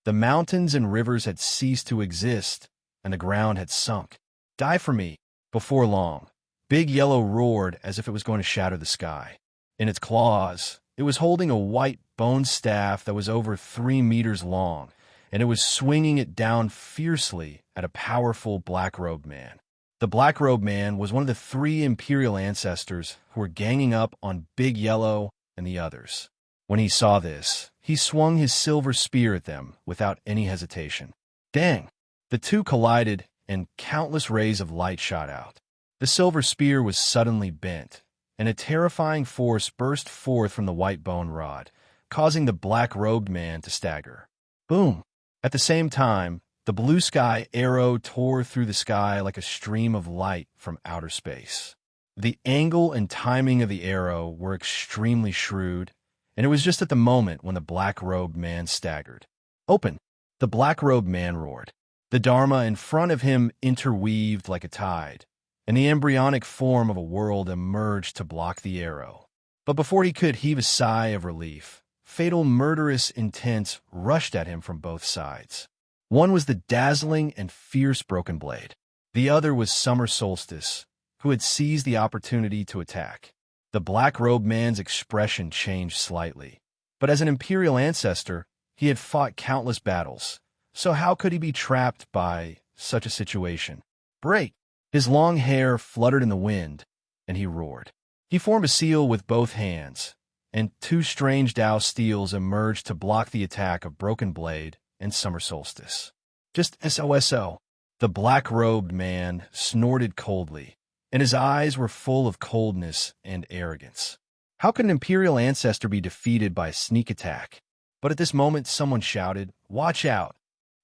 The mountains and rivers had ceased to exist, and the ground had sunk. Die for me. Before long, Big Yellow roared as if it was going to shatter the sky. In its claws, it was holding a white bone staff that was over 3 meters long, and it was swinging it down fiercely at a powerful black-robed man. The black-robed man was one of the 3 Imperial ancestors who were ganging up on Big Yellow and the others. When he saw this, he swung his silver spear at them without any hesitation. Dang! The two collided, and countless rays of light shot out. The silver spear was suddenly bent, and a terrifying force burst forth from the white bone rod, causing the black-robed man to stagger. Boom! At the same time, the blue sky arrow tore through the sky like a stream of light from outer space. The angle and timing of the arrow were extremely shrewd, and it was just at the moment when the black-robed man staggered. Open! The black-robed man roared. The Dharma in front of him interweaved like a tide, and the embryonic form of a world emerged to block the arrow. But before he could heave a sigh of relief, fatal murderous intents rushed at him from both sides. One was the dazzling and fierce Broken Blade. The other was Summer Solstice, who had seized the opportunity to attack. The black-robed man's expression changed slightly, but as an Imperial ancestor, he had fought countless battles, so how could he be trapped by such a situation? Break! His long hair fluttered in the wind, and he roared. He formed a seal with both hands, and 2 strange Dao steels emerged to block the attack of Broken Blade and Summer Solstice. Just SOSO. The black-robed man snorted coldly, and his eyes were full of coldness and arrogance. How could an Imperial ancestor be defeated by a sneak attack? But at this moment, someone shouted, "Watch out!"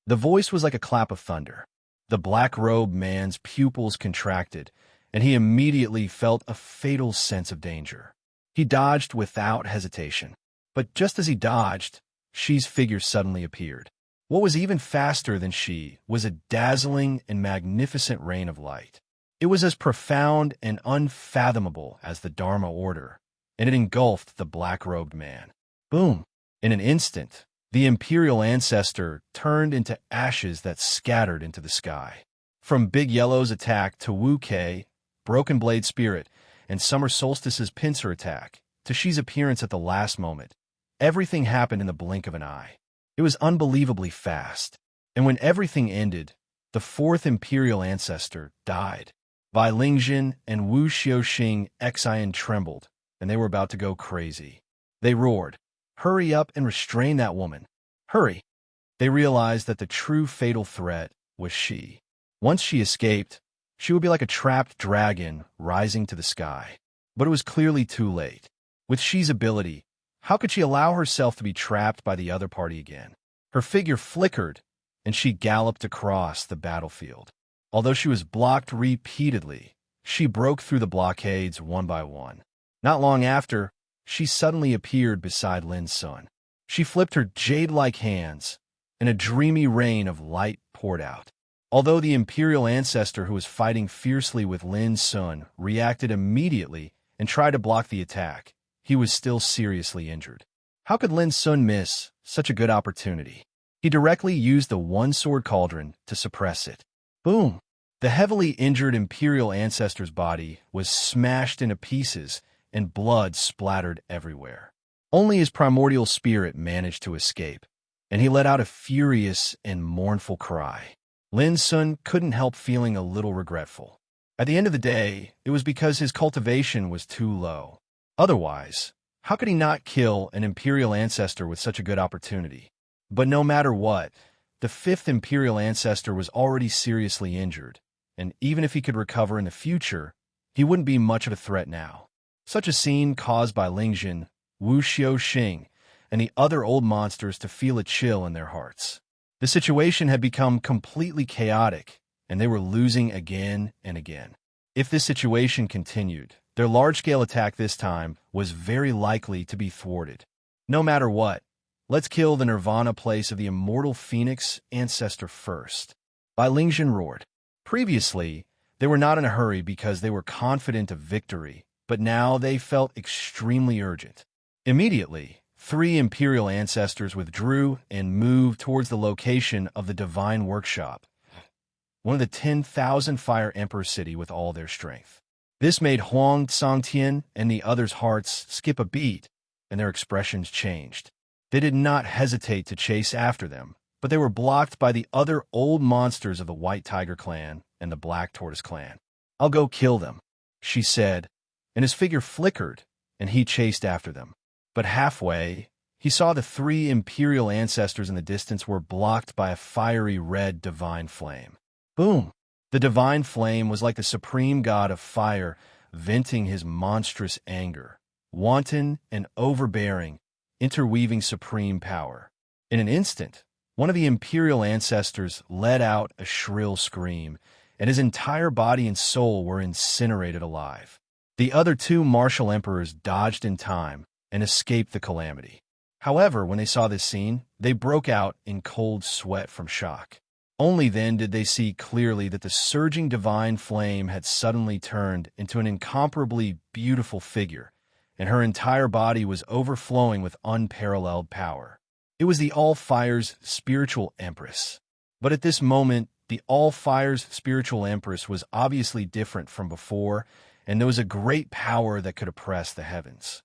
The voice was like a clap of thunder. The black-robed man's pupils contracted, and he immediately felt a fatal sense of danger. He dodged without hesitation. But just as he dodged, Shi's figure suddenly appeared. What was even faster than Shi was a dazzling and magnificent rain of light. It was as profound and unfathomable as the Dharma order, and it engulfed the black-robed man. Boom! In an instant, the Imperial Ancestor turned into ashes that scattered into the sky. From Big Yellow's attack to Wu Kei, Broken Blade Spirit, and Summer Solstice's pincer attack, to Shi's appearance at the last moment, everything happened in the blink of an eye. It was unbelievably fast. And when everything ended, the fourth Imperial Ancestor died. Bai Lingjin and Wu Xiaoxing Xian trembled, and they were about to go crazy. They roared, "Hurry up and restrain that woman! Hurry!" They realized that the true fatal threat was Shi. Once she escaped, she would be like a trapped dragon rising to the sky. But it was clearly too late. With Shi's ability, how could she allow herself to be trapped by the other party again? Her figure flickered, and she galloped across the battlefield. Although she was blocked repeatedly, she broke through the blockades one by one. Not long after, she suddenly appeared beside Lin Sun. She flipped her jade-like hands, and a dreamy rain of light poured out. Although the Imperial Ancestor who was fighting fiercely with Lin Sun reacted immediately and tried to block the attack, he was still seriously injured. How could Lin Sun miss such a good opportunity? He directly used the one-sword cauldron to suppress it. Boom! The heavily injured Imperial Ancestor's body was smashed into pieces, and blood splattered everywhere. Only his primordial spirit managed to escape, and he let out a furious and mournful cry. Lin Sun couldn't help feeling a little regretful. At the end of the day, it was because his cultivation was too low. Otherwise, how could he not kill an Imperial Ancestor with such a good opportunity? But no matter what, the fifth Imperial Ancestor was already seriously injured, and even if he could recover in the future, he wouldn't be much of a threat now. Such a scene caused by Lingjin, Wu Xiaoxing, and the other old monsters to feel a chill in their hearts. The situation had become completely chaotic, and they were losing again and again. If this situation continued, their large-scale attack this time was very likely to be thwarted. No matter what, let's kill the Nirvana place of the immortal Phoenix Ancestor first. Bai Lingjin roared. Previously, they were not in a hurry because they were confident of victory, but now they felt extremely urgent. Immediately, 3 Imperial Ancestors withdrew and moved towards the location of the Divine Workshop, one of the 10,000 Fire Emperor City with all their strength. This made Huang Tsangtian and the others' hearts skip a beat, and their expressions changed. They did not hesitate to chase after them, but they were blocked by the other old monsters of the White Tiger Clan and the Black Tortoise Clan. "I'll go kill them," she said, and his figure flickered, and he chased after them. But halfway, he saw the 3 Imperial Ancestors in the distance were blocked by a fiery red divine flame. Boom! The divine flame was like the supreme god of fire, venting his monstrous anger, wanton and overbearing, interweaving supreme power. In an instant, one of the Imperial Ancestors let out a shrill scream, and his entire body and soul were incinerated alive. The other 2 martial emperors dodged in time and escaped the calamity. However, when they saw this scene, they broke out in cold sweat from shock. Only then did they see clearly that the surging divine flame had suddenly turned into an incomparably beautiful figure, and her entire body was overflowing with unparalleled power. It was the All-Fire's spiritual empress. But at this moment, the All-Fire's spiritual empress was obviously different from before, and there was a great power that could oppress the heavens.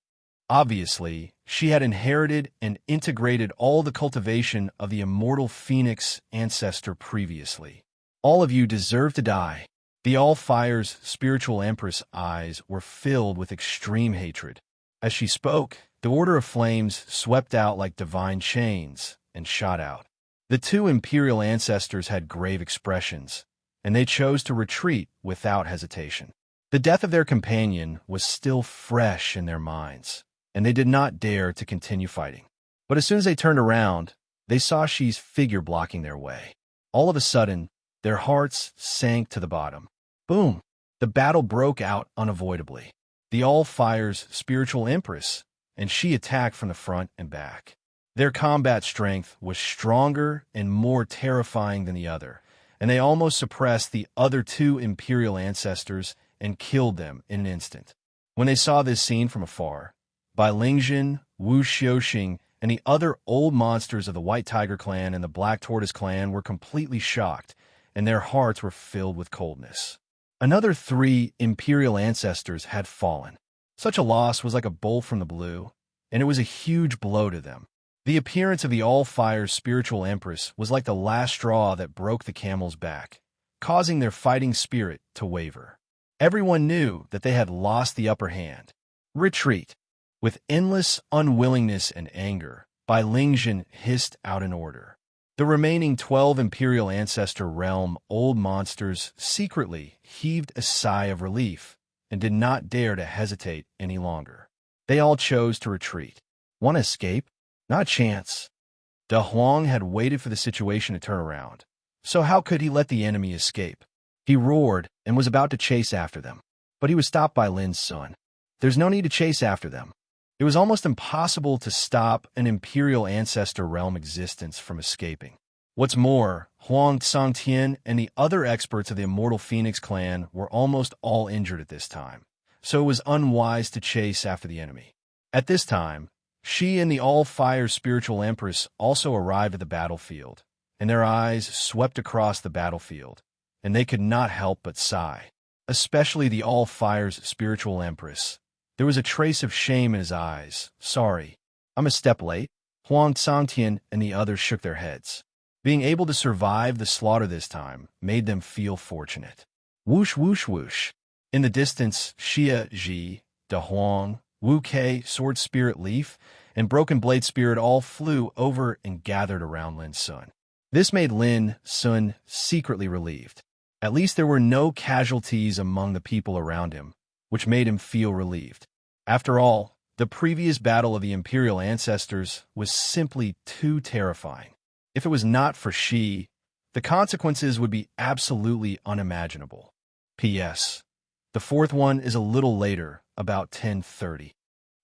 Obviously, she had inherited and integrated all the cultivation of the immortal Phoenix Ancestor previously. "All of you deserve to die." The All-Fire's spiritual empress eyes were filled with extreme hatred. As she spoke, the Order of Flames swept out like divine chains and shot out. The 2 Imperial Ancestors had grave expressions, and they chose to retreat without hesitation. The death of their companion was still fresh in their minds, and they did not dare to continue fighting. But as soon as they turned around, they saw Shi's figure blocking their way. All of a sudden, their hearts sank to the bottom. Boom! The battle broke out unavoidably. The All-Fire's spiritual empress, and she attacked from the front and back. Their combat strength was stronger and more terrifying than the other, and they almost suppressed the other 2 Imperial Ancestors and killed them in an instant. When they saw this scene from afar, Bai Lingjin, Wu Xiuxing, and the other old monsters of the White Tiger clan and the Black Tortoise clan were completely shocked, and their hearts were filled with coldness. Another 3 imperial ancestors had fallen. Such a loss was like a bolt from the blue, and it was a huge blow to them. The appearance of the All-Fire's spiritual empress was like the last straw that broke the camel's back, causing their fighting spirit to waver. Everyone knew that they had lost the upper hand. Retreat. With endless unwillingness and anger, Bai Lingjin hissed out an order. The remaining 12 Imperial Ancestor Realm old monsters secretly heaved a sigh of relief and did not dare to hesitate any longer. They all chose to retreat. Want to escape? Not a chance. De Huang had waited for the situation to turn around. So how could he let the enemy escape? He roared and was about to chase after them. But he was stopped by Lin's son. There's no need to chase after them. It was almost impossible to stop an Imperial Ancestor Realm existence from escaping. What's more, Huang Tsangtian and the other experts of the Immortal Phoenix clan were almost all injured at this time, so it was unwise to chase after the enemy. At this time, she and the All-Fire Spiritual Empress also arrived at the battlefield, and their eyes swept across the battlefield, and they could not help but sigh, especially the All-Fire's Spiritual Empress. There was a trace of shame in his eyes. Sorry, I'm a step late. Huang Tsangtian and the others shook their heads. Being able to survive the slaughter this time made them feel fortunate. Whoosh, whoosh, whoosh. In the distance, Xia Ji, De Huang, Wu Kei, Sword Spirit Leaf, and Broken Blade Spirit all flew over and gathered around Lin Sun. This made Lin Sun secretly relieved. At least there were no casualties among the people around him, which made him feel relieved. After all, the previous battle of the Imperial Ancestors was simply too terrifying. If it was not for she, the consequences would be absolutely unimaginable. P.S. The fourth one is a little later, about 10:30.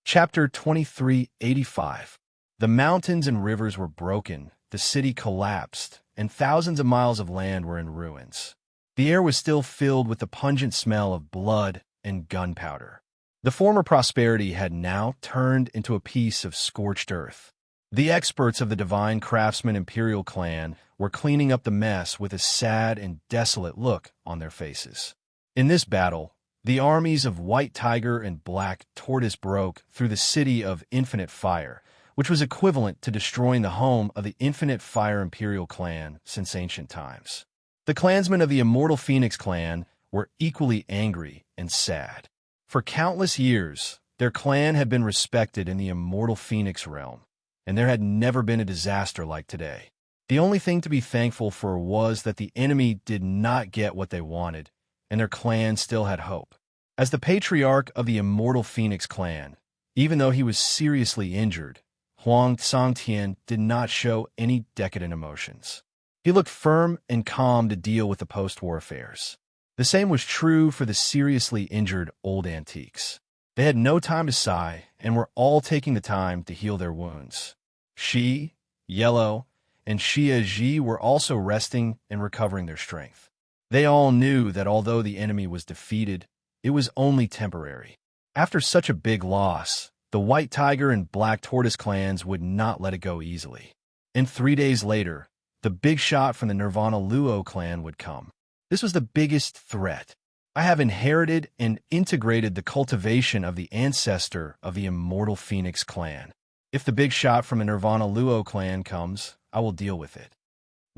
Chapter 2385. The mountains and rivers were broken, the city collapsed, and thousands of miles of land were in ruins. The air was still filled with the pungent smell of blood and gunpowder. The former prosperity had now turned into a piece of scorched earth. The experts of the Divine Craftsman Imperial clan were cleaning up the mess with a sad and desolate look on their faces. In this battle, the armies of White Tiger and Black Tortoise broke through the city of Infinite Fire, which was equivalent to destroying the home of the Infinite Fire Imperial clan since ancient times. The clansmen of the Immortal Phoenix clan were equally angry and sad. For countless years, their clan had been respected in the Immortal Phoenix realm, and there had never been a disaster like today. The only thing to be thankful for was that the enemy did not get what they wanted, and their clan still had hope. As the patriarch of the Immortal Phoenix clan, even though he was seriously injured, Huang Tsangtian did not show any decadent emotions. He looked firm and calm to deal with the post-war affairs. The same was true for the seriously injured old antiques. They had no time to sigh and were all taking the time to heal their wounds. Shi, Yellow, and Xia Ji were also resting and recovering their strength. They all knew that although the enemy was defeated, it was only temporary. After such a big loss, the White Tiger and Black Tortoise clans would not let it go easily. And 3 days later, the big shot from the Nirvana Luo clan would come. This was the biggest threat. I have inherited and integrated the cultivation of the ancestor of the Immortal Phoenix clan. If the big shot from the Nirvana Luo clan comes, I will deal with it.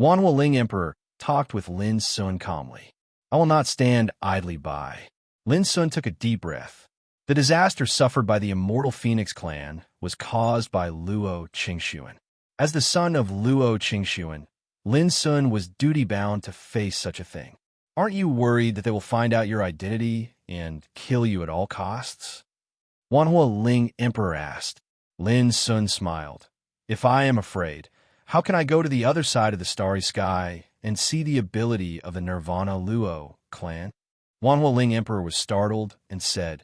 Wanhua Ling Emperor talked with Lin Sun calmly. I will not stand idly by. Lin Sun took a deep breath. The disaster suffered by the Immortal Phoenix clan was caused by Luo Qingxuan. As the son of Luo Qingxuan, Lin Sun was duty-bound to face such a thing. Aren't you worried that they will find out your identity and kill you at all costs? Wanhua Ling Emperor asked. Lin Sun smiled. If I am afraid, how can I go to the other side of the starry sky and see the ability of the Nirvana Luo clan? Wanhua Ling Emperor was startled and said,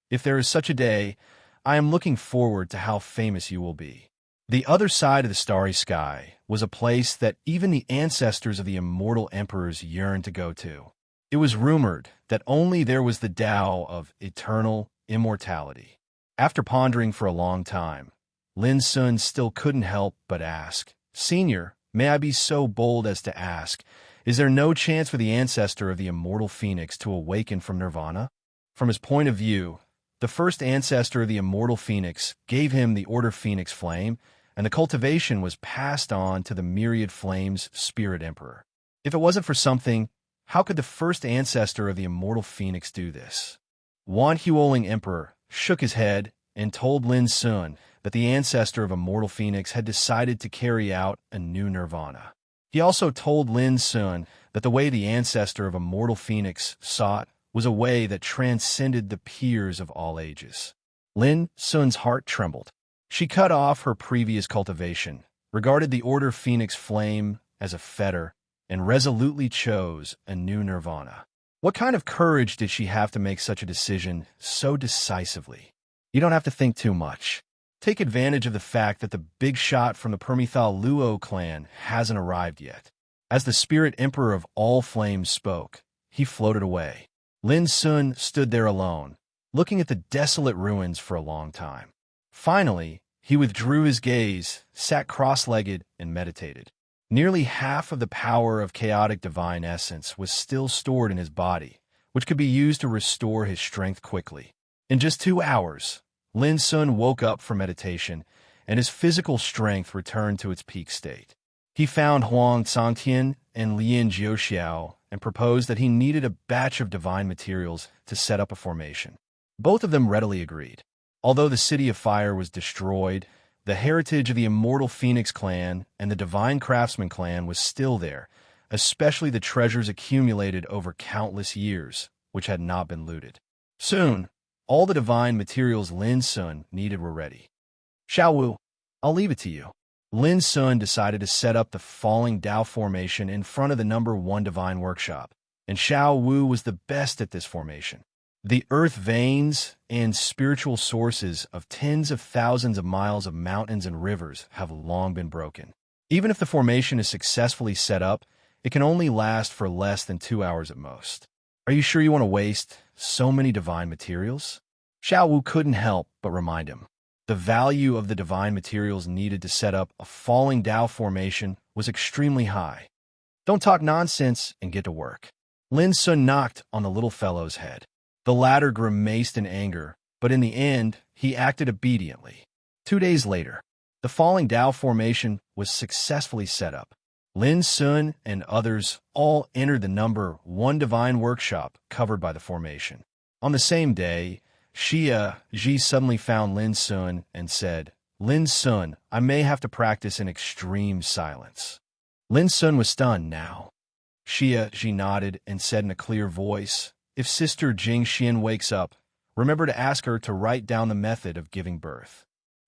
If there is such a day, I am looking forward to how famous you will be. The other side of the starry sky was a place that even the ancestors of the immortal emperors yearned to go to. It was rumored that only there was the Tao of eternal immortality. After pondering for a long time, Lin Sun still couldn't help but ask, "Senior, may I be so bold as to ask, is there no chance for the ancestor of the immortal phoenix to awaken from nirvana?" From his point of view, the first ancestor of the immortal phoenix gave him the Order Phoenix Flame, and the cultivation was passed on to the Myriad Flames Spirit Emperor. If it wasn't for something, how could the first ancestor of the immortal phoenix do this? Wan Huoling Emperor shook his head and told Lin Sun that the ancestor of immortal phoenix had decided to carry out a new nirvana. He also told Lin Sun that the way the ancestor of immortal phoenix sought was a way that transcended the peers of all ages. Lin Sun's heart trembled. She cut off her previous cultivation, regarded the Order Phoenix Flame as a fetter, and resolutely chose a new nirvana. What kind of courage did she have to make such a decision so decisively? You don't have to think too much. Take advantage of the fact that the big shot from the Permethal Luo clan hasn't arrived yet. As the Spirit Emperor of all flames spoke, he floated away. Lin Sun stood there alone, looking at the desolate ruins for a long time. Finally, he withdrew his gaze, sat cross-legged, and meditated. Nearly half of the power of chaotic divine essence was still stored in his body, which could be used to restore his strength quickly. In just 2 hours, Lin Sun woke up from meditation, and his physical strength returned to its peak state. He found Huang Cangtian and Lin Jiuxiao and proposed that he needed a batch of divine materials to set up a formation. Both of them readily agreed. Although the City of Fire was destroyed, the heritage of the Immortal Phoenix clan and the Divine Craftsman clan was still there, especially the treasures accumulated over countless years, which had not been looted. Soon, all the divine materials Lin Sun needed were ready. "Xiao Wu, I'll leave it to you." Lin Sun decided to set up the Falling Dao formation in front of the number 1 divine workshop, and Xiao Wu was the best at this formation. The earth veins and spiritual sources of tens of thousands of miles of mountains and rivers have long been broken. Even if the formation is successfully set up, it can only last for less than 2 hours at most. Are you sure you want to waste so many divine materials? Xiao Wu couldn't help but remind him. The value of the divine materials needed to set up a Falling Dao formation was extremely high. Don't talk nonsense and get to work. Lin Sun knocked on the little fellow's head. The latter grimaced in anger, but in the end, he acted obediently. 2 days later, the Falling Dao formation was successfully set up. Lin Sun and others all entered the number 1 divine workshop covered by the formation. On the same day, Xia Ji suddenly found Lin Sun and said, "Lin Sun, I may have to practice in extreme silence." Lin Sun was stunned now. Xia Ji nodded and said in a clear voice, "If Sister Jing Xian wakes up, remember to ask her to write down the method of giving birth."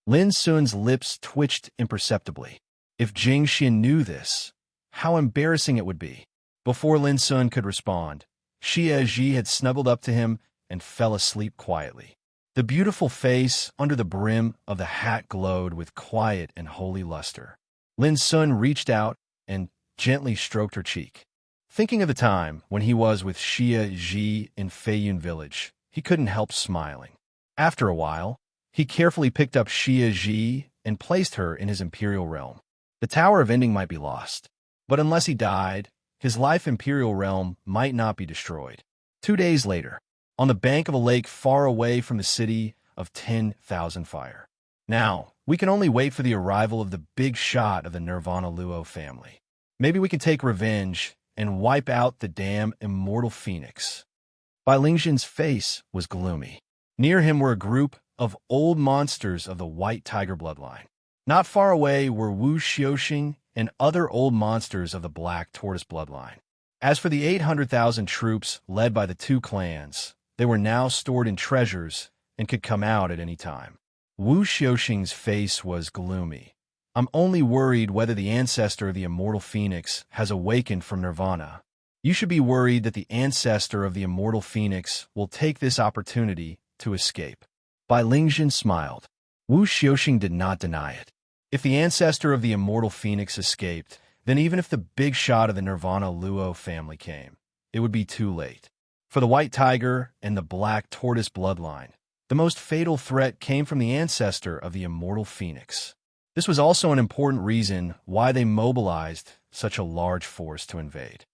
Lin Sun's lips twitched imperceptibly. If Jing Xian knew this, how embarrassing it would be. Before Lin Sun could respond, Xia Ji had snuggled up to him and fell asleep quietly. The beautiful face under the brim of the hat glowed with quiet and holy luster. Lin Sun reached out and gently stroked her cheek. Thinking of the time when he was with Xia Ji in Feiyun village, he couldn't help smiling. After a while, he carefully picked up Xia Ji and placed her in his imperial realm. The Tower of Ending might be lost, but unless he died, his life imperial realm might not be destroyed. 2 days later, on the bank of a lake far away from the city of 10,000 fire. Now, we can only wait for the arrival of the big shot of the Nirvana Luo family. Maybe we can take revenge and wipe out the damn immortal phoenix. Bai Lingzhen's face was gloomy. Near him were a group of old monsters of the white tiger bloodline. Not far away were Wu Xiuxing and other old monsters of the black tortoise bloodline. As for the 800,000 troops led by the 2 clans, they were now stored in treasures and could come out at any time. Wu Xiuxing's face was gloomy. "I'm only worried whether the ancestor of the immortal phoenix has awakened from nirvana. You should be worried that the ancestor of the immortal phoenix will take this opportunity to escape." Bai Lingzhen smiled. Wu Xiuxing did not deny it. If the ancestor of the immortal phoenix escaped, then even if the big shot of the Nirvana Luo family came, it would be too late. For the white tiger and the black tortoise bloodline, The most fatal threat came from the ancestor of the immortal phoenix. This was also an important reason why they mobilized such a large force to invade.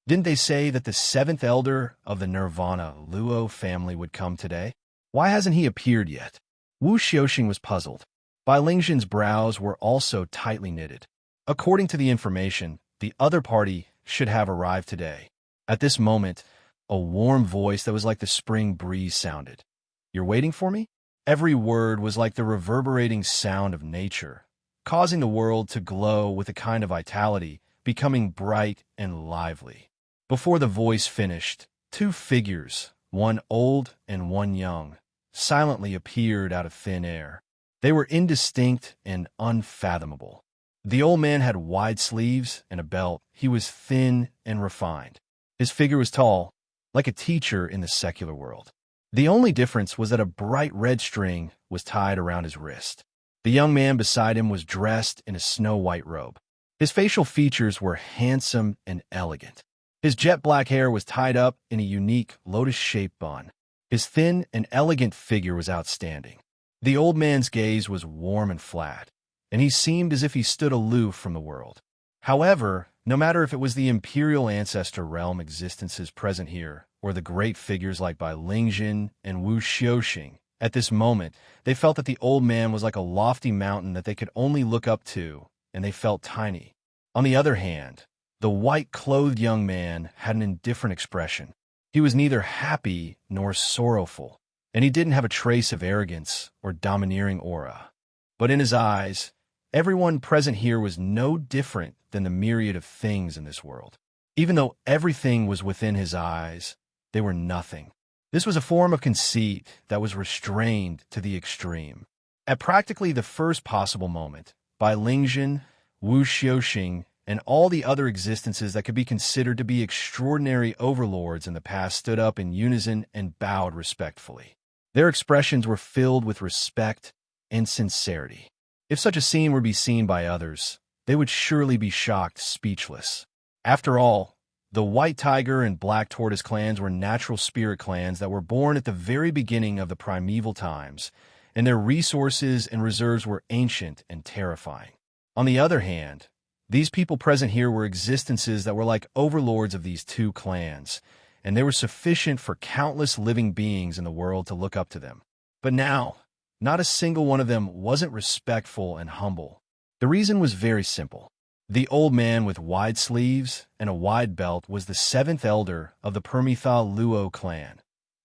Didn't they say that the seventh elder of the Nirvana Luo family would come today? Why hasn't he appeared yet? Wu Xiaoxing was puzzled. Bai Lingzhen's brows were also tightly knitted. According to the information, the other party should have arrived today. At this moment, a warm voice that was like the spring breeze sounded. "You're waiting for me?" Every word was like the reverberating sound of nature, causing the world to glow with a kind of vitality, becoming bright and lively. Before the voice finished, two figures, one old and one young, silently appeared out of thin air. They were indistinct and unfathomable. The old man had wide sleeves and a belt. He was thin and refined. His figure was tall, like a teacher in the secular world. The only difference was that a bright red string was tied around his wrist. The young man beside him was dressed in a snow-white robe. His facial features were handsome and elegant. His jet-black hair was tied up in a unique lotus-shaped bun. His thin and elegant figure was outstanding. The old man's gaze was warm and flat, and he seemed as if he stood aloof from the world. However, no matter if it was the imperial ancestor realm existences present here, or the great figures like Bai Lingzhen and Wu Xiaoxing, at this moment, they felt that the old man was like a lofty mountain that they could only look up to, and they felt tiny. On the other hand, the white-clothed young man had an indifferent expression. He was neither happy nor sorrowful, and he didn't have a trace of arrogance or domineering aura. But in his eyes, everyone present here was no different than the myriad of things in this world. Even though everything was within his eyes, they were nothing. This was a form of conceit that was restrained to the extreme. At practically the first possible moment, Bai Lingzhen, Wu Xiaoxing, and all the other existences that could be considered to be extraordinary overlords in the past stood up in unison and bowed respectfully. Their expressions were filled with respect and sincerity. If such a scene were to be seen by others, they would surely be shocked, speechless. After all, the White Tiger and Black Tortoise clans were natural spirit clans that were born at the very beginning of the primeval times, and their resources and reserves were ancient and terrifying. On the other hand, these people present here were existences that were like overlords of these two clans, and they were sufficient for countless living beings in the world to look up to them. But now, not a single one of them wasn't respectful and humble. The reason was very simple. The old man with wide sleeves and a wide belt was the seventh elder of the Permitha Luo clan,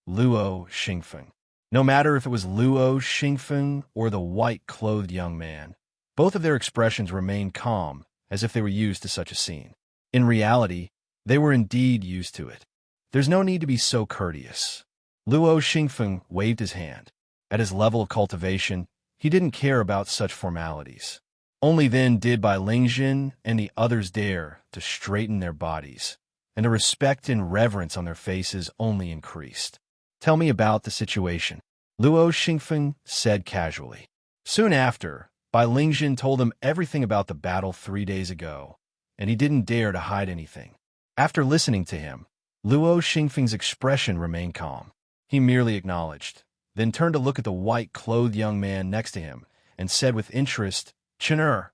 Luo Xingfeng. No matter if it was Luo Xingfeng or the white-clothed young man, both of their expressions remained calm, as if they were used to such a scene. In reality, they were indeed used to it. There's no need to be so courteous. Luo Xingfeng waved his hand. At his level of cultivation, he didn't care about such formalities. Only then did Bai Lingzhen and the others dare to straighten their bodies, and the respect and reverence on their faces only increased. "Tell me about the situation," Luo Xingfeng said casually. Soon after, Bai Lingzhen told him everything about the battle 3 days ago, and he didn't dare to hide anything. After listening to him, Luo Xingfeng's expression remained calm. He merely acknowledged, then turned to look at the white-clothed young man next to him, and said with interest, "Chen'er,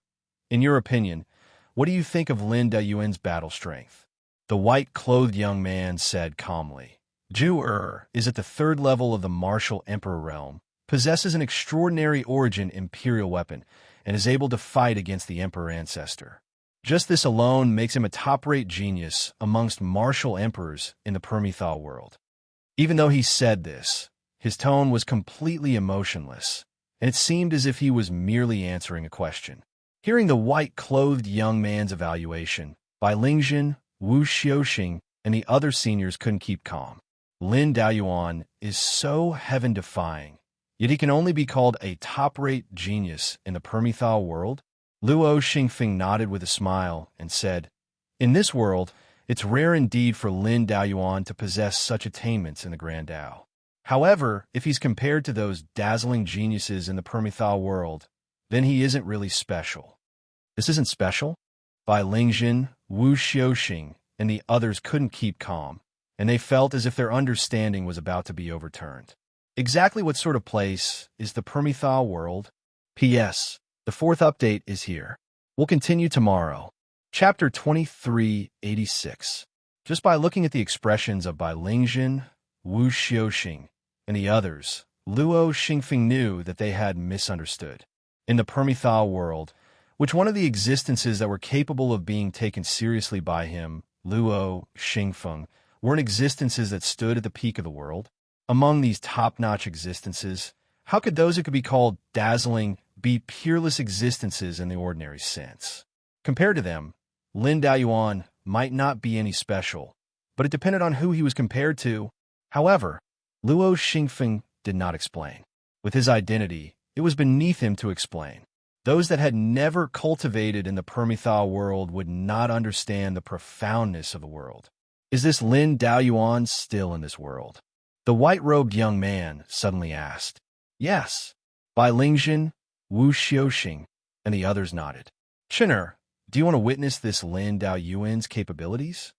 in your opinion, what do you think of Lin Dayuan's battle strength?" The white-clothed young man said calmly, "Zhu is at the third level of the martial emperor realm, possesses an extraordinary origin imperial weapon, and is able to fight against the emperor ancestor. Just this alone makes him a top-rate genius amongst martial emperors in the Permitha world." Even though he said this, his tone was completely emotionless, and it seemed as if he was merely answering a question. Hearing the white-clothed young man's evaluation, Bai Lingzhen, Wu Xiaoxing, and the other seniors couldn't keep calm. Lin Dayuan is so heaven-defying, yet he can only be called a top-rate genius in the Permitha world? Luo Xingfeng nodded with a smile and said, "In this world, it's rare indeed for Lin Dayuan to possess such attainments in the Grand Tao. However, if he's compared to those dazzling geniuses in the Permitha world, then he isn't really special." "This isn't special?" Bai Lingzhen, Wu Xiaoxing, and the others couldn't keep calm, and they felt as if their understanding was about to be overturned. Exactly what sort of place is the Permethal world? P.S. The fourth update is here. We'll continue tomorrow. Chapter 2386. Just by looking at the expressions of Bai Lingjin, Wu Xiuxing, and the others, Luo Xingfeng knew that they had misunderstood. In the Permethal world, which one of the existences that were capable of being taken seriously by him, Luo Xingfeng, weren't existences that stood at the peak of the world? Among these top-notch existences, how could those that could be called dazzling be peerless existences in the ordinary sense? Compared to them, Lin Daoyuan might not be any special, but it depended on who he was compared to. However, Luo Xingfeng did not explain. With his identity, it was beneath him to explain. Those that had never cultivated in the Permethal world would not understand the profoundness of the world. Is this Lin Daoyuan still in this world? The white-robed young man suddenly asked. Yes. Bai Lingjin, Wu Xiuxing, and the others nodded. Chin'er, do you want to witness this Lin Daoyuan's capabilities?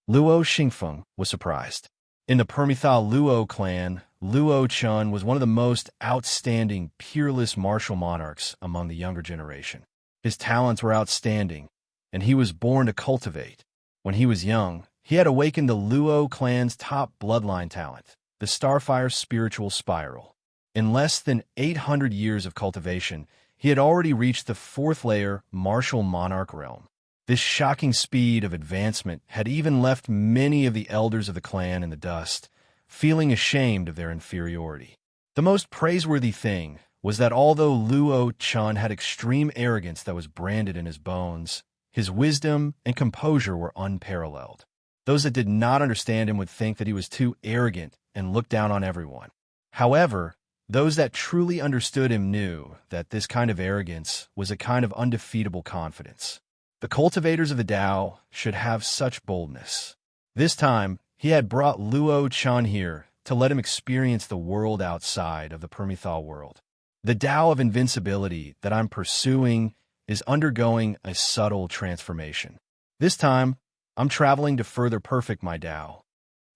Luo Xingfeng was surprised. In the Permethal Luo clan, Luo Chun was one of the most outstanding, peerless martial monarchs among the younger generation. His talents were outstanding, and he was born to cultivate. When he was young, he had awakened the Luo clan's top bloodline talent, the Starfire spiritual spiral. In less than 800 years of cultivation, he had already reached the fourth layer martial monarch realm. This shocking speed of advancement had even left many of the elders of the clan in the dust, feeling ashamed of their inferiority. The most praiseworthy thing was that although Luo Chun had extreme arrogance that was branded in his bones, his wisdom and composure were unparalleled. Those that did not understand him would think that he was too arrogant and looked down on everyone. However, those that truly understood him knew that this kind of arrogance was a kind of undefeatable confidence. The cultivators of the Tao should have such boldness. This time, he had brought Luo Chun here to let him experience the world outside of the Permethal world. The Tao of invincibility that I'm pursuing is undergoing a subtle transformation. This time, I'm traveling to further perfect my Tao.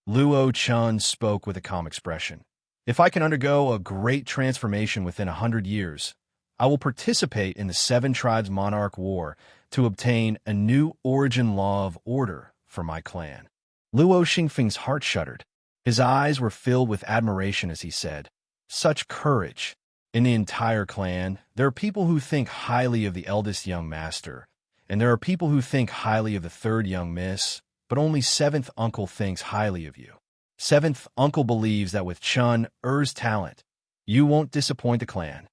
Luo Chun spoke with a calm expression. If I can undergo a great transformation within 100 years, I will participate in the Seven Tribes Monarch War to obtain a new origin law of order for my clan. Luo Xingfeng's heart shuddered. His eyes were filled with admiration as he said, "Such courage! In the entire clan, there are people who think highly of the eldest young master, and there are people who think highly of the third young miss, but only seventh uncle thinks highly of you. Seventh uncle believes that with Chun Er's talent, you won't disappoint the clan."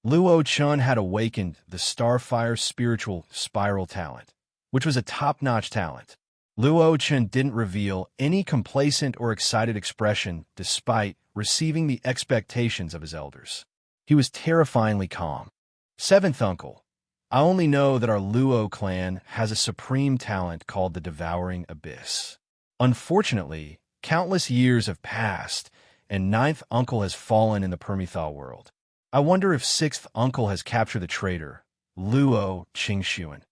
Luo Chun had awakened the Starfire spiritual spiral talent, which was a top-notch talent. Luo Chun didn't reveal any complacent or excited expression despite receiving the expectations of his elders. He was terrifyingly calm. Seventh uncle, I only know that our Luo clan has a supreme talent called the Devouring Abyss. Unfortunately, countless years have passed, and ninth uncle has fallen in the Permethal world. I wonder if sixth uncle has captured the traitor, Luo Qingxuan.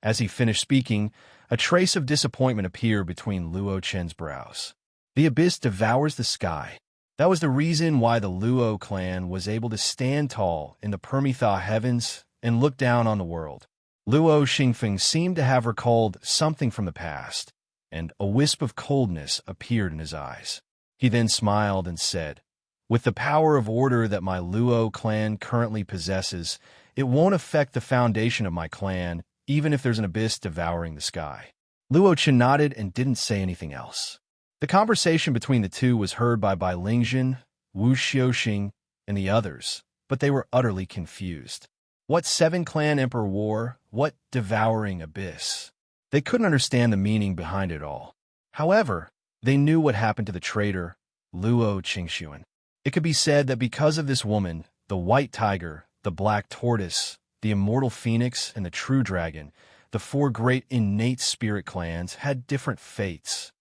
As he finished speaking, a trace of disappointment appeared between Luo Chen's brows. The abyss devours the sky. That was the reason why the Luo clan was able to stand tall in the Permethal heavens and look down on the world. Luo Xingfeng seemed to have recalled something from the past, and a wisp of coldness appeared in his eyes. He then smiled and said, "With the power of order that my Luo clan currently possesses, it won't affect the foundation of my clan, even if there's an abyss devouring the sky." Luo Chen nodded and didn't say anything else. The conversation between the two was heard by Bai Lingjin, Wu Xiuxing, and the others, but they were utterly confused. What seven-clan emperor war? What devouring abyss? They couldn't understand the meaning behind it all. However, they knew what happened to the traitor, Luo Qingxuan. It could be said that because of this woman, the white tiger, the black tortoise, the immortal phoenix, and the true dragon, the four great innate spirit clans had different fates.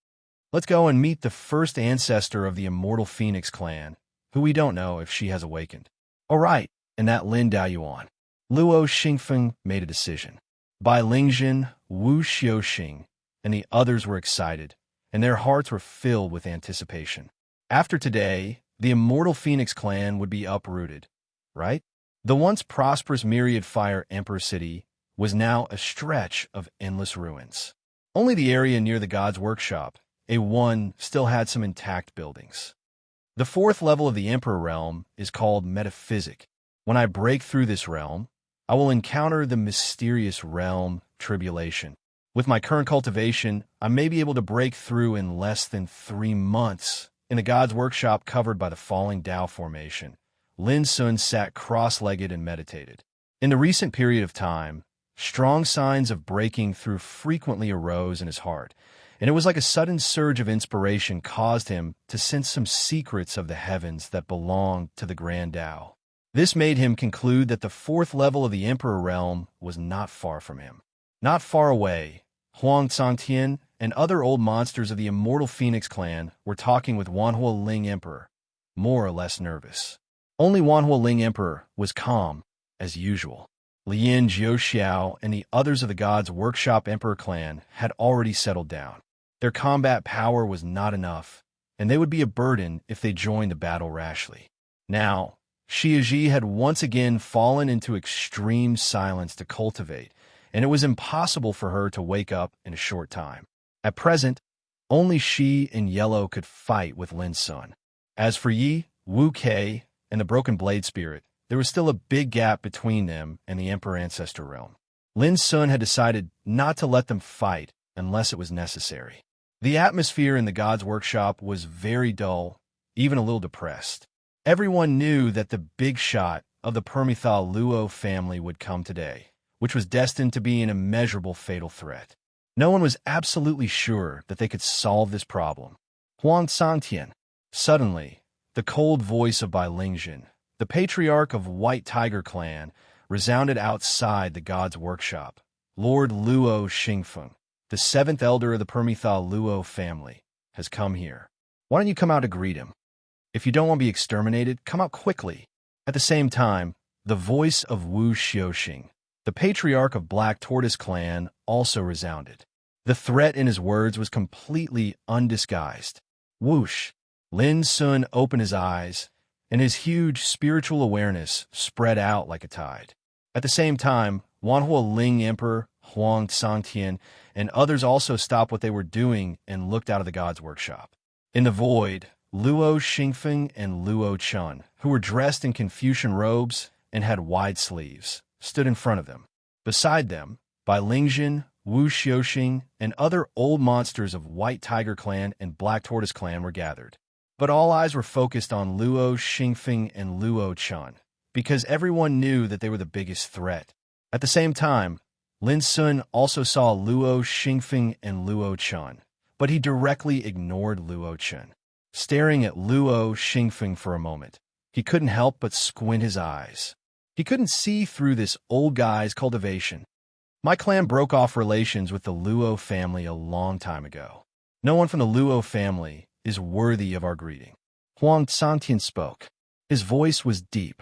Let's go and meet the first ancestor of the immortal phoenix clan, who we don't know if she has awakened. All right, and that Lin Daoyuan. Luo Xingfeng made a decision. Bai Lingjin, Wu Xiuxing, and the others were excited, and their hearts were filled with anticipation. After today, the immortal Phoenix clan would be uprooted, right? The once prosperous Myriad Fire Emperor City was now a stretch of endless ruins. Only the area near the God's Workshop, A1, still had some intact buildings. The fourth level of the Emperor realm is called Metaphysic. When I break through this realm, I will encounter the mysterious realm, Tribulation. With my current cultivation, I may be able to break through in less than 3 months. In the God's Workshop covered by the falling Tao formation, Lin Sun sat cross-legged and meditated. In the recent period of time, strong signs of breaking through frequently arose in his heart, and it was like a sudden surge of inspiration caused him to sense some secrets of the heavens that belonged to the Grand Tao. This made him conclude that the fourth level of the Emperor realm was not far from him. Not far away, Huang Tsangtian and other old monsters of the immortal Phoenix clan were talking with Wanhua Ling Emperor, more or less nervous. Only Wanhua Ling Emperor was calm, as usual. Lian Jiuxiao and the others of the God's Workshop Emperor clan had already settled down. Their combat power was not enough, and they would be a burden if they joined the battle rashly. Now, Shiaji had once again fallen into extreme silence to cultivate, and it was impossible for her to wake up in a short time. At present, only she and Yellow could fight with Lin Sun. As for Yi, Wu Kei, and the Broken Blade Spirit, there was still a big gap between them and the Emperor Ancestor realm. Lin Sun had decided not to let them fight unless it was necessary. The atmosphere in the God's Workshop was very dull, even a little depressed. Everyone knew that the big shot of the Permethal Luo family would come today, which was destined to be an immeasurable fatal threat. No one was absolutely sure that they could solve this problem. Huang Tsangtian. Suddenly, the cold voice of Bai Lingjin, the patriarch of White Tiger Clan, resounded outside the God's Workshop. Lord Luo Xingfeng, the seventh elder of the Permethal Luo family, has come here. Why don't you come out to greet him? If you don't want to be exterminated, come out quickly. At the same time, the voice of Wu Xiuxing, the patriarch of Black Tortoise Clan, also resounded. The threat in his words was completely undisguised. Whoosh! Lin Sun opened his eyes, and his huge spiritual awareness spread out like a tide. At the same time, Wanhua Ling Emperor, Huang Tsangtian, and others also stopped what they were doing and looked out of the God's Workshop. In the void, Luo Xingfeng and Luo Chun, who were dressed in Confucian robes and had wide sleeves, stood in front of them. Beside them, Bai Lingjin, Wu Xiuxing, and other old monsters of White Tiger Clan and Black Tortoise Clan were gathered. But all eyes were focused on Luo Xingfeng and Luo Chun, because everyone knew that they were the biggest threat. At the same time, Lin Sun also saw Luo Xingfeng and Luo Chun, but he directly ignored Luo Chun. Staring at Luo Xingfeng for a moment, he couldn't help but squint his eyes. He couldn't see through this old guy's cultivation. My clan broke off relations with the Luo family a long time ago. No one from the Luo family is worthy of our greeting. Huang Tsangtian spoke. His voice was deep.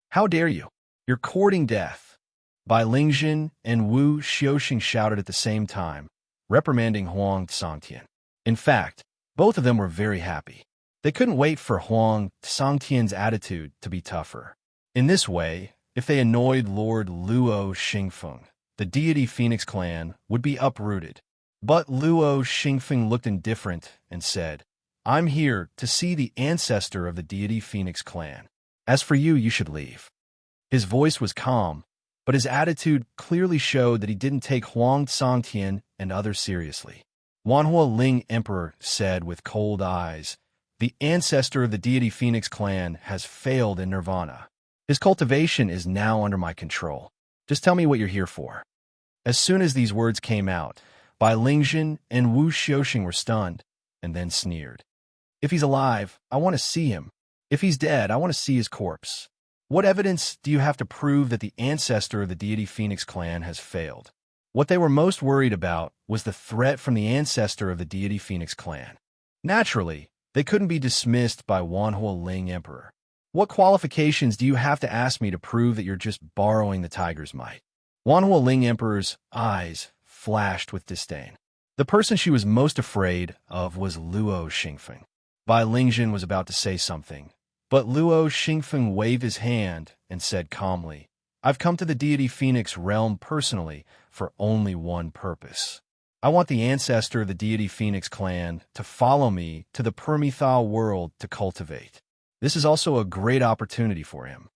How dare you? You're courting death. Bai Lingjin and Wu Xiuxing shouted at the same time, reprimanding Huang Tsangtian. In fact, both of them were very happy. They couldn't wait for Huang Tsangtian's attitude to be tougher. In this way, if they annoyed Lord Luo Xingfeng, the deity Phoenix clan would be uprooted. But Luo Xingfeng looked indifferent and said, I'm here to see the ancestor of the deity Phoenix clan. As for you, you should leave. His voice was calm, but his attitude clearly showed that he didn't take Huang Tsangtian and others seriously. Wanhua Ling Emperor said with cold eyes, the ancestor of the deity Phoenix clan has failed in nirvana. His cultivation is now under my control. Just tell me what you're here for. As soon as these words came out, Bai Lingjin and Wu Xiuxing were stunned, and then sneered. If he's alive, I want to see him. If he's dead, I want to see his corpse. What evidence do you have to prove that the ancestor of the deity Phoenix clan has failed? What they were most worried about was the threat from the ancestor of the deity Phoenix clan. Naturally, they couldn't be dismissed by Wanhua Ling Emperor. What qualifications do you have to ask me to prove that you're just borrowing the tiger's might? Wanhua Ling Emperor's eyes flashed with disdain. The person she was most afraid of was Luo Xingfeng. Bai Lingjin was about to say something, But Luo Xingfeng waved his hand and said calmly, I've come to the deity Phoenix realm personally for only one purpose. I want the ancestor of the deity Phoenix clan to follow me to the Permethal world to cultivate. This is also a great opportunity for him.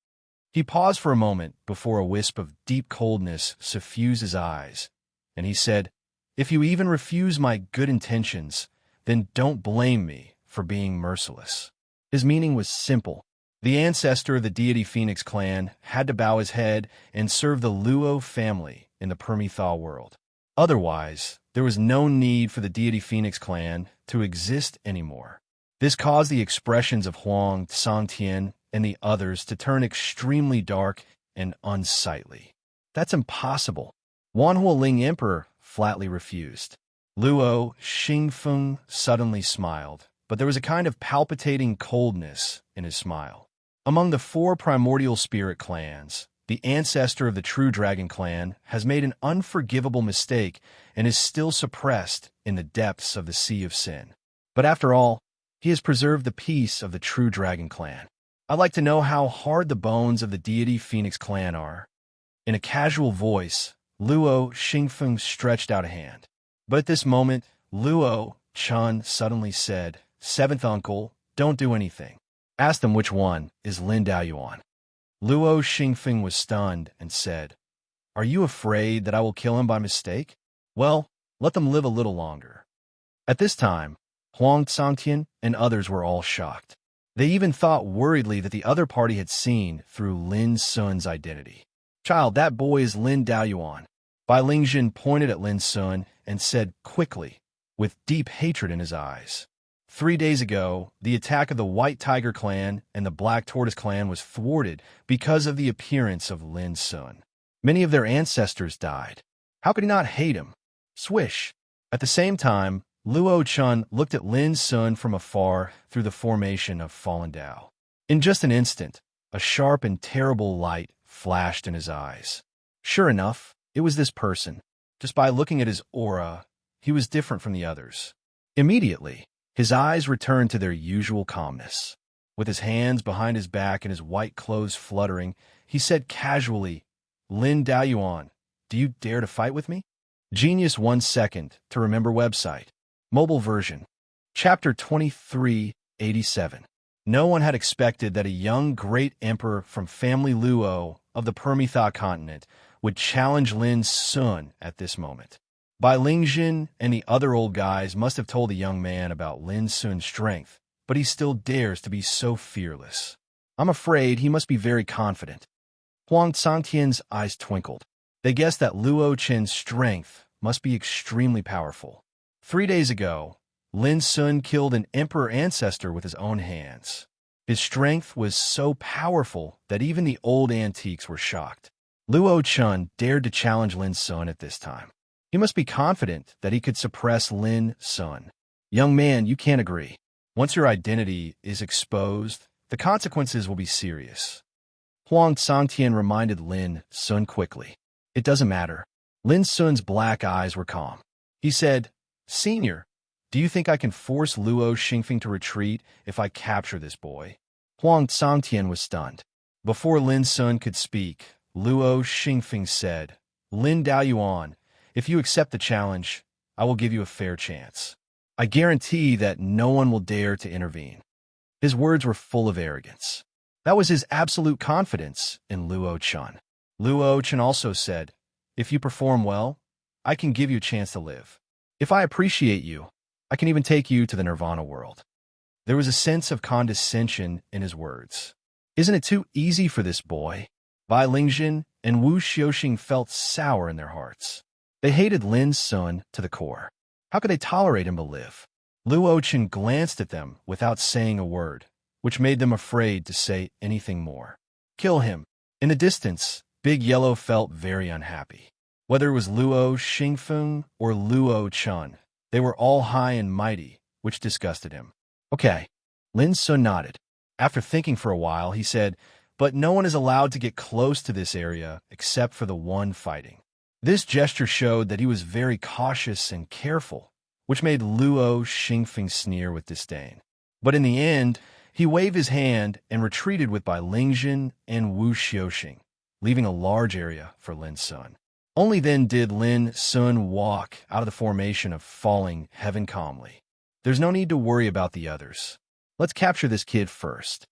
He paused for a moment before a wisp of deep coldness suffused his eyes, and he said, If you even refuse my good intentions, then don't blame me for being merciless. His meaning was simple. The ancestor of the deity Phoenix clan had to bow his head and serve the Luo family in the Permethal world. Otherwise, there was no need for the deity Phoenix clan to exist anymore. This caused the expressions of Huang Sangtian and the others to turn extremely dark and unsightly. That's impossible. Wan Hualing Emperor flatly refused. Luo Xingfeng suddenly smiled, but there was a kind of palpitating coldness in his smile. Among the 4 primordial spirit clans, the ancestor of the true dragon clan has made an unforgivable mistake and is still suppressed in the depths of the sea of sin. But after all, he has preserved the peace of the true dragon clan. I'd like to know how hard the bones of the deity Phoenix clan are. In a casual voice, Luo Xingfeng stretched out a hand. But at this moment, Luo Chun suddenly said, 7th uncle, don't do anything. Ask them which one is Lin Daoyuan. Luo Xingfeng was stunned and said, Are you afraid that I will kill him by mistake? Well, let them live a little longer. At this time, Huang Sangtian and others were all shocked. They even thought worriedly that the other party had seen through Lin Sun's identity. Child, that boy is Lin Daoyuan. Bai Lingjin pointed at Lin Sun and said quickly, with deep hatred in his eyes. 3 days ago, the attack of the White Tiger clan and the Black Tortoise clan was thwarted because of the appearance of Lin Sun. Many of their ancestors died. How could he not hate him? Swish. At the same time, Luo Chun looked at Lin Sun from afar through the formation of Fallen Dao. In just an instant, a sharp and terrible light flashed in his eyes. Sure enough, it was this person. Just by looking at his aura, he was different from the others. Immediately, his eyes returned to their usual calmness. With his hands behind his back and his white clothes fluttering, he said casually, Lin Daoyuan, do you dare to fight with me? Genius 1 second to remember website. Mobile version. Chapter 2387. No one had expected that a young great emperor from family Luo of the Permethal continent would challenge Lin Sun at this moment. Bai Lingjin and the other old guys must have told the young man about Lin Sun's strength, but he still dares to be so fearless. I'm afraid he must be very confident. Huang Sangtian's eyes twinkled. They guessed that Luo Chen's strength must be extremely powerful. 3 days ago, Lin Sun killed an emperor ancestor with his own hands. His strength was so powerful that even the old antiques were shocked. Luo Chun dared to challenge Lin Sun at this time. He must be confident that he could suppress Lin Sun. Young man, you can't agree. Once your identity is exposed, the consequences will be serious. Huang Sangtian reminded Lin Sun quickly. It doesn't matter. Lin Sun's black eyes were calm. He said, Senior, do you think I can force Luo Xingfeng to retreat if I capture this boy? Huang Sangtian was stunned. Before Lin Sun could speak, Luo Xingfeng said, Lin Daoyuan, if you accept the challenge, I will give you a fair chance. I guarantee that no one will dare to intervene. His words were full of arrogance. That was his absolute confidence in Luo Chun. Luo Chun also said, If you perform well, I can give you a chance to live. If I appreciate you, I can even take you to the Nirvana world. There was a sense of condescension in his words. Isn't it too easy for this boy? Bai Lingjin and Wu Xiuxing felt sour in their hearts. They hated Lin Sun to the core. How could they tolerate him to live? Luo Chen glanced at them without saying a word, which made them afraid to say anything more. Kill him. In the distance, Big Yellow felt very unhappy. Whether it was Luo Xingfeng or Luo Chun, they were all high and mighty, which disgusted him. Okay. Lin Sun nodded. After thinking for a while, he said, But no one is allowed to get close to this area except for the one fighting. This gesture showed that he was very cautious and careful, which made Luo Xingfeng sneer with disdain. But in the end, He waved his hand and retreated with Bai Lingjin and Wu Xiuxing, leaving a large area for Lin Sun. Only then did Lin Sun walk out of the formation of falling heaven calmly. There's no need to worry about the others. Let's capture this kid first.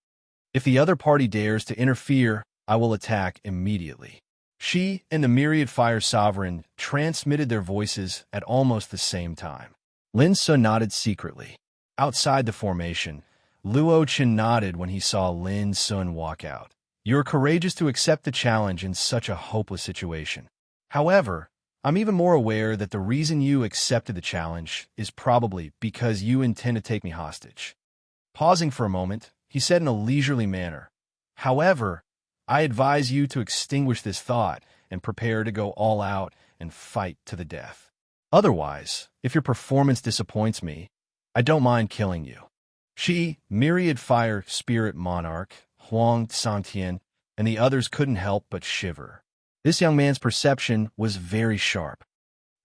If the other party dares to interfere, I will attack immediately. She and the Myriad Fire Sovereign transmitted their voices at almost the same time. Lin Sun nodded secretly. Outside the formation, Luo Chen nodded when he saw Lin Sun walk out. You're courageous to accept the challenge in such a hopeless situation. However, I'm even more aware that the reason you accepted the challenge is probably because you intend to take me hostage. Pausing for a moment, he said in a leisurely manner, however, I advise you to extinguish this thought and prepare to go all out and fight to the death. Otherwise, if your performance disappoints me, I don't mind killing you. She, Myriad Fire Spirit Monarch, Huang Santian, and the others couldn't help but shiver. This young man's perception was very sharp.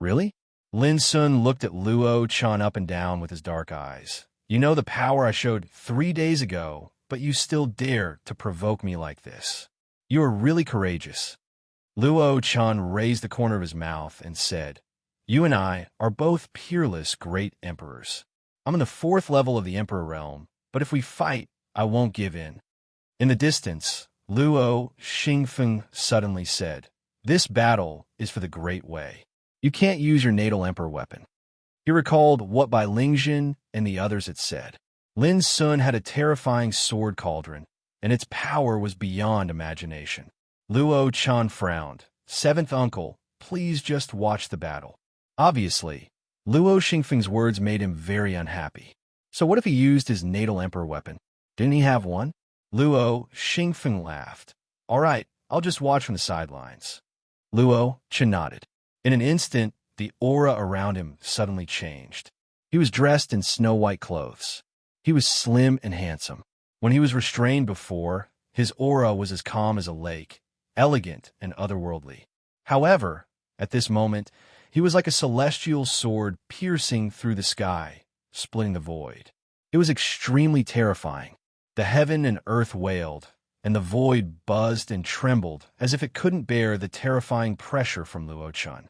Really? Lin Sun looked at Luo Chan up and down with his dark eyes. You know the power I showed 3 days ago, but you still dare to provoke me like this. You are really courageous. Luo Chan raised the corner of his mouth and said, You and I are both peerless great emperors. I'm in the 4th level of the emperor realm, but if we fight, I won't give in. In the distance, Luo Xingfeng suddenly said, This battle is for the Great Way. You can't use your natal emperor weapon. He recalled what Bai Lingjin and the others had said. Lin Sun had a terrifying sword cauldron, and its power was beyond imagination. Luo Chan frowned. 7th uncle, please just watch the battle. Obviously, Luo Xingfeng's words made him very unhappy. So what if he used his natal emperor weapon? Didn't he have one? Luo Xingfeng laughed. All right, I'll just watch from the sidelines. Luo Chen nodded. In an instant, the aura around him suddenly changed. He was dressed in snow-white clothes. He was slim and handsome. When he was restrained before, his aura was as calm as a lake, elegant and otherworldly. However, at this moment, he was like a celestial sword piercing through the sky, splitting the void. It was extremely terrifying. The heaven and earth wailed, and the void buzzed and trembled as if it couldn't bear the terrifying pressure from Luo Chan.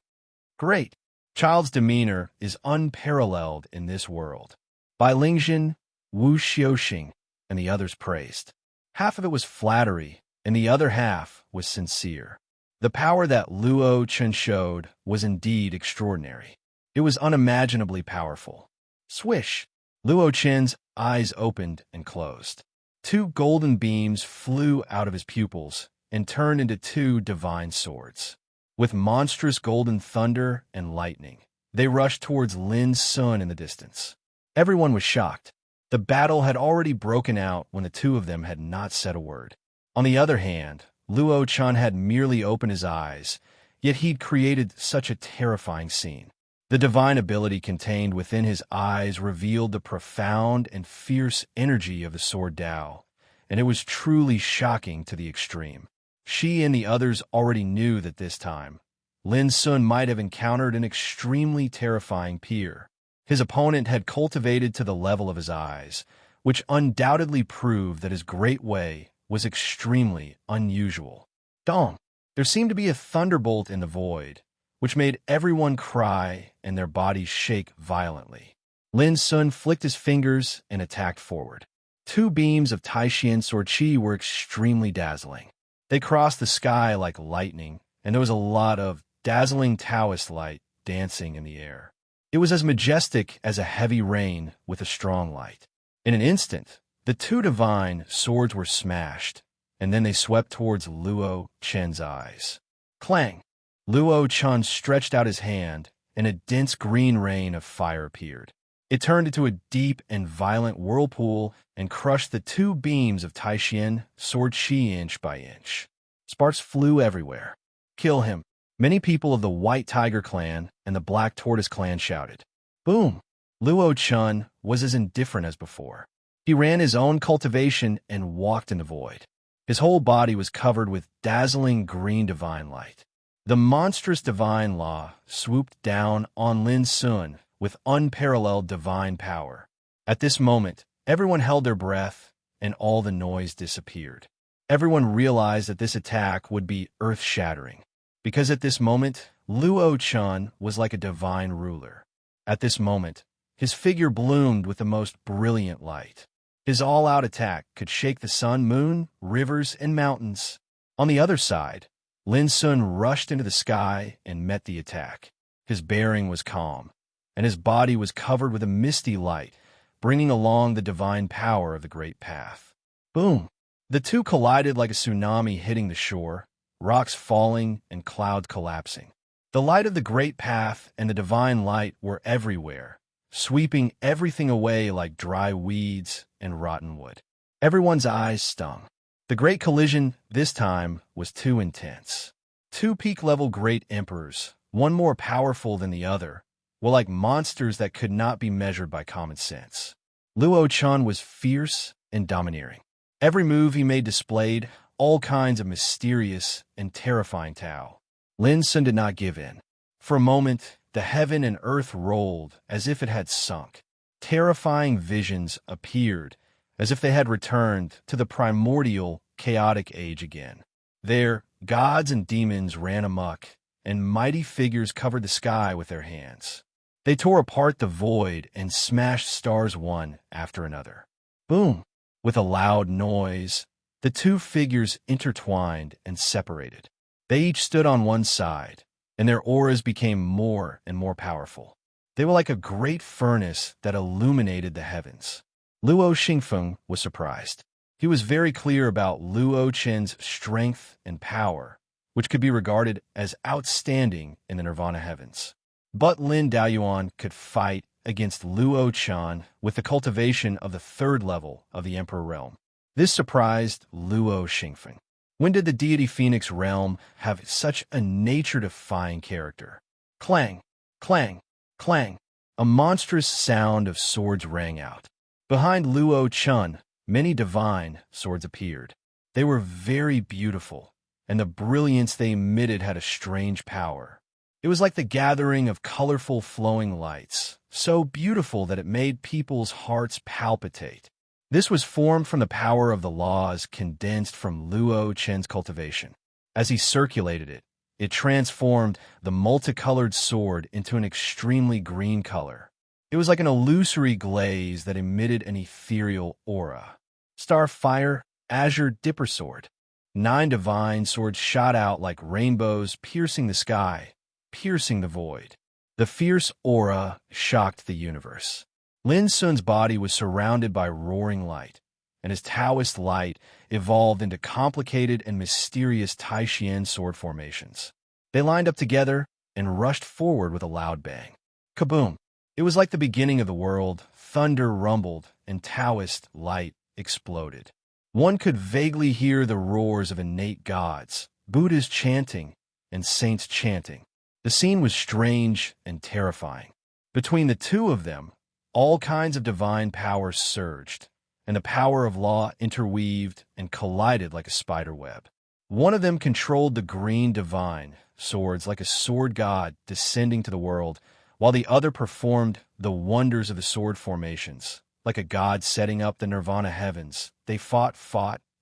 Great! Child's demeanor is unparalleled in this world. Bai Lingjin, Wu Xiuxing, and the others praised. Half of it was flattery, and the other half was sincere. The power that Luo Chen showed was indeed extraordinary. It was unimaginably powerful. Swish! Luo Chen's eyes opened and closed. 2 golden beams flew out of his pupils and turned into 2 divine swords. With monstrous golden thunder and lightning, they rushed towards Lin Sun in the distance. Everyone was shocked. The battle had already broken out when the 2 of them had not said a word. On the other hand, Luo Chan had merely opened his eyes, yet he'd created such a terrifying scene. The divine ability contained within his eyes revealed the profound and fierce energy of the Sword Dao, and it was truly shocking to the extreme. She and the others already knew that this time, Lin Sun might have encountered an extremely terrifying peer. His opponent had cultivated to the level of his eyes, which undoubtedly proved that his great way was extremely unusual. Dong! There seemed to be a thunderbolt in the void, which made everyone cry and their bodies shake violently. Lin Sun flicked his fingers and attacked forward. 2 beams of Taishian Sword Qi were extremely dazzling. They crossed the sky like lightning, and there was a lot of dazzling Taoist light dancing in the air. It was as majestic as a heavy rain with a strong light. In an instant, the 2 divine swords were smashed, and then they swept towards Luo Chen's eyes. Clang! Luo Chen stretched out his hand, and a dense green rain of fire appeared. It turned into a deep and violent whirlpool and crushed the 2 beams of Taishian Sword Qi inch by inch. Sparks flew everywhere. Kill him! Many people of the White Tiger clan and the Black Tortoise clan shouted. Boom! Luo Chen was as indifferent as before. He ran his own cultivation and walked in the void. His whole body was covered with dazzling green divine light. The monstrous divine law swooped down on Lin Sun with unparalleled divine power. At this moment, everyone held their breath, and all the noise disappeared. Everyone realized that this attack would be earth-shattering, because at this moment, Luo Chun was like a divine ruler. At this moment, his figure bloomed with the most brilliant light. His all-out attack could shake the sun, moon, rivers, and mountains. On the other side, Lin Sun rushed into the sky and met the attack. His bearing was calm, and his body was covered with a misty light, bringing along the divine power of the Great Path. Boom! The two collided like a tsunami hitting the shore, rocks falling and clouds collapsing. The light of the Great Path and the divine light were everywhere, sweeping everything away like dry weeds and rotten wood. Everyone's eyes stung. The great collision this time was too intense. Two peak-level great emperors, one more powerful than the other, were like monsters that could not be measured by common sense. Luo Chun was fierce and domineering. Every move he made displayed all kinds of mysterious and terrifying Tao. Lin Sun did not give in. For a moment, the heaven and earth rolled as if it had sunk. Terrifying visions appeared as if they had returned to the primordial, chaotic age again. There, gods and demons ran amok, and mighty figures covered the sky with their hands. They tore apart the void and smashed stars one after another. Boom! With a loud noise, the two figures intertwined and separated. They each stood on one side, and their auras became more and more powerful. They were like a great furnace that illuminated the heavens. Luo Xingfeng was surprised. He was very clear about Luo Chen's strength and power, which could be regarded as outstanding in the Nirvana heavens. But Lin Daoyuan could fight against Luo Chen with the cultivation of the third level of the Emperor Realm. This surprised Luo Xingfeng. When did the deity Phoenix Realm have such a nature-defying character? Clang, clang, clang. A monstrous sound of swords rang out. Behind Luo Chun, many divine swords appeared. They were very beautiful, and the brilliance they emitted had a strange power. It was like the gathering of colorful flowing lights, so beautiful that it made people's hearts palpitate. This was formed from the power of the laws condensed from Luo Chen's cultivation. As he circulated it, it transformed the multicolored sword into an extremely green color. It was like an illusory glaze that emitted an ethereal aura. Starfire, Azure Dipper Sword. 9 divine swords shot out like rainbows, piercing the sky, piercing the void. The fierce aura shocked the universe. Lin Sun's body was surrounded by roaring light, and his Taoist light evolved into complicated and mysterious Tai-Chien sword formations. They lined up together and rushed forward with a loud bang. Kaboom! It was like the beginning of the world. Thunder rumbled, and Taoist light exploded. One could vaguely hear the roars of innate gods, Buddhas chanting, and saints chanting. The scene was strange and terrifying. Between the two of them, all kinds of divine power surged, and the power of law interweaved and collided like a spider web. One of them controlled the green divine swords like a sword god descending to the world, while the other performed the wonders of the sword formations. Like a god setting up the Nirvana heavens, they fought,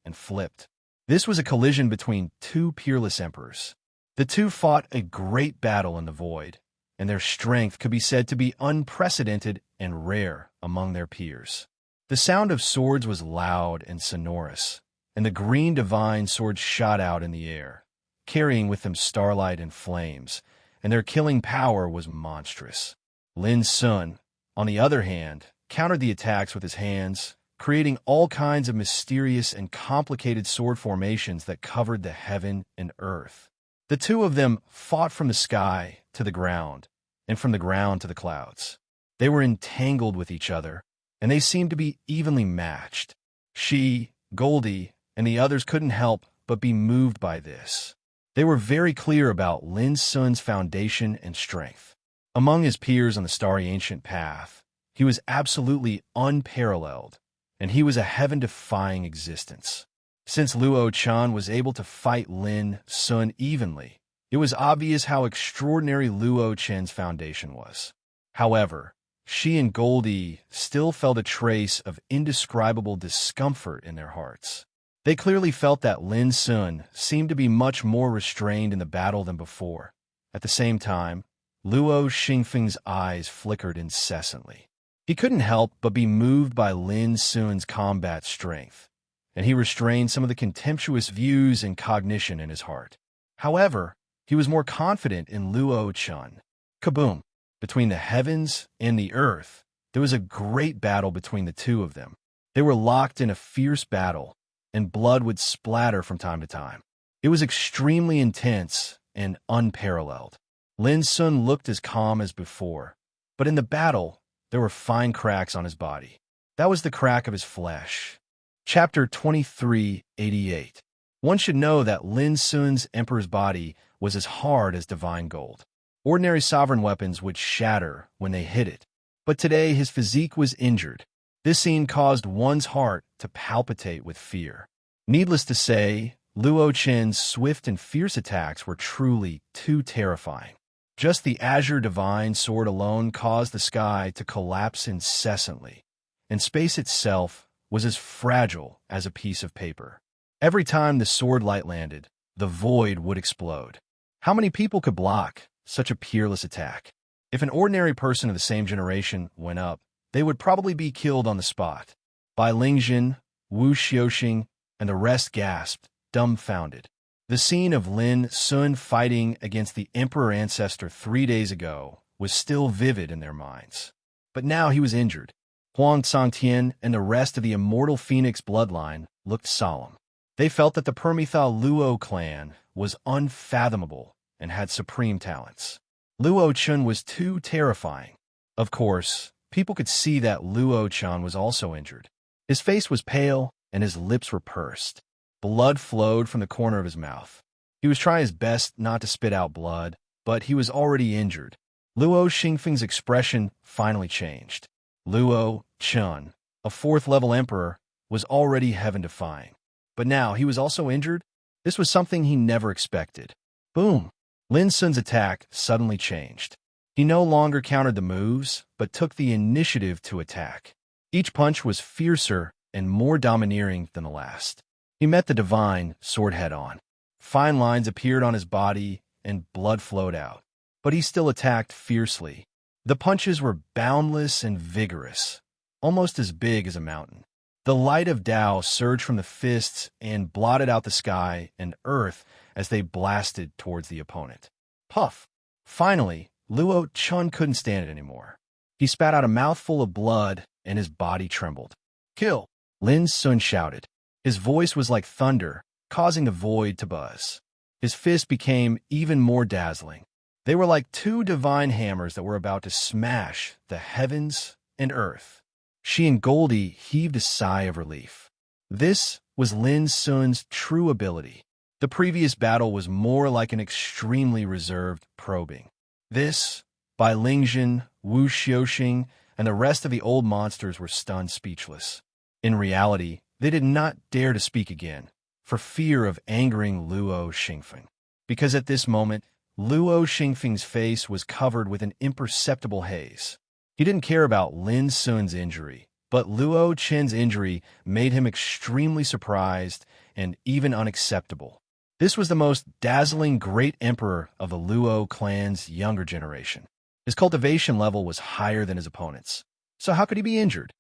and flipped. This was a collision between two peerless emperors. The two fought a great battle in the void, and their strength could be said to be unprecedented and rare among their peers. The sound of swords was loud and sonorous, and the green divine swords shot out in the air, carrying with them starlight and flames, and their killing power was monstrous. Lin Sun, on the other hand, countered the attacks with his hands, creating all kinds of mysterious and complicated sword formations that covered the heaven and earth. The two of them fought from the sky to the ground, and from the ground to the clouds. They were entangled with each other, and they seemed to be evenly matched. She, Goldie, and the others couldn't help but be moved by this. They were very clear about Lin Sun's foundation and strength. Among his peers on the starry ancient path, he was absolutely unparalleled, and he was a heaven-defying existence. Since Luo Chan was able to fight Lin Sun evenly, it was obvious how extraordinary Luo Chen's foundation was. However, she and Goldie still felt a trace of indescribable discomfort in their hearts. They clearly felt that Lin Sun seemed to be much more restrained in the battle than before. At the same time, Luo Xingfeng's eyes flickered incessantly. He couldn't help but be moved by Lin Sun's combat strength, and he restrained some of the contemptuous views and cognition in his heart. However, he was more confident in Luo Chun. Kaboom! Between the heavens and the earth, there was a great battle between the two of them. They were locked in a fierce battle, and blood would splatter from time to time. It was extremely intense and unparalleled. Lin Sun looked as calm as before, but in the battle, there were fine cracks on his body. That was the crack of his flesh. Chapter 2388. One should know that Lin Sun's emperor's body was as hard as divine gold. Ordinary sovereign weapons would shatter when they hit it, but today his physique was injured. This scene caused one's heart to palpitate with fear. Needless to say, Luo Chen's swift and fierce attacks were truly too terrifying. Just the azure divine sword alone caused the sky to collapse incessantly, and space itself was as fragile as a piece of paper. Every time the sword light landed, the void would explode. How many people could block such a peerless attack? If an ordinary person of the same generation went up, they would probably be killed on the spot. Bai Lingjin, Wu Xiuxing, and the rest gasped, dumbfounded. The scene of Lin Sun fighting against the emperor ancestor 3 days ago was still vivid in their minds. But now he was injured. Huang Cangtian and the rest of the immortal Phoenix bloodline looked solemn. They felt that the Permethal Luo clan was unfathomable and had supreme talents. Luo Chun was too terrifying. Of course, people could see that Luo Chun was also injured. His face was pale and his lips were pursed. Blood flowed from the corner of his mouth. He was trying his best not to spit out blood, but he was already injured. Luo Xingfeng's expression finally changed. Luo Chun, a 4th-level emperor, was already heaven-defying. But now he was also injured? This was something he never expected. Boom! Lin Sun's attack suddenly changed. He no longer countered the moves, but took the initiative to attack. Each punch was fiercer and more domineering than the last. He met the divine sword head-on. Fine lines appeared on his body and blood flowed out. But he still attacked fiercely. The punches were boundless and vigorous, almost as big as a mountain. The light of Tao surged from the fists and blotted out the sky and earth as they blasted towards the opponent. Puff! Finally, Luo Chun couldn't stand it anymore. He spat out a mouthful of blood and his body trembled. Kill! Lin Sun shouted. His voice was like thunder, causing the void to buzz. His fists became even more dazzling. They were like 2 divine hammers that were about to smash the heavens and earth. She and Goldie heaved a sigh of relief. This was Lin Sun's true ability. The previous battle was more like an extremely reserved probing. This, Bai Lingjin, Wu Xiuxing, and the rest of the old monsters were stunned speechless. In reality, they did not dare to speak again, for fear of angering Luo Xingfeng. Because at this moment, Luo Xingfeng's face was covered with an imperceptible haze. He didn't care about Lin Sun's injury, but Luo Chen's injury made him extremely surprised and even unacceptable. This was the most dazzling great emperor of the Luo clan's younger generation. His cultivation level was higher than his opponent's. So how could he be injured?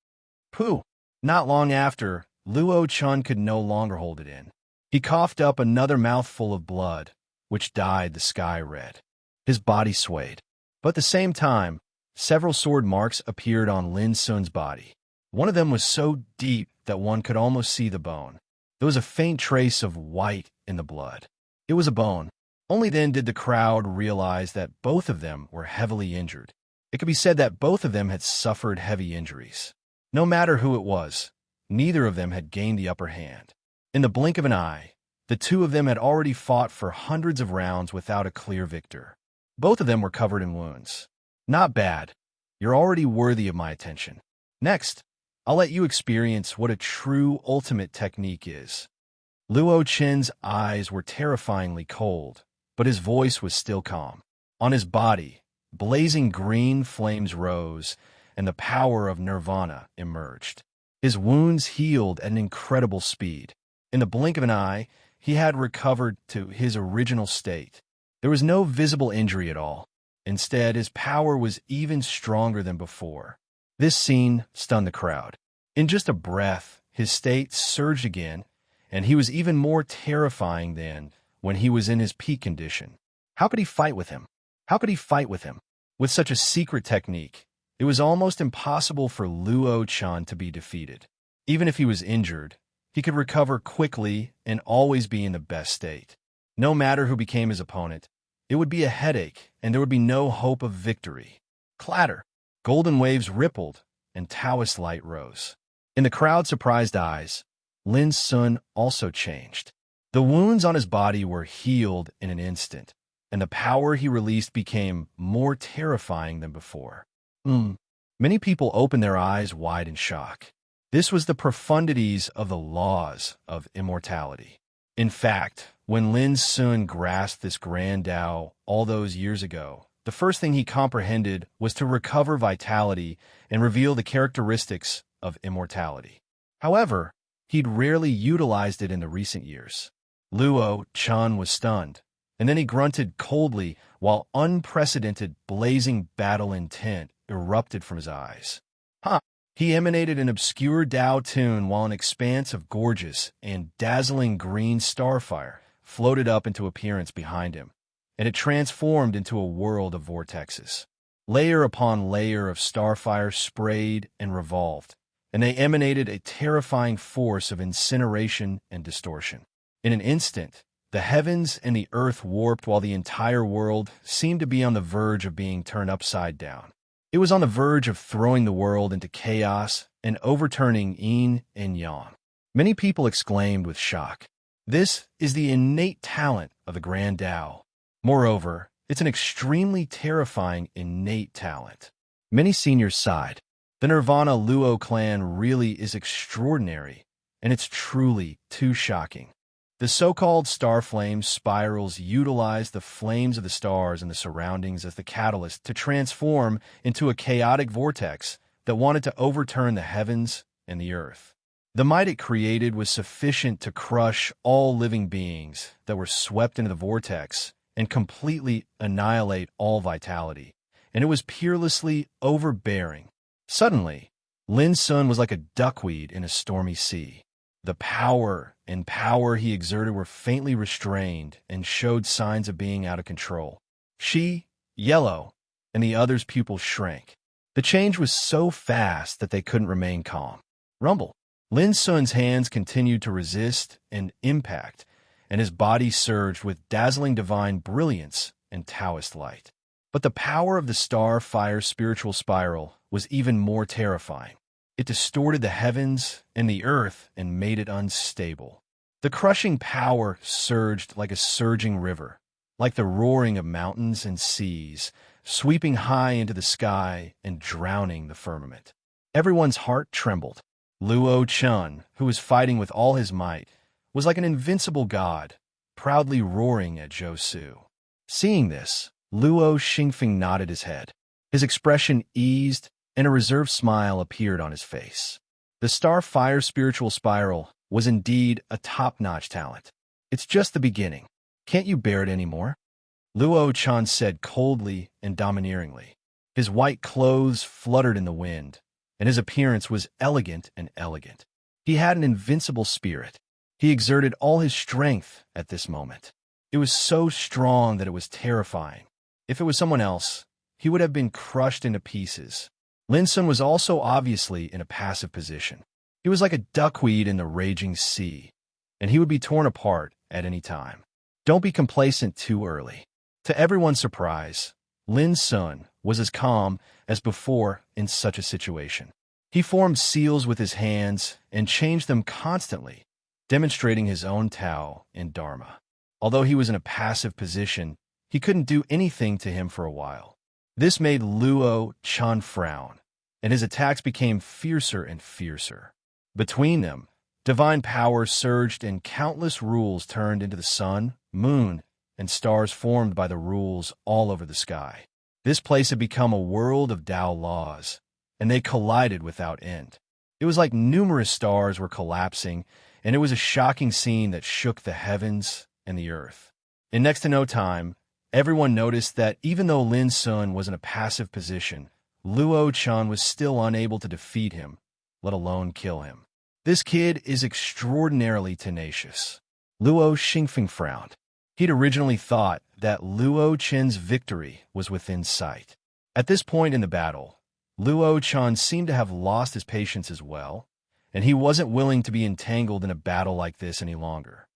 Pooh! Not long after, Luo Chun could no longer hold it in. He coughed up another mouthful of blood, which dyed the sky red. His body swayed. But at the same time, several sword marks appeared on Lin Sun's body. One of them was so deep that one could almost see the bone. There was a faint trace of white in the blood. It was a bone. Only then did the crowd realize that both of them were heavily injured. It could be said that both of them had suffered heavy injuries. No matter who it was, neither of them had gained the upper hand. In the blink of an eye, the two of them had already fought for hundreds of rounds without a clear victor. Both of them were covered in wounds. Not bad. You're already worthy of my attention. Next, I'll let you experience what a true ultimate technique is. Luo Chen's eyes were terrifyingly cold, but his voice was still calm. On his body, blazing green flames rose, and the power of nirvana emerged. His wounds healed at an incredible speed. In the blink of an eye, he had recovered to his original state. There was no visible injury at all. Instead, his power was even stronger than before. This scene stunned the crowd. In just a breath, his state surged again, and he was even more terrifying than when he was in his peak condition. How could he fight with him? How could he fight with him? With such a secret technique, it was almost impossible for Luo Chan to be defeated. Even if he was injured, he could recover quickly and always be in the best state. No matter who became his opponent, it would be a headache, and there would be no hope of victory. Clatter! Golden waves rippled, and Taoist light rose. In the crowd's surprised eyes, Lin Sun also changed. The wounds on his body were healed in an instant, and the power he released became more terrifying than before. Many people opened their eyes wide in shock. This was the profundities of the laws of immortality. In fact, when Lin Sun grasped this grand Tao all those years ago, the first thing he comprehended was to recover vitality and reveal the characteristics of immortality. However, he'd rarely utilized it in the recent years. Luo Chan was stunned, and then he grunted coldly while unprecedented blazing battle intent erupted from his eyes. He emanated an obscure Tao tune while an expanse of gorgeous and dazzling green starfire floated up into appearance behind him, and it transformed into a world of vortexes. Layer upon layer of starfire sprayed and revolved, and they emanated a terrifying force of incineration and distortion. In an instant, the heavens and the earth warped while the entire world seemed to be on the verge of being turned upside down. It was on the verge of throwing the world into chaos and overturning yin and yang. Many people exclaimed with shock, "This is the innate talent of the Grand Tao." Moreover, it's an extremely terrifying innate talent. Many seniors sighed. The Nirvana Luo clan really is extraordinary, and it's truly too shocking. The so-called star flame spirals utilize the flames of the stars and the surroundings as the catalyst to transform into a chaotic vortex that wanted to overturn the heavens and the earth. The might it created was sufficient to crush all living beings that were swept into the vortex and completely annihilate all vitality, and it was peerlessly overbearing. Suddenly, Lin Sun was like a duckweed in a stormy sea. The power he exerted were faintly restrained and showed signs of being out of control. She, yellow, and the other's pupils shrank. The change was so fast that they couldn't remain calm. Rumble. Lin Sun's hands continued to resist and impact, and his body surged with dazzling divine brilliance and Taoist light. But the power of the star-fire spiritual spiral was even more terrifying. It distorted the heavens and the earth and made it unstable. The crushing power surged like a surging river, like the roaring of mountains and seas, sweeping high into the sky and drowning the firmament. Everyone's heart trembled. Luo Chan, who was fighting with all his might, was like an invincible god, proudly roaring at Zhou Su. Seeing this, Luo Xingfeng nodded his head. His expression eased, and a reserved smile appeared on his face. The star-fire spiritual spiral was indeed a top-notch talent. It's just the beginning. Can't you bear it anymore? Luo Chan said coldly and domineeringly. His white clothes fluttered in the wind, and his appearance was elegant and elegant. He had an invincible spirit. He exerted all his strength at this moment. It was so strong that it was terrifying. If it was someone else, he would have been crushed into pieces. Lin Sun was also obviously in a passive position. He was like a duckweed in the raging sea, and he would be torn apart at any time. Don't be complacent too early. To everyone's surprise, Lin Sun was as calm as before in such a situation. He formed seals with his hands and changed them constantly, demonstrating his own Tao and Dharma. Although he was in a passive position, he couldn't do anything to him for a while. This made Luo Chan frown, and his attacks became fiercer and fiercer. Between them, divine power surged and countless rules turned into the sun, moon, and stars formed by the rules all over the sky. This place had become a world of Tao laws, and they collided without end. It was like numerous stars were collapsing, and it was a shocking scene that shook the heavens and the earth. In next to no time, everyone noticed that even though Lin Sun was in a passive position, Luo Chun was still unable to defeat him, let alone kill him. This kid is extraordinarily tenacious. Luo Xingfeng frowned. He'd originally thought that Luo Chen's victory was within sight. At this point in the battle, Luo Chen seemed to have lost his patience as well, and he wasn't willing to be entangled in a battle like this any longer.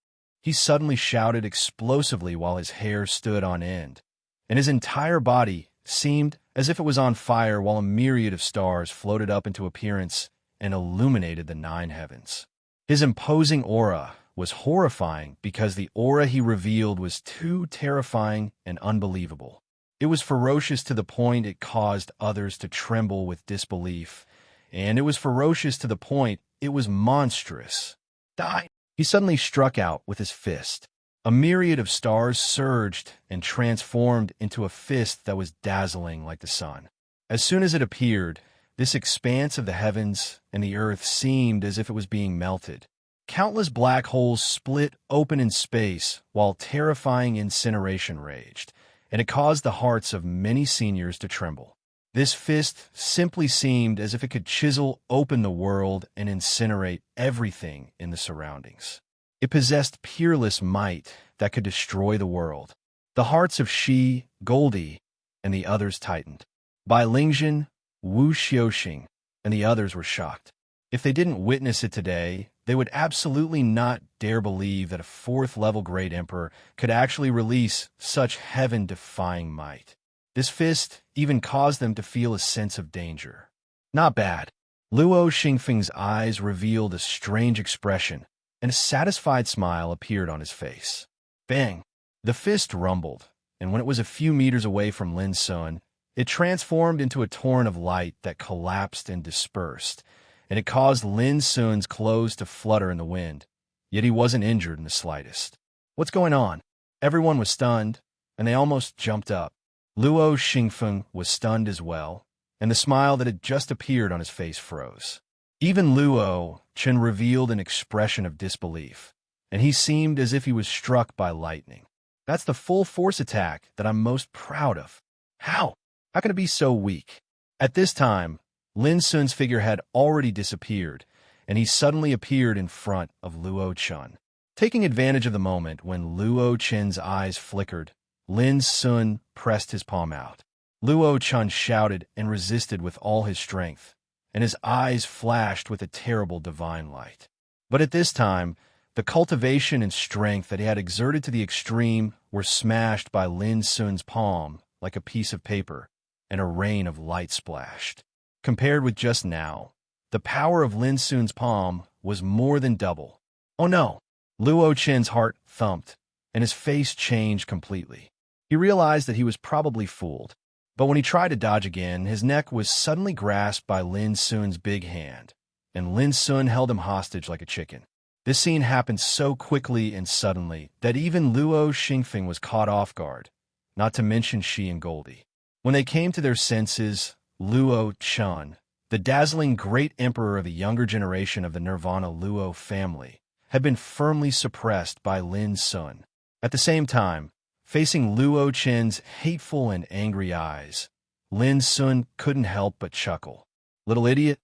He suddenly shouted explosively while his hair stood on end, and his entire body seemed as if it was on fire while a myriad of stars floated up into appearance and illuminated the 9 heavens. His imposing aura was horrifying because the aura he revealed was too terrifying and unbelievable. It was ferocious to the point it caused others to tremble with disbelief, and it was ferocious to the point it was monstrous. Die! He suddenly struck out with his fist. A myriad of stars surged and transformed into a fist that was dazzling like the sun. As soon as it appeared, this expanse of the heavens and the earth seemed as if it was being melted. Countless black holes split open in space while terrifying incineration raged, and it caused the hearts of many seniors to tremble. This fist simply seemed as if it could chisel open the world and incinerate everything in the surroundings. It possessed peerless might that could destroy the world. The hearts of Shi, Goldie, and the others tightened. Bai Lingjin, Wu Xiuxing, and the others were shocked. If they didn't witness it today, they would absolutely not dare believe that a 4th-level Great Emperor could actually release such heaven-defying might. This fist even caused them to feel a sense of danger. Not bad. Luo Xingfeng's eyes revealed a strange expression, and a satisfied smile appeared on his face. Bang! The fist rumbled, and when it was a few meters away from Lin Sun, it transformed into a torrent of light that collapsed and dispersed, and it caused Lin Sun's clothes to flutter in the wind, yet he wasn't injured in the slightest. What's going on? Everyone was stunned, and they almost jumped up. Luo Xingfeng was stunned as well, and the smile that had just appeared on his face froze. Even Luo Chen revealed an expression of disbelief, and he seemed as if he was struck by lightning. That's the full force attack that I'm most proud of. How? How can it be so weak? At this time, Lin Sun's figure had already disappeared, and he suddenly appeared in front of Luo Chen. Taking advantage of the moment when Luo Chen's eyes flickered, Lin Sun pressed his palm out. Luo Chen shouted and resisted with all his strength, and his eyes flashed with a terrible divine light. But at this time, the cultivation and strength that he had exerted to the extreme were smashed by Lin Sun's palm like a piece of paper, and a rain of light splashed. Compared with just now, the power of Lin Sun's palm was more than double. Oh no! Luo Chen's heart thumped, and his face changed completely. He realized that he was probably fooled, but when he tried to dodge again, his neck was suddenly grasped by Lin Sun's big hand, and Lin Sun held him hostage like a chicken. This scene happened so quickly and suddenly that even Luo Xingfeng was caught off guard, not to mention Shi and Goldie. When they came to their senses, Luo Chen, the dazzling great emperor of the younger generation of the Nirvana Luo family, had been firmly suppressed by Lin Sun. At the same time, facing Luo Chen's hateful and angry eyes, Lin Sun couldn't help but chuckle. Little idiot,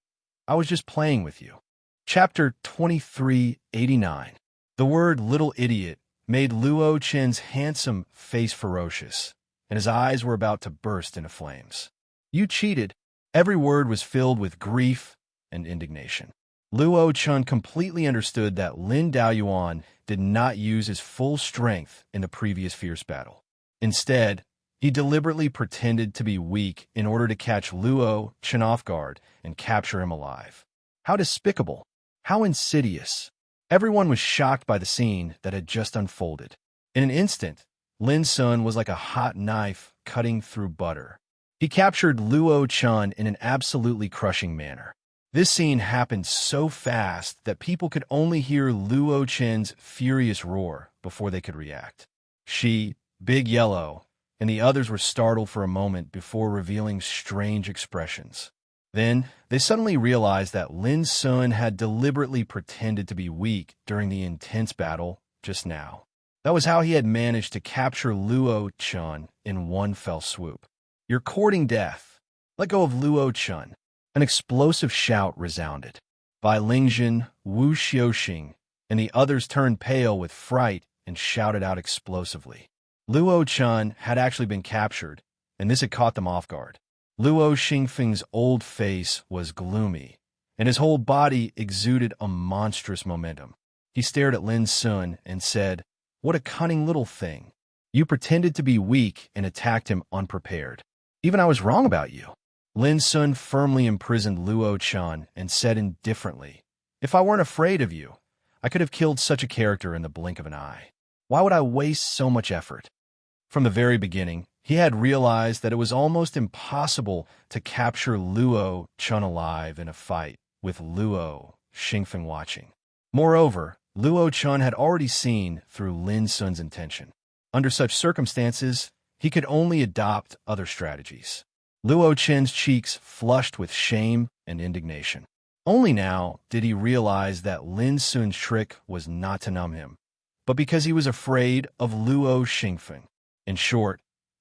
I was just playing with you. Chapter 2389. The word little idiot made Luo Chen's handsome face ferocious, and his eyes were about to burst into flames. You cheated. Every word was filled with grief and indignation. Luo Chen completely understood that Lin Daoyuan did not use his full strength in the previous fierce battle. Instead, he deliberately pretended to be weak in order to catch Luo Chen off guard and capture him alive. How despicable! How insidious! Everyone was shocked by the scene that had just unfolded. In an instant, Lin Sun was like a hot knife cutting through butter. He captured Luo Chen in an absolutely crushing manner. This scene happened so fast that people could only hear Luo Chen's furious roar before they could react. She, Big Yellow, and the others were startled for a moment before revealing strange expressions. Then, they suddenly realized that Lin Sun had deliberately pretended to be weak during the intense battle just now. That was how he had managed to capture Luo Chun in one fell swoop. "You're courting death. Let go of Luo Chun." An explosive shout resounded. Bai Lingjin, Wu Xiuxing, and the others turned pale with fright and shouted out explosively. Luo Chun had actually been captured, and this had caught them off guard. Luo Xingfeng's old face was gloomy, and his whole body exuded a monstrous momentum. He stared at Lin Sun and said, "What a cunning little thing. You pretended to be weak and attacked him unprepared. Even I was wrong about you." Lin Sun firmly imprisoned Luo Chan and said indifferently, "If I weren't afraid of you, I could have killed such a character in the blink of an eye. Why would I waste so much effort?" From the very beginning, he had realized that it was almost impossible to capture Luo Chun alive in a fight with Luo Xingfeng watching. Moreover, Luo Chun had already seen through Lin Sun's intention. Under such circumstances, he could only adopt other strategies. Luo Chen's cheeks flushed with shame and indignation. Only now did he realize that Lin Sun's trick was not to numb him, but because he was afraid of Luo Xingfeng. In short,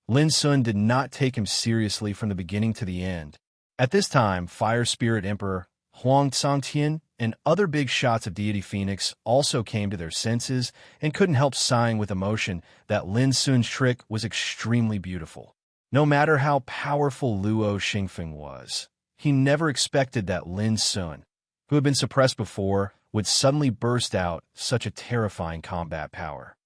Lin Sun did not take him seriously from the beginning to the end. At this time, Fire Spirit Emperor Huang Tsangtian and other big shots of Deity Phoenix also came to their senses and couldn't help sighing with emotion that Lin Sun's trick was extremely beautiful. No matter how powerful Luo Xingfeng was, he never expected that Lin Sun, who had been suppressed before, would suddenly burst out such a terrifying combat power.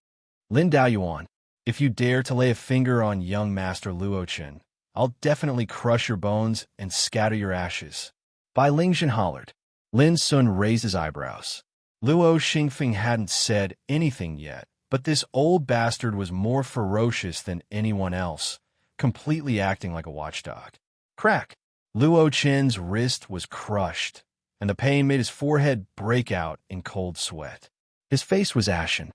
"Lin Daoyuan, if you dare to lay a finger on young Master Luo Chen, I'll definitely crush your bones and scatter your ashes." Bai Lingjin hollered. Lin Sun raised his eyebrows. Luo Xingfeng hadn't said anything yet, but this old bastard was more ferocious than anyone else, completely acting like a watchdog. Crack! Luo Chen's wrist was crushed, and the pain made his forehead break out in cold sweat. His face was ashen.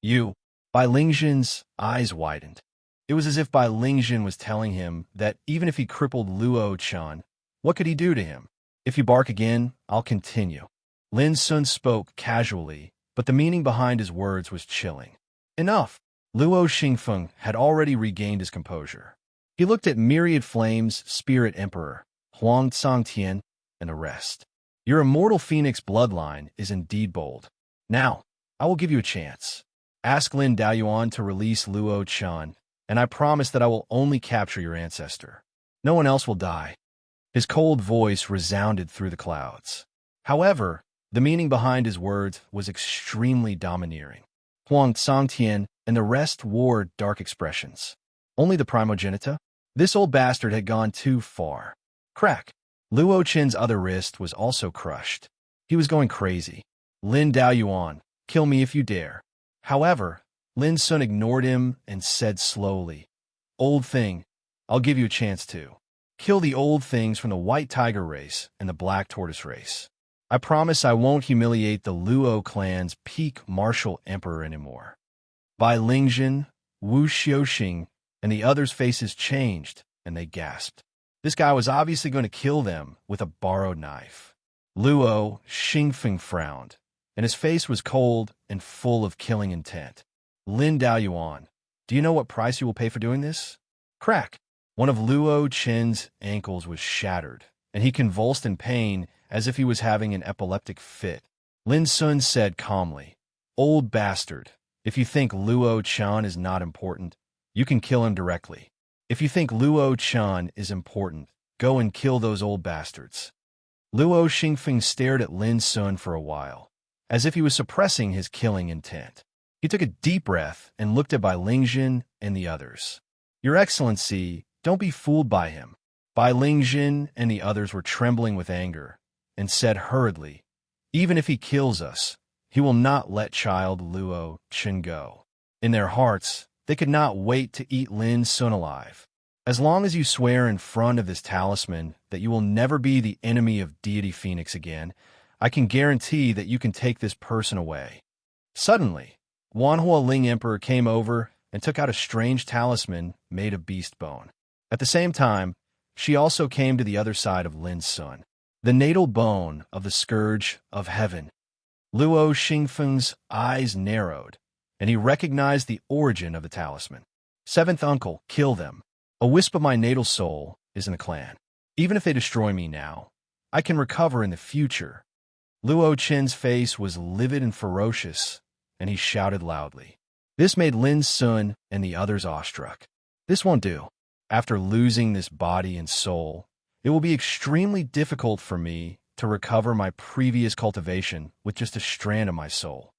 "You..." Bai Lingjin's eyes widened. It was as if Bai Lingjin was telling him that even if he crippled Luo Chan, what could he do to him? "If you bark again, I'll continue." Lin Sun spoke casually, but the meaning behind his words was chilling. Enough! Luo Xingfeng had already regained his composure. He looked at Myriad Flames, Spirit Emperor, Huang Tsangtian, and the rest. "Your immortal phoenix bloodline is indeed bold. Now, I will give you a chance. Ask Lin Daoyuan to release Luo Chan, and I promise that I will only capture your ancestor. No one else will die." His cold voice resounded through the clouds. However, the meaning behind his words was extremely domineering. Huang Tsangtian and the rest wore dark expressions. Only the Primogenita? This old bastard had gone too far. Crack! Luo Chen's other wrist was also crushed. He was going crazy. "Lin Daoyuan, kill me if you dare." However, Lin Sun ignored him and said slowly, "Old thing, I'll give you a chance too. Kill the old things from the White Tiger race and the Black Tortoise race. I promise I won't humiliate the Luo clan's peak martial emperor anymore." Bai Lingjin, Wu Xiuxing, and the others' faces changed, and they gasped. This guy was obviously going to kill them with a borrowed knife. Luo Xingfeng frowned, and his face was cold and full of killing intent. "Lin Daoyuan, do you know what price you will pay for doing this?" Crack! One of Luo Chen's ankles was shattered, and he convulsed in pain as if he was having an epileptic fit. Lin Sun said calmly, "Old bastard, if you think Luo Chan is not important, you can kill him directly. If you think Luo Chan is important, go and kill those old bastards." Luo Xingfeng stared at Lin Sun for a while, as if he was suppressing his killing intent. He took a deep breath and looked at Bai Lingjin and the others. "Your Excellency, don't be fooled by him." Bai Lingjin and the others were trembling with anger and said hurriedly, "Even if he kills us, he will not let child Luo Chen go." In their hearts, they could not wait to eat Lin Sun alive. "As long as you swear in front of this talisman that you will never be the enemy of Deity Phoenix again, I can guarantee that you can take this person away." Suddenly, Wanhua Ling Emperor came over and took out a strange talisman made of beast bone. At the same time, she also came to the other side of Lin Sun, the natal bone of the scourge of heaven. Luo Xingfeng's eyes narrowed, and he recognized the origin of the talisman. Seventh uncle, kill them. A wisp of my natal soul is in the clan. Even if they destroy me now, I can recover in the future. Luo Qin's face was livid and ferocious, and he shouted loudly. This made Lin Sun and the others awestruck. This won't do. After losing this body and soul, it will be extremely difficult for me to recover my previous cultivation with just a strand of my soul.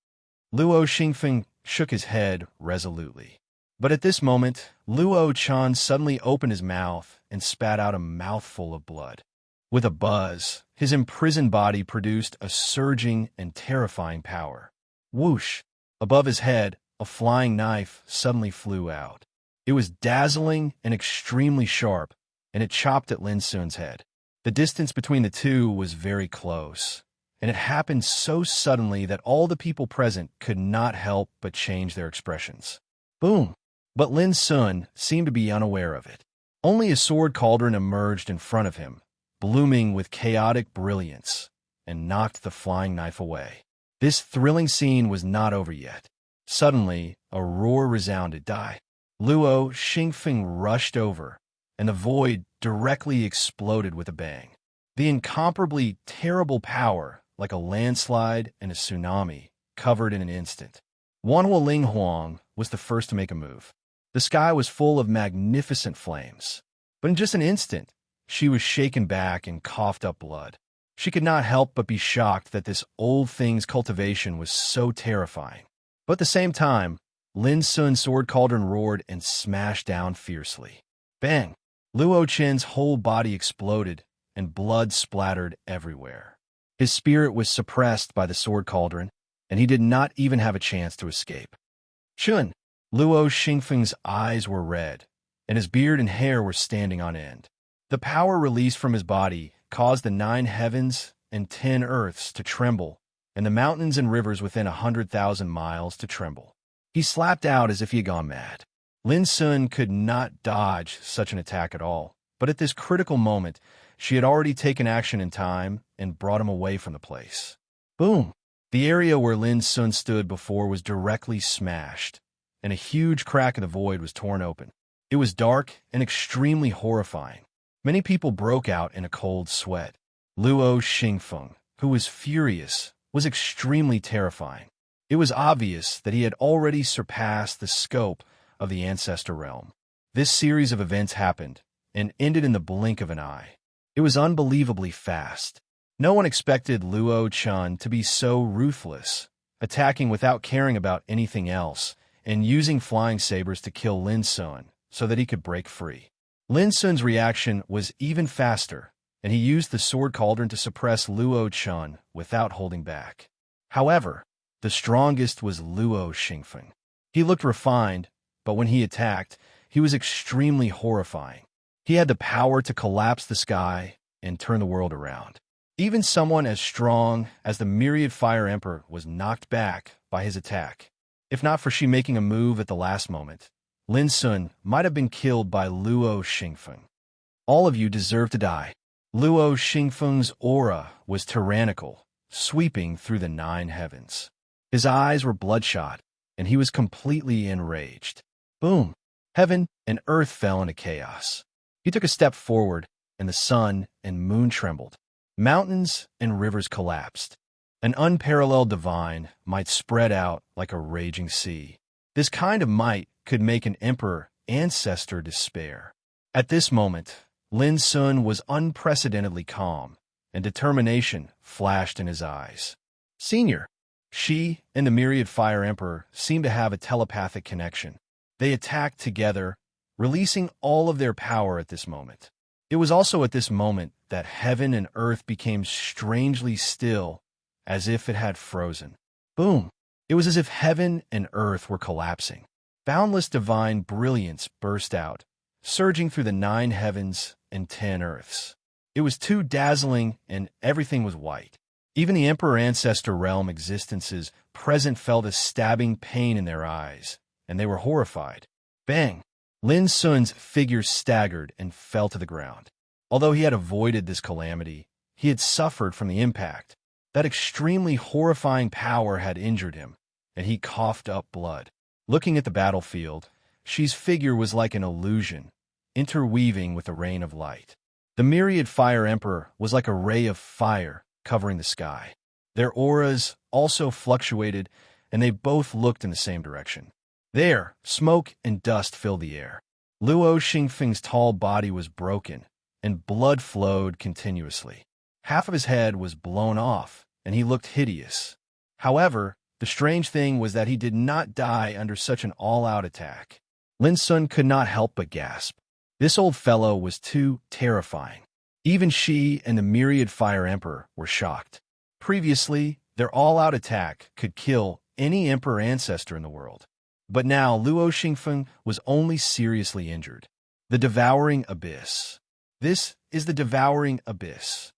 Luo Xingfeng shook his head resolutely. But at this moment, Luo Chan suddenly opened his mouth and spat out a mouthful of blood. With a buzz, his imprisoned body produced a surging and terrifying power. Whoosh! Above his head, a flying knife suddenly flew out. It was dazzling and extremely sharp, and it chopped at Lin Sun's head. The distance between the two was very close, and it happened so suddenly that all the people present could not help but change their expressions. Boom! But Lin Sun seemed to be unaware of it. Only a sword cauldron emerged in front of him, blooming with chaotic brilliance, and knocked the flying knife away. This thrilling scene was not over yet. Suddenly, a roar resounded. Die! Luo Xingfeng rushed over, and the void directly exploded with a bang. The incomparably terrible power, like a landslide and a tsunami, covered in an instant. Wanhua Linghuang was the first to make a move. The sky was full of magnificent flames, but in just an instant, she was shaken back and coughed up blood. She could not help but be shocked that this old thing's cultivation was so terrifying. But at the same time, Lin Sun's sword cauldron roared and smashed down fiercely. Bang! Luo Qin's whole body exploded, and blood splattered everywhere. His spirit was suppressed by the sword cauldron, and he did not even have a chance to escape. Chun! Luo Xingfeng's eyes were red, and his beard and hair were standing on end. The power released from his body caused the 9 heavens and 10 earths to tremble, and the mountains and rivers within 100,000 miles to tremble. He slapped out as if he had gone mad. Lin Sun could not dodge such an attack at all, but at this critical moment, she had already taken action in time and brought him away from the place. Boom! The area where Lin Sun stood before was directly smashed, and a huge crack in the void was torn open. It was dark and extremely horrifying. Many people broke out in a cold sweat. Luo Xingfeng, who was furious, was extremely terrifying. It was obvious that he had already surpassed the scope of the ancestor realm. This series of events happened and ended in the blink of an eye. It was unbelievably fast. No one expected Luo Chun to be so ruthless, attacking without caring about anything else and using flying sabers to kill Lin Sun so that he could break free. Lin Sun's reaction was even faster, and he used the sword cauldron to suppress Luo Chun without holding back. However, the strongest was Luo Xingfeng. He looked refined, but when he attacked, he was extremely horrifying. He had the power to collapse the sky and turn the world around. Even someone as strong as the Myriad Fire Emperor was knocked back by his attack. If not for she making a move at the last moment, Lin Sun might have been killed by Luo Xingfeng. All of you deserve to die. Luo Xingfeng's aura was tyrannical, sweeping through the 9 heavens. His eyes were bloodshot, and he was completely enraged. Boom! Heaven and earth fell into chaos. He took a step forward, and the sun and moon trembled. Mountains and rivers collapsed. An unparalleled divine might spread out like a raging sea. This kind of might could make an emperor ancestor despair. At this moment, Lin Sun was unprecedentedly calm, and determination flashed in his eyes. Senior, she and the Myriad Fire Emperor seemed to have a telepathic connection. They attacked together, releasing all of their power at this moment. It was also at this moment that heaven and earth became strangely still, as if it had frozen. Boom! It was as if heaven and earth were collapsing. Boundless divine brilliance burst out, surging through the 9 heavens and 10 earths. It was too dazzling, and everything was white. Even the Emperor Ancestor Realm existences present felt a stabbing pain in their eyes, and they were horrified. Bang! Lin Sun's figure staggered and fell to the ground. Although he had avoided this calamity, he had suffered from the impact. That extremely horrifying power had injured him, and he coughed up blood. Looking at the battlefield, Shi's figure was like an illusion, interweaving with a rain of light. The myriad Fire Emperor was like a ray of fire covering the sky. Their auras also fluctuated, and they both looked in the same direction. There, smoke and dust filled the air. Luo Xingfeng's tall body was broken, and blood flowed continuously. Half of his head was blown off, and he looked hideous. However, the strange thing was that he did not die under such an all-out attack. Lin Sun could not help but gasp. This old fellow was too terrifying. Even she and the myriad Fire Emperor were shocked. Previously, their all-out attack could kill any Emperor ancestor in the world. But now Luo Xingfeng was only seriously injured. The Devouring Abyss. This is the Devouring Abyss.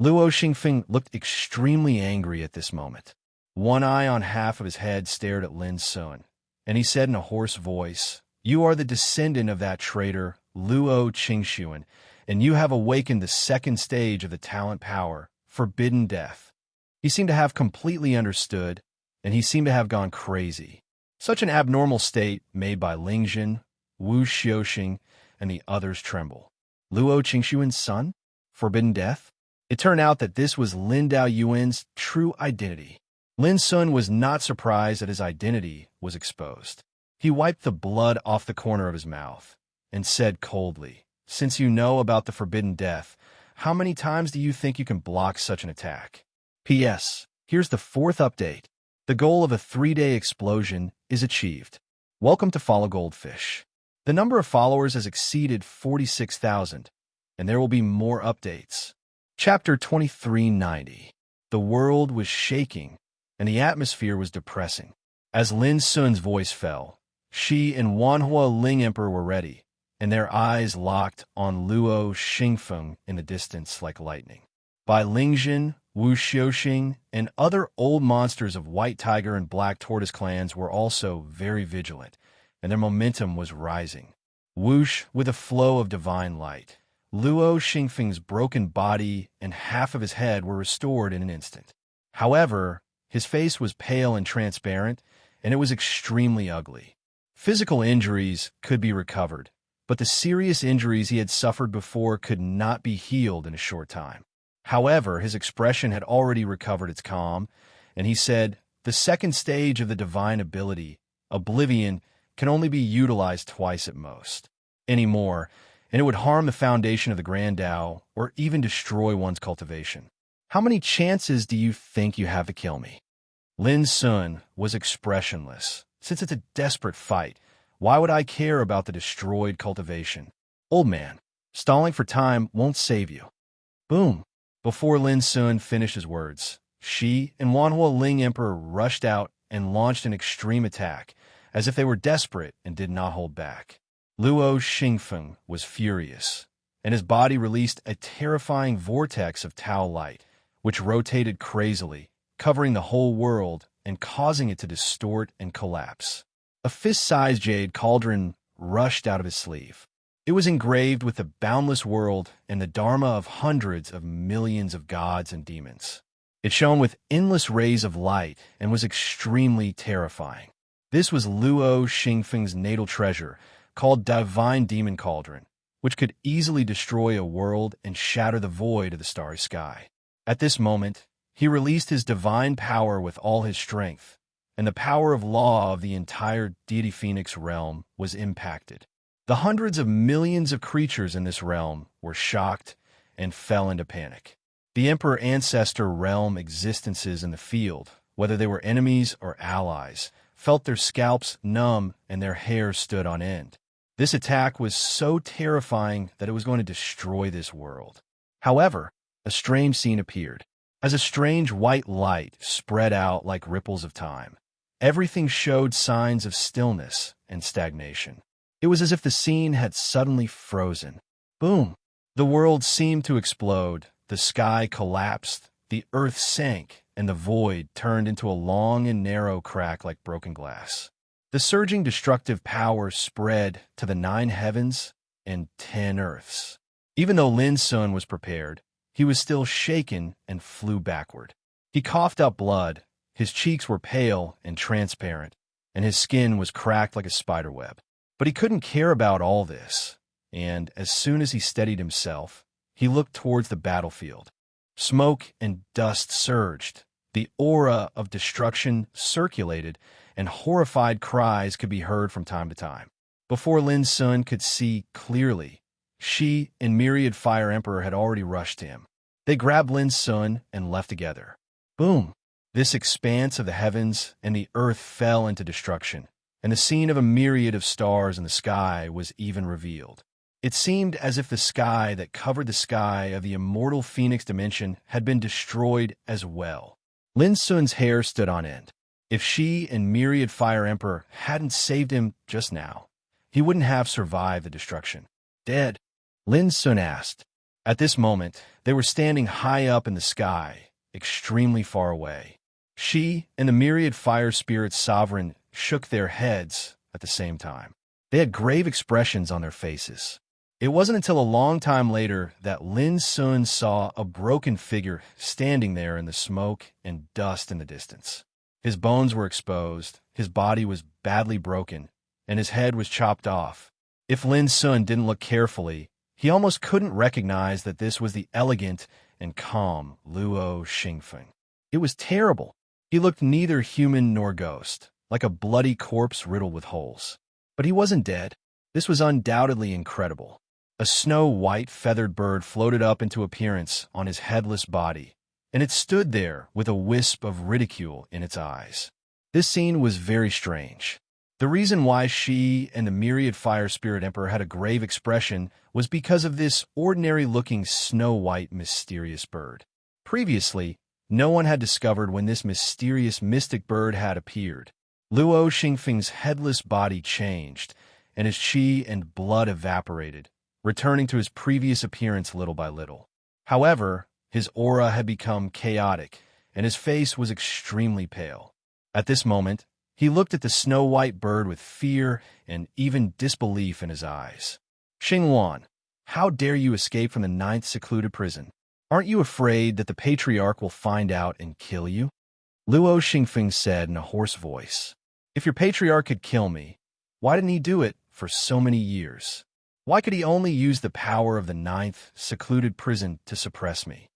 Luo Xingfeng looked extremely angry at this moment. One eye on half of his head stared at Lin Sun, and he said in a hoarse voice, "You are the descendant of that traitor, Luo Qingxuan, and you have awakened the second stage of the talent power, Forbidden Death." He seemed to have completely understood, and he seemed to have gone crazy. Such an abnormal state made by Lingjin, Wu Xiuxing, and the others tremble. Luo Qingxuan's son? Forbidden Death? It turned out that this was Lin Daoyuan's true identity. Lin Sun was not surprised that his identity was exposed. He wiped the blood off the corner of his mouth and said coldly, "Since you know about the Forbidden Death, how many times do you think you can block such an attack?" P.S. Here's the fourth update. The goal of a 3-day explosion is achieved. Welcome to Follow Goldfish. The number of followers has exceeded 46,000, and there will be more updates. Chapter 2390. The world was shaking, and the atmosphere was depressing. As Lin Sun's voice fell, she and Wanhua Ling Emperor were ready, and their eyes locked on Luo Xingfeng in the distance like lightning. By Lingjin, Wu Xiuxing, and other old monsters of White Tiger and Black Tortoise clans were also very vigilant, and their momentum was rising. Whoosh with a flow of divine light. Luo Xingfeng's broken body and half of his head were restored in an instant. However, his face was pale and transparent, and it was extremely ugly. Physical injuries could be recovered, but the serious injuries he had suffered before could not be healed in a short time. However, his expression had already recovered its calm, and he said, "The second stage of the divine ability, Oblivion, can only be utilized twice at most. Anymore, and it would harm the foundation of the Grand Tao, or even destroy one's cultivation. How many chances do you think you have to kill me?" Lin Sun was expressionless. "Since it's a desperate fight, why would I care about the destroyed cultivation? Old man, stalling for time won't save you." Boom! Before Lin Sun finished his words, she and Wanhua Ling Emperor rushed out and launched an extreme attack, as if they were desperate and did not hold back. Luo Xingfeng was furious, and his body released a terrifying vortex of Tao light, which rotated crazily, covering the whole world and causing it to distort and collapse. A fist-sized jade cauldron rushed out of his sleeve. It was engraved with the boundless world and the dharma of hundreds of millions of gods and demons. It shone with endless rays of light and was extremely terrifying. This was Luo Xingfeng's natal treasure, called Divine Demon Cauldron, which could easily destroy a world and shatter the void of the starry sky. At this moment, he released his divine power with all his strength, and the power of law of the entire Deity Phoenix realm was impacted. The hundreds of millions of creatures in this realm were shocked and fell into panic. The Emperor Ancestor realm existences in the field, whether they were enemies or allies, felt their scalps numb and their hair stood on end. This attack was so terrifying that it was going to destroy this world. However, a strange scene appeared. As a strange white light spread out like ripples of time, everything showed signs of stillness and stagnation. It was as if the scene had suddenly frozen. Boom! The world seemed to explode, the sky collapsed, the earth sank, and the void turned into a long and narrow crack like broken glass. The surging destructive power spread to the 9 heavens and 10 earths. Even though Lin Sun was prepared, he was still shaken and flew backward. He coughed up blood, his cheeks were pale and transparent, and his skin was cracked like a spiderweb. But he couldn't care about all this, and as soon as he steadied himself, he looked towards the battlefield. Smoke and dust surged, the aura of destruction circulated, and horrified cries could be heard from time to time. Before Lin Sun could see clearly, she and Myriad Fire Emperor had already rushed to him. They grabbed Lin Sun and left together. Boom! This expanse of the heavens and the earth fell into destruction, and the scene of a myriad of stars in the sky was even revealed. It seemed as if the sky that covered the sky of the immortal Phoenix dimension had been destroyed as well. Lin Sun's hair stood on end. If she and Myriad Fire Emperor hadn't saved him just now, he wouldn't have survived the destruction. Dead? Lin Sun asked. At this moment, they were standing high up in the sky, extremely far away. She and the Myriad Fire Spirit Sovereign shook their heads at the same time. They had grave expressions on their faces. It wasn't until a long time later that Lin Sun saw a broken figure standing there in the smoke and dust in the distance. His bones were exposed, his body was badly broken, and his head was chopped off. If Lin Sun didn't look carefully, he almost couldn't recognize that this was the elegant and calm Luo Xingfeng. It was terrible. He looked neither human nor ghost, like a bloody corpse riddled with holes. But he wasn't dead. This was undoubtedly incredible. A snow-white feathered bird floated up into appearance on his headless body, and it stood there with a wisp of ridicule in its eyes. This scene was very strange. The reason why she and the Myriad Fire Spirit Emperor had a grave expression was because of this ordinary-looking snow-white mysterious bird. Previously, no one had discovered when this mysterious mystic bird had appeared. Luo Xingfeng's headless body changed, and his qi and blood evaporated, returning to his previous appearance little by little. However, his aura had become chaotic, and his face was extremely pale. At this moment, he looked at the snow-white bird with fear and even disbelief in his eyes. Xingluan, how dare you escape from the 9th secluded prison? Aren't you afraid that the Patriarch will find out and kill you? Luo Xingfeng said in a hoarse voice. If your Patriarch could kill me, why didn't he do it for so many years? Why could he only use the power of the 9th secluded prison to suppress me?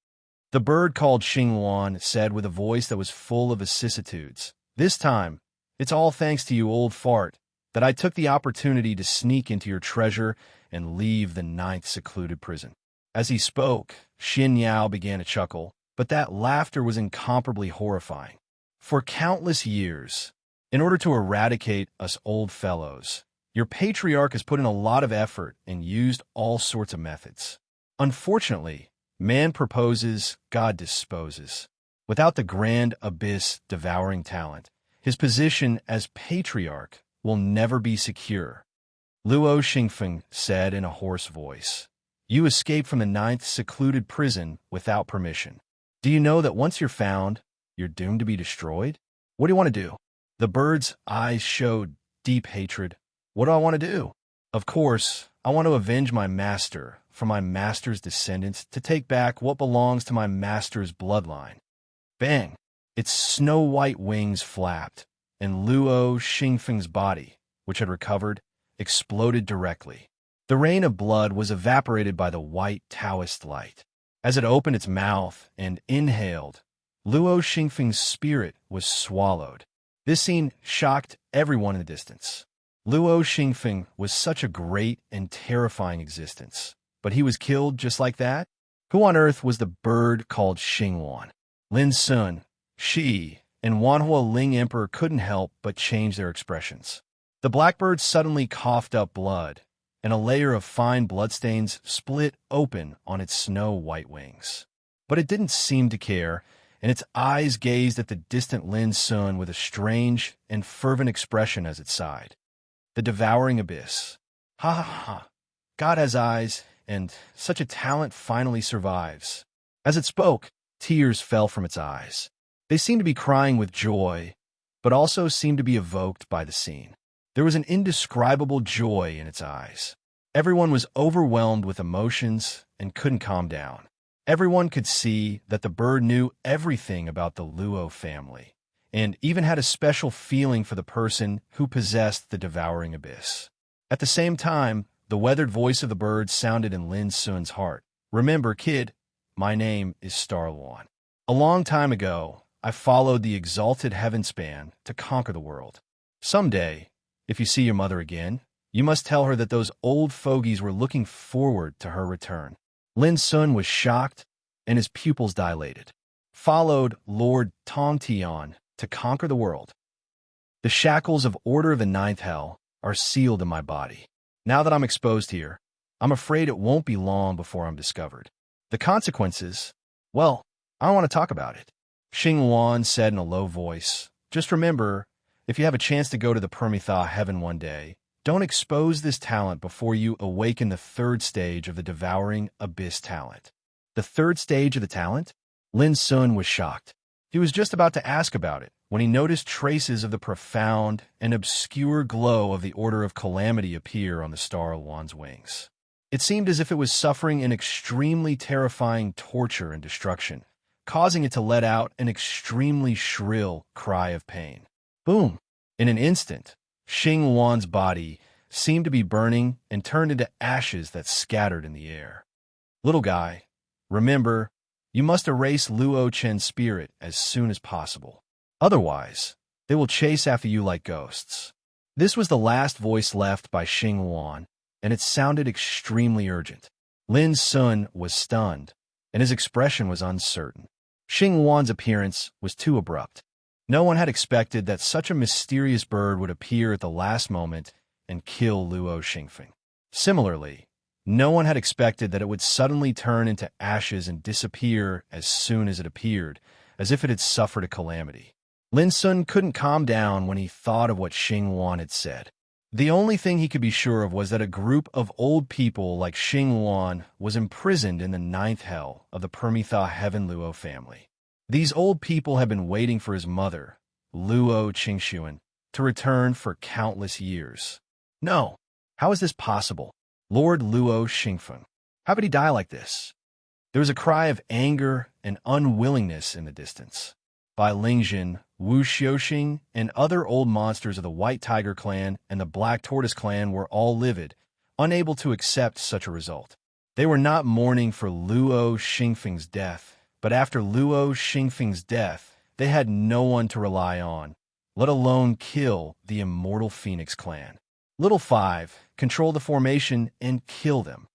The bird called Xingluan said with a voice that was full of vicissitudes. This time, it's all thanks to you, old fart, that I took the opportunity to sneak into your treasure and leave the 9th secluded prison. As he spoke, Xin Yao began to chuckle, but that laughter was incomparably horrifying. For countless years, in order to eradicate us old fellows, your Patriarch has put in a lot of effort and used all sorts of methods. Unfortunately, man proposes, God disposes. Without the grand abyss devouring talent, his position as Patriarch will never be secure. Luo Xingfeng said in a hoarse voice. You escaped from the 9th secluded prison without permission. Do you know that once you're found, you're doomed to be destroyed? What do you want to do? The bird's eyes showed deep hatred. What do I want to do? Of course, I want to avenge my master from my master's descendants to take back what belongs to my master's bloodline. Bang! Its snow-white wings flapped, and Luo Xingfeng's body, which had recovered, exploded directly. The rain of blood was evaporated by the white Taoist light. As it opened its mouth and inhaled, Luo Xingfeng's spirit was swallowed. This scene shocked everyone in the distance. Luo Xingfeng was such a great and terrifying existence, but he was killed just like that? Who on earth was the bird called Xingluan? Lin Sun, Shi, and Wanhua Ling Emperor couldn't help but change their expressions. The blackbird suddenly coughed up blood, and a layer of fine bloodstains split open on its snow-white wings. But it didn't seem to care, and its eyes gazed at the distant Lin Sun with a strange and fervent expression as it sighed. The devouring abyss. Ha ha ha. God has eyes, and such a talent finally survives. As it spoke, tears fell from its eyes. They seemed to be crying with joy, but also seemed to be evoked by the scene. There was an indescribable joy in its eyes. Everyone was overwhelmed with emotions and couldn't calm down. Everyone could see that the bird knew everything about the Luo family, and even had a special feeling for the person who possessed the devouring abyss. At the same time, the weathered voice of the bird sounded in Lin Sun's heart. "Remember, kid, my name is Starluan. A long time ago, I followed the exalted heaven span to conquer the world. Someday, if you see your mother again, you must tell her that those old fogies were looking forward to her return." Lin Sun was shocked, and his pupils dilated. Followed Lord Tongtian to conquer the world. The shackles of Order of the Ninth Hell are sealed in my body. Now that I'm exposed here, I'm afraid it won't be long before I'm discovered. The consequences, well, I don't want to talk about it. Xing Wan said in a low voice, "Just remember, if you have a chance to go to the Permitha heaven one day, don't expose this talent before you awaken the third stage of the devouring abyss talent." The third stage of the talent? Lin Sun was shocked. He was just about to ask about it when he noticed traces of the profound and obscure glow of the Order of Calamity appear on the Star Luan's wings. It seemed as if it was suffering an extremely terrifying torture and destruction, causing it to let out an extremely shrill cry of pain. Boom! In an instant, Xing Wan's body seemed to be burning and turned into ashes that scattered in the air. "Little guy, remember, you must erase Luo Chen's spirit as soon as possible. Otherwise, they will chase after you like ghosts." This was the last voice left by Xing Wan, and it sounded extremely urgent. Lin Sun was stunned, and his expression was uncertain. Xing Wan's appearance was too abrupt. No one had expected that such a mysterious bird would appear at the last moment and kill Luo Xingfeng. Similarly, no one had expected that it would suddenly turn into ashes and disappear as soon as it appeared, as if it had suffered a calamity. Lin Sun couldn't calm down when he thought of what Xing Wan had said. The only thing he could be sure of was that a group of old people like Xing Wan was imprisoned in the ninth hell of the Permitha Heaven Luo family. These old people had been waiting for his mother, Luo Qingxuan, to return for countless years. No, how is this possible? Lord Luo Xingfeng, how could he die like this? There was a cry of anger and unwillingness in the distance. Bai Lingjin, Wu Xiuxing, and other old monsters of the White Tiger clan and the Black Tortoise clan were all livid, unable to accept such a result. They were not mourning for Luo Xingfeng's death, but after Luo Xingfeng's death, they had no one to rely on, let alone kill the immortal Phoenix clan. Little Five, control the formation and kill them.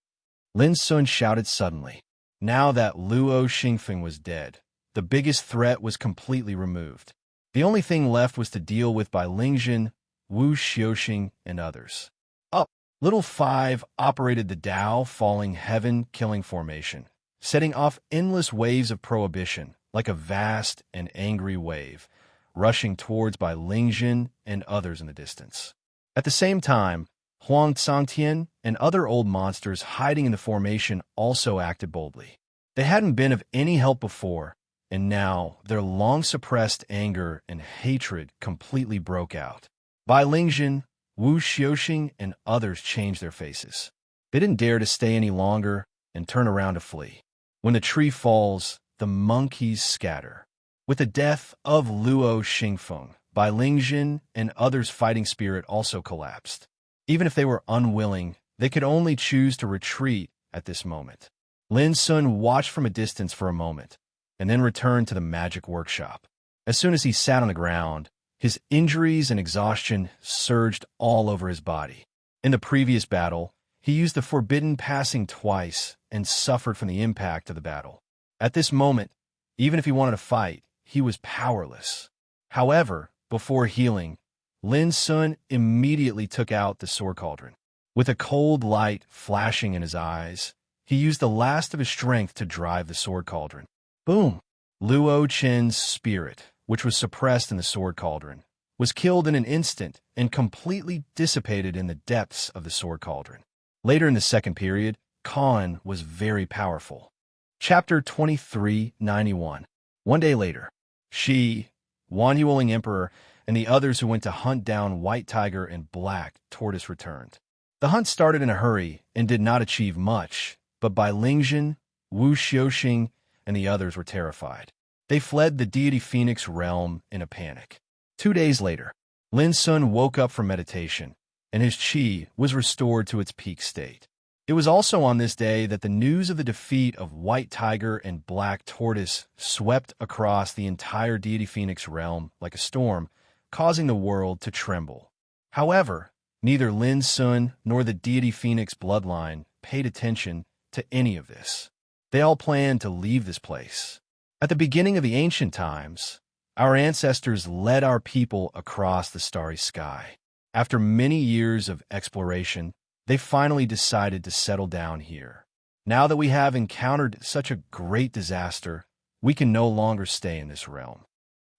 Lin Sun shouted suddenly. Now that Luo Xingfeng was dead, the biggest threat was completely removed. The only thing left was to deal with Bai Lingjin, Wu Xiuxing, and others. Up, Little Five operated the Tao Falling Heaven killing formation, setting off endless waves of prohibition, like a vast and angry wave, rushing towards Bai Lingjin and others in the distance. At the same time, Huang Tsangtian and other old monsters hiding in the formation also acted boldly. They hadn't been of any help before, and now their long-suppressed anger and hatred completely broke out. Bai Lingjin, Wu Xiuxing, and others changed their faces. They didn't dare to stay any longer and turn around to flee. When the tree falls, the monkeys scatter. With the death of Luo Xingfeng, Bai Lingjin and others' fighting spirit also collapsed. Even if they were unwilling, they could only choose to retreat at this moment. Lin Sun watched from a distance for a moment, and then returned to the magic workshop. As soon as he sat on the ground, his injuries and exhaustion surged all over his body. In the previous battle, he used the Forbidden Passing twice and suffered from the impact of the battle. At this moment, even if he wanted to fight, he was powerless. However, before healing, Lin Sun immediately took out the sword cauldron. With a cold light flashing in his eyes, he used the last of his strength to drive the sword cauldron. Boom! Luo Chen's spirit, which was suppressed in the sword cauldron, was killed in an instant and completely dissipated in the depths of the sword cauldron. Later in the second period, Khan was very powerful. Chapter 2391. One day later, Shi, Wan Yueling Emperor, and the others who went to hunt down White Tiger and Black Tortoise returned. The hunt started in a hurry and did not achieve much, but by Lingjin, Wu Xiuxing, and the others were terrified. They fled the deity Phoenix realm in a panic. 2 days later, Lin Sun woke up from meditation, and his qi was restored to its peak state. It was also on this day that the news of the defeat of White Tiger and Black Tortoise swept across the entire deity Phoenix realm like a storm, causing the world to tremble. However, neither Lin Sun nor the deity Phoenix bloodline paid attention to any of this. They all planned to leave this place. At the beginning of the ancient times, our ancestors led our people across the starry sky. After many years of exploration, they finally decided to settle down here. Now that we have encountered such a great disaster, we can no longer stay in this realm.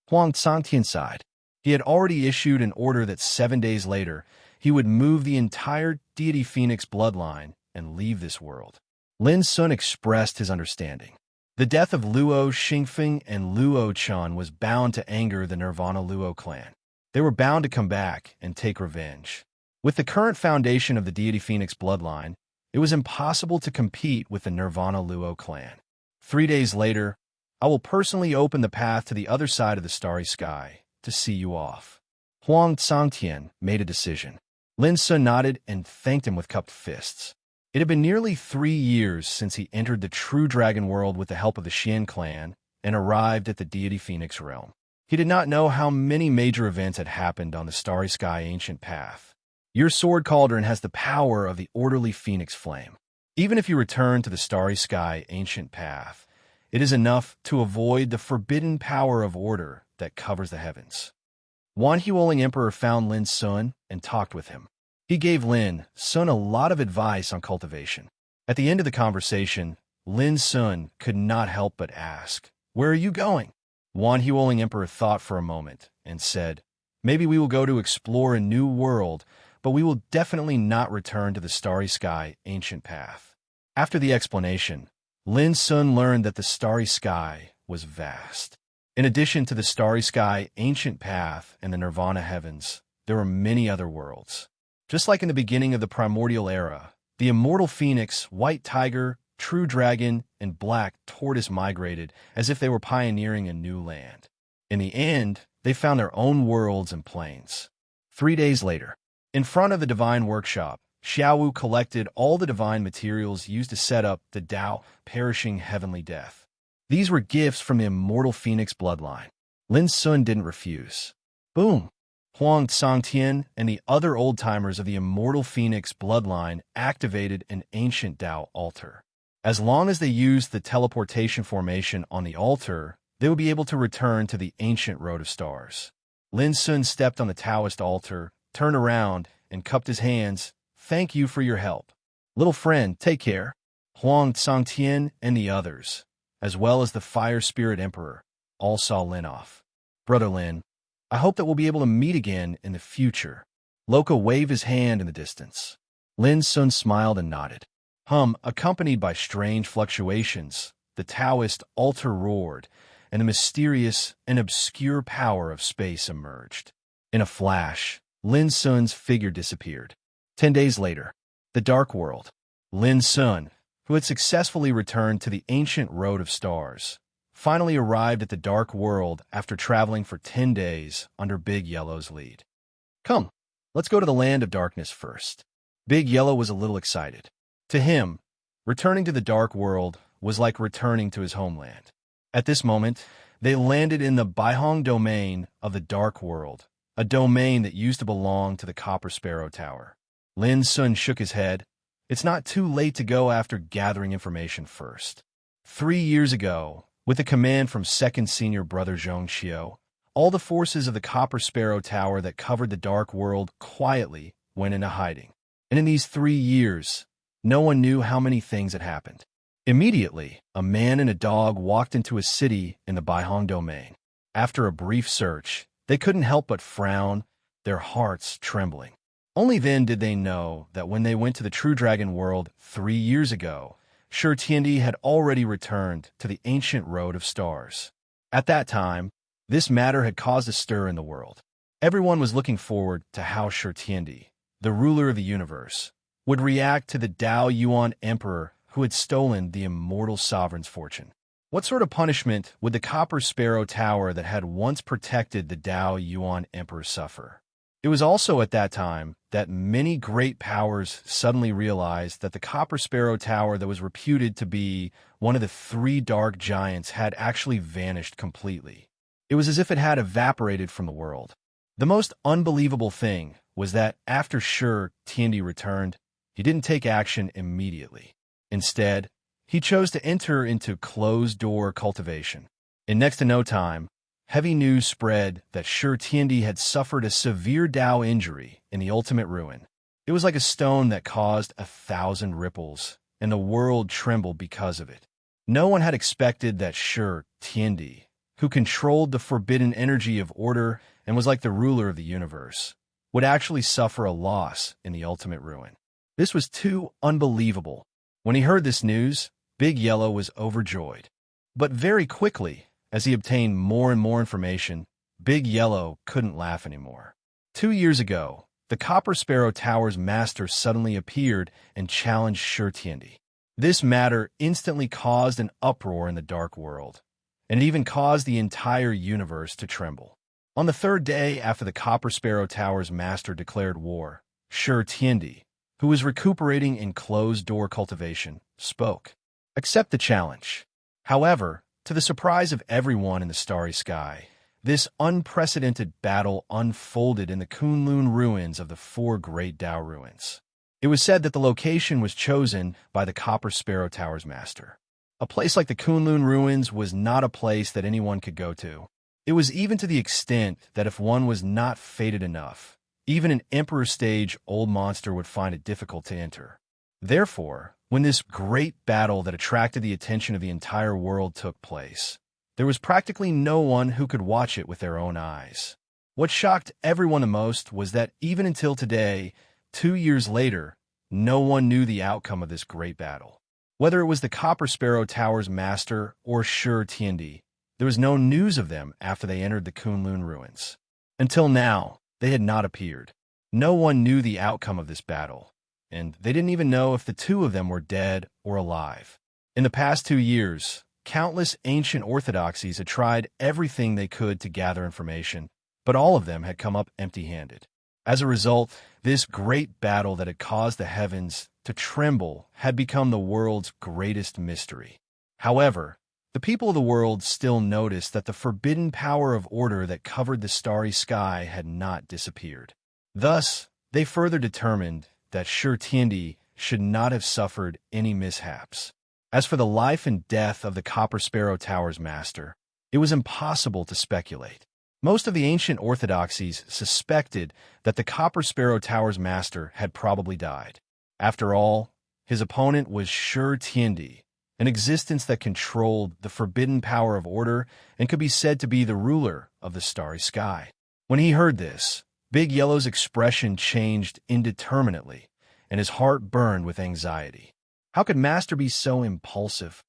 Huang Cangtian sighed. He had already issued an order that 7 days later, he would move the entire deity Phoenix bloodline and leave this world. Lin Sun expressed his understanding. The death of Luo Xingfeng and Luo Chan was bound to anger the Nirvana Luo clan. They were bound to come back and take revenge. With the current foundation of the deity Phoenix bloodline, it was impossible to compete with the Nirvana Luo clan. 3 days later, I will personally open the path to the other side of the starry sky to see you off. Huang Cangtian made a decision. Lin Sun nodded and thanked him with cupped fists. It had been nearly 3 years since he entered the true dragon world with the help of the Xian clan and arrived at the deity Phoenix realm. He did not know how many major events had happened on the starry sky ancient path. Your sword cauldron has the power of the orderly phoenix flame. Even if you return to the starry sky ancient path, it is enough to avoid the forbidden power of order that covers the heavens. Wan Huoling Emperor found Lin Sun and talked with him. He gave Lin Sun a lot of advice on cultivation. At the end of the conversation, Lin Sun could not help but ask, "Where are you going?" Wan Huoling Emperor thought for a moment and said, "Maybe we will go to explore a new world, but we will definitely not return to the starry sky ancient path." After the explanation, Lin Sun learned that the starry sky was vast. In addition to the starry sky ancient path and the nirvana heavens, there were many other worlds. Just like in the beginning of the primordial era, the immortal phoenix, white tiger, true dragon, and black tortoise migrated as if they were pioneering a new land. In the end, they found their own worlds and planes. 3 days later, in front of the divine workshop, Xiaowu collected all the divine materials used to set up the Tao, perishing heavenly death. These were gifts from the immortal phoenix bloodline. Lin Sun didn't refuse. Boom! Huang Cangtian and the other old-timers of the immortal phoenix bloodline activated an ancient Tao altar. As long as they used the teleportation formation on the altar, they would be able to return to the ancient road of stars. Lin Sun stepped on the Taoist altar, turned around, and cupped his hands. "Thank you for your help. Little friend, take care." Huang Cangtian and the others, as well as the Fire Spirit Emperor, all saw Lin off. "Brother Lin, I hope that we'll be able to meet again in the future." Loka waved his hand in the distance. Lin Sun smiled and nodded. Accompanied by strange fluctuations, the Taoist altar roared, and the mysterious and obscure power of space emerged. In a flash, Lin Sun's figure disappeared. 10 days later, the Dark World. Lin Sun, who had successfully returned to the ancient Road of Stars, finally arrived at the Dark World after traveling for 10 days under Big Yellow's lead. "Come, let's go to the Land of Darkness first." Big Yellow was a little excited. To him, returning to the Dark World was like returning to his homeland. At this moment, they landed in the Baihong domain of the Dark World, a domain that used to belong to the Copper Sparrow Tower. Lin Sun shook his head. It's not too late to go after gathering information first. 3 years ago, with a command from second senior brother Zhong Xiu, all the forces of the Copper Sparrow Tower that covered the Dark World quietly went into hiding. And in these 3 years, no one knew how many things had happened. Immediately, a man and a dog walked into a city in the Baihong domain. After a brief search, they couldn't help but frown, their hearts trembling. Only then did they know that when they went to the True Dragon world 3 years ago, Shi Tiandi had already returned to the ancient Road of Stars. At that time, this matter had caused a stir in the world. Everyone was looking forward to how Shi Tiandi, the ruler of the universe, would react to the Dao Yuan Emperor who had stolen the immortal sovereign's fortune. What sort of punishment would the Copper Sparrow Tower that had once protected the Dao Yuan Emperor suffer? It was also at that time that many great powers suddenly realized that the Copper Sparrow Tower that was reputed to be one of the three dark giants had actually vanished completely. It was as if it had evaporated from the world. The most unbelievable thing was that after Shi Tiandi returned, he didn't take action immediately. Instead, he chose to enter into closed-door cultivation. In next to no time, heavy news spread that Shi Tiandi had suffered a severe Dao injury in the ultimate ruin. It was like a stone that caused 1,000 ripples, and the world trembled because of it. No one had expected that Shi Tiandi, who controlled the forbidden energy of order and was like the ruler of the universe, would actually suffer a loss in the ultimate ruin. This was too unbelievable. When he heard this news, Big Yellow was overjoyed. But very quickly, as he obtained more and more information, Big Yellow couldn't laugh anymore. 2 years ago, the Copper Sparrow Tower's master suddenly appeared and challenged Shi Tiandi. This matter instantly caused an uproar in the dark world, and it even caused the entire universe to tremble. On the third day after the Copper Sparrow Tower's master declared war, Shi Tiandi, who was recuperating in closed-door cultivation, spoke. Accept the challenge. However, to the surprise of everyone in the starry sky, this unprecedented battle unfolded in the Kunlun ruins of the four great Dao ruins. It was said that the location was chosen by the Copper Sparrow Tower's master. A place like the Kunlun ruins was not a place that anyone could go to. It was even to the extent that if one was not fated enough, even an Emperor Stage old monster would find it difficult to enter. Therefore, when this great battle that attracted the attention of the entire world took place, there was practically no one who could watch it with their own eyes. What shocked everyone the most was that even until today, 2 years later, no one knew the outcome of this great battle. Whether it was the Copper Sparrow Tower's master or Shi Tiandi, there was no news of them after they entered the Kunlun ruins. Until now, they had not appeared. No one knew the outcome of this battle, and they didn't even know if the two of them were dead or alive. In the past 2 years, countless ancient orthodoxies had tried everything they could to gather information, but all of them had come up empty-handed. As a result, this great battle that had caused the heavens to tremble had become the world's greatest mystery. However, the people of the world still noticed that the forbidden power of order that covered the starry sky had not disappeared. Thus, they further determined that Shi Tiandi should not have suffered any mishaps. As for the life and death of the Copper Sparrow Tower's master, it was impossible to speculate. Most of the ancient orthodoxies suspected that the Copper Sparrow Tower's master had probably died. After all, his opponent was Shi Tiandi, an existence that controlled the forbidden power of order and could be said to be the ruler of the starry sky. When he heard this, Big Yellow's expression changed indeterminately, and his heart burned with anxiety. How could Master be so impulsive?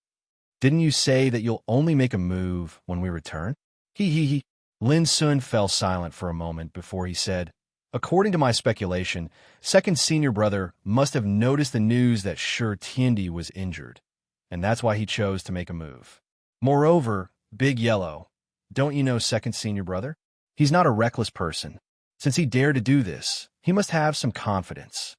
Didn't you say that you'll only make a move when we return? He. Lin Sun fell silent for a moment before he said, according to my speculation, second senior brother must have noticed the news that Shi Tiandi was injured, and that's why he chose to make a move. Moreover, Big Yellow, don't you know second senior brother? He's not a reckless person. Since he dared to do this, he must have some confidence.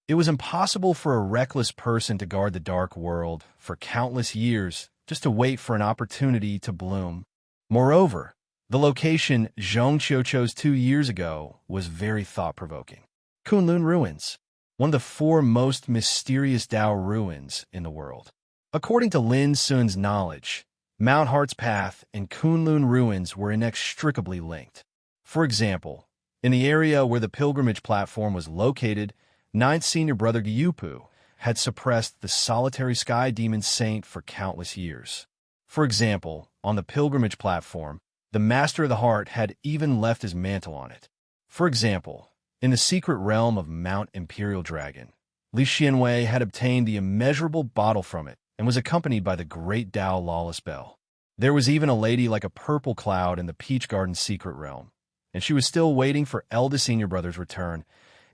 It was impossible for a reckless person to guard the dark world for countless years just to wait for an opportunity to bloom. Moreover, the location Zhongqiu chose 2 years ago was very thought-provoking. Kunlun Ruins, one of the 4 most mysterious Dao ruins in the world. According to Lin Sun's knowledge, Mount Heart's Path and Kunlun Ruins were inextricably linked. For example, in the area where the pilgrimage platform was located, 9th Senior Brother Gyupu had suppressed the solitary sky demon saint for countless years. For example, on the pilgrimage platform, the Master of the Heart had even left his mantle on it. For example, in the secret realm of Mount Imperial Dragon, Li Xianwei had obtained the immeasurable bottle from it and was accompanied by the great Dao Lawless Bell. There was even a lady like a purple cloud in the Peach Garden secret realm, and she was still waiting for eldest senior brother's return.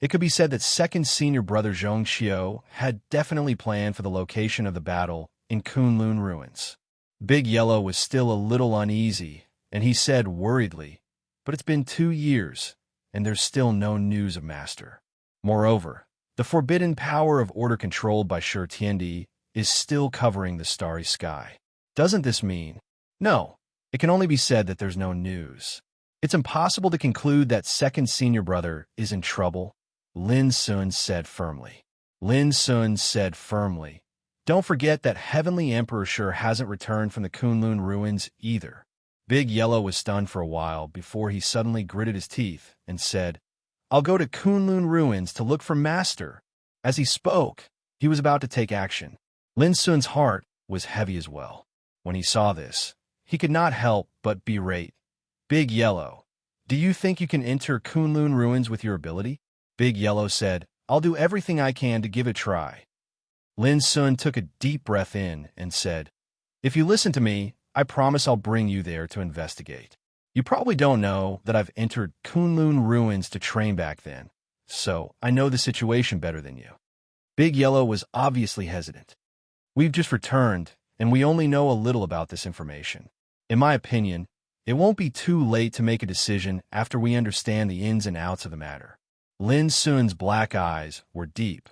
It could be said that second senior brother Zhong Xiao had definitely planned for the location of the battle in Kunlun ruins. Big Yellow was still a little uneasy, and he said worriedly, "But it's been 2 years, and there's still no news of Master. Moreover, the forbidden power of order controlled by Shi Tiandi is still covering the starry sky. Doesn't this mean—" No, it can only be said that there's no news. It's impossible to conclude that second senior brother is in trouble, Lin Sun said firmly. Lin Sun said firmly, "Don't forget that Heavenly Emperor sure hasn't returned from the Kunlun ruins either." Big Yellow was stunned for a while before he suddenly gritted his teeth and said, "I'll go to Kunlun ruins to look for Master." As he spoke, he was about to take action. Lin Sun's heart was heavy as well. When he saw this, he could not help but berate, "Big Yellow, do you think you can enter Kunlun ruins with your ability?" Big Yellow said, "I'll do everything I can to give it a try." Lin Sun took a deep breath in and said, "If you listen to me, I promise I'll bring you there to investigate. You probably don't know that I've entered Kunlun ruins to train back then, so I know the situation better than you." Big Yellow was obviously hesitant. "We've just returned, and we only know a little about this information. In my opinion, it won't be too late to make a decision after we understand the ins and outs of the matter." Lin Sun's black eyes were deep.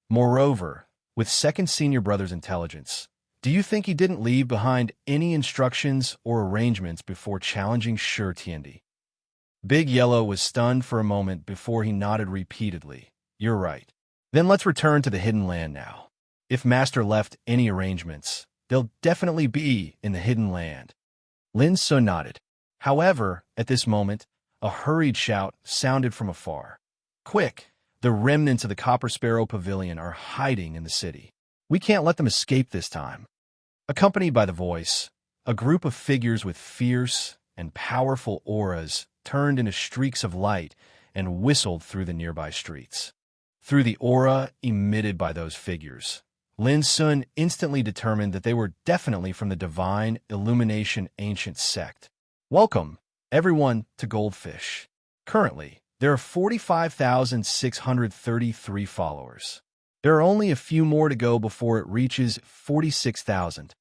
Moreover, with second senior brother's intelligence, do you think he didn't leave behind any instructions or arrangements before challenging Shi Tiandi? Big Yellow was stunned for a moment before he nodded repeatedly. "You're right. Then let's return to the Hidden Land now. If Master left any arrangements, they'll definitely be in the Hidden Land." Lin Sun nodded. However, at this moment, a hurried shout sounded from afar. "Quick! The remnants of the Copper Sparrow Pavilion are hiding in the city. We can't let them escape this time." Accompanied by the voice, a group of figures with fierce and powerful auras turned into streaks of light and whistled through the nearby streets. Through the aura emitted by those figures, Lin Sun instantly determined that they were definitely from the Divine Illumination Ancient Sect. "Welcome, everyone, to Goldfish. Currently, there are 45,633 followers. There are only a few more to go before it reaches 46,000.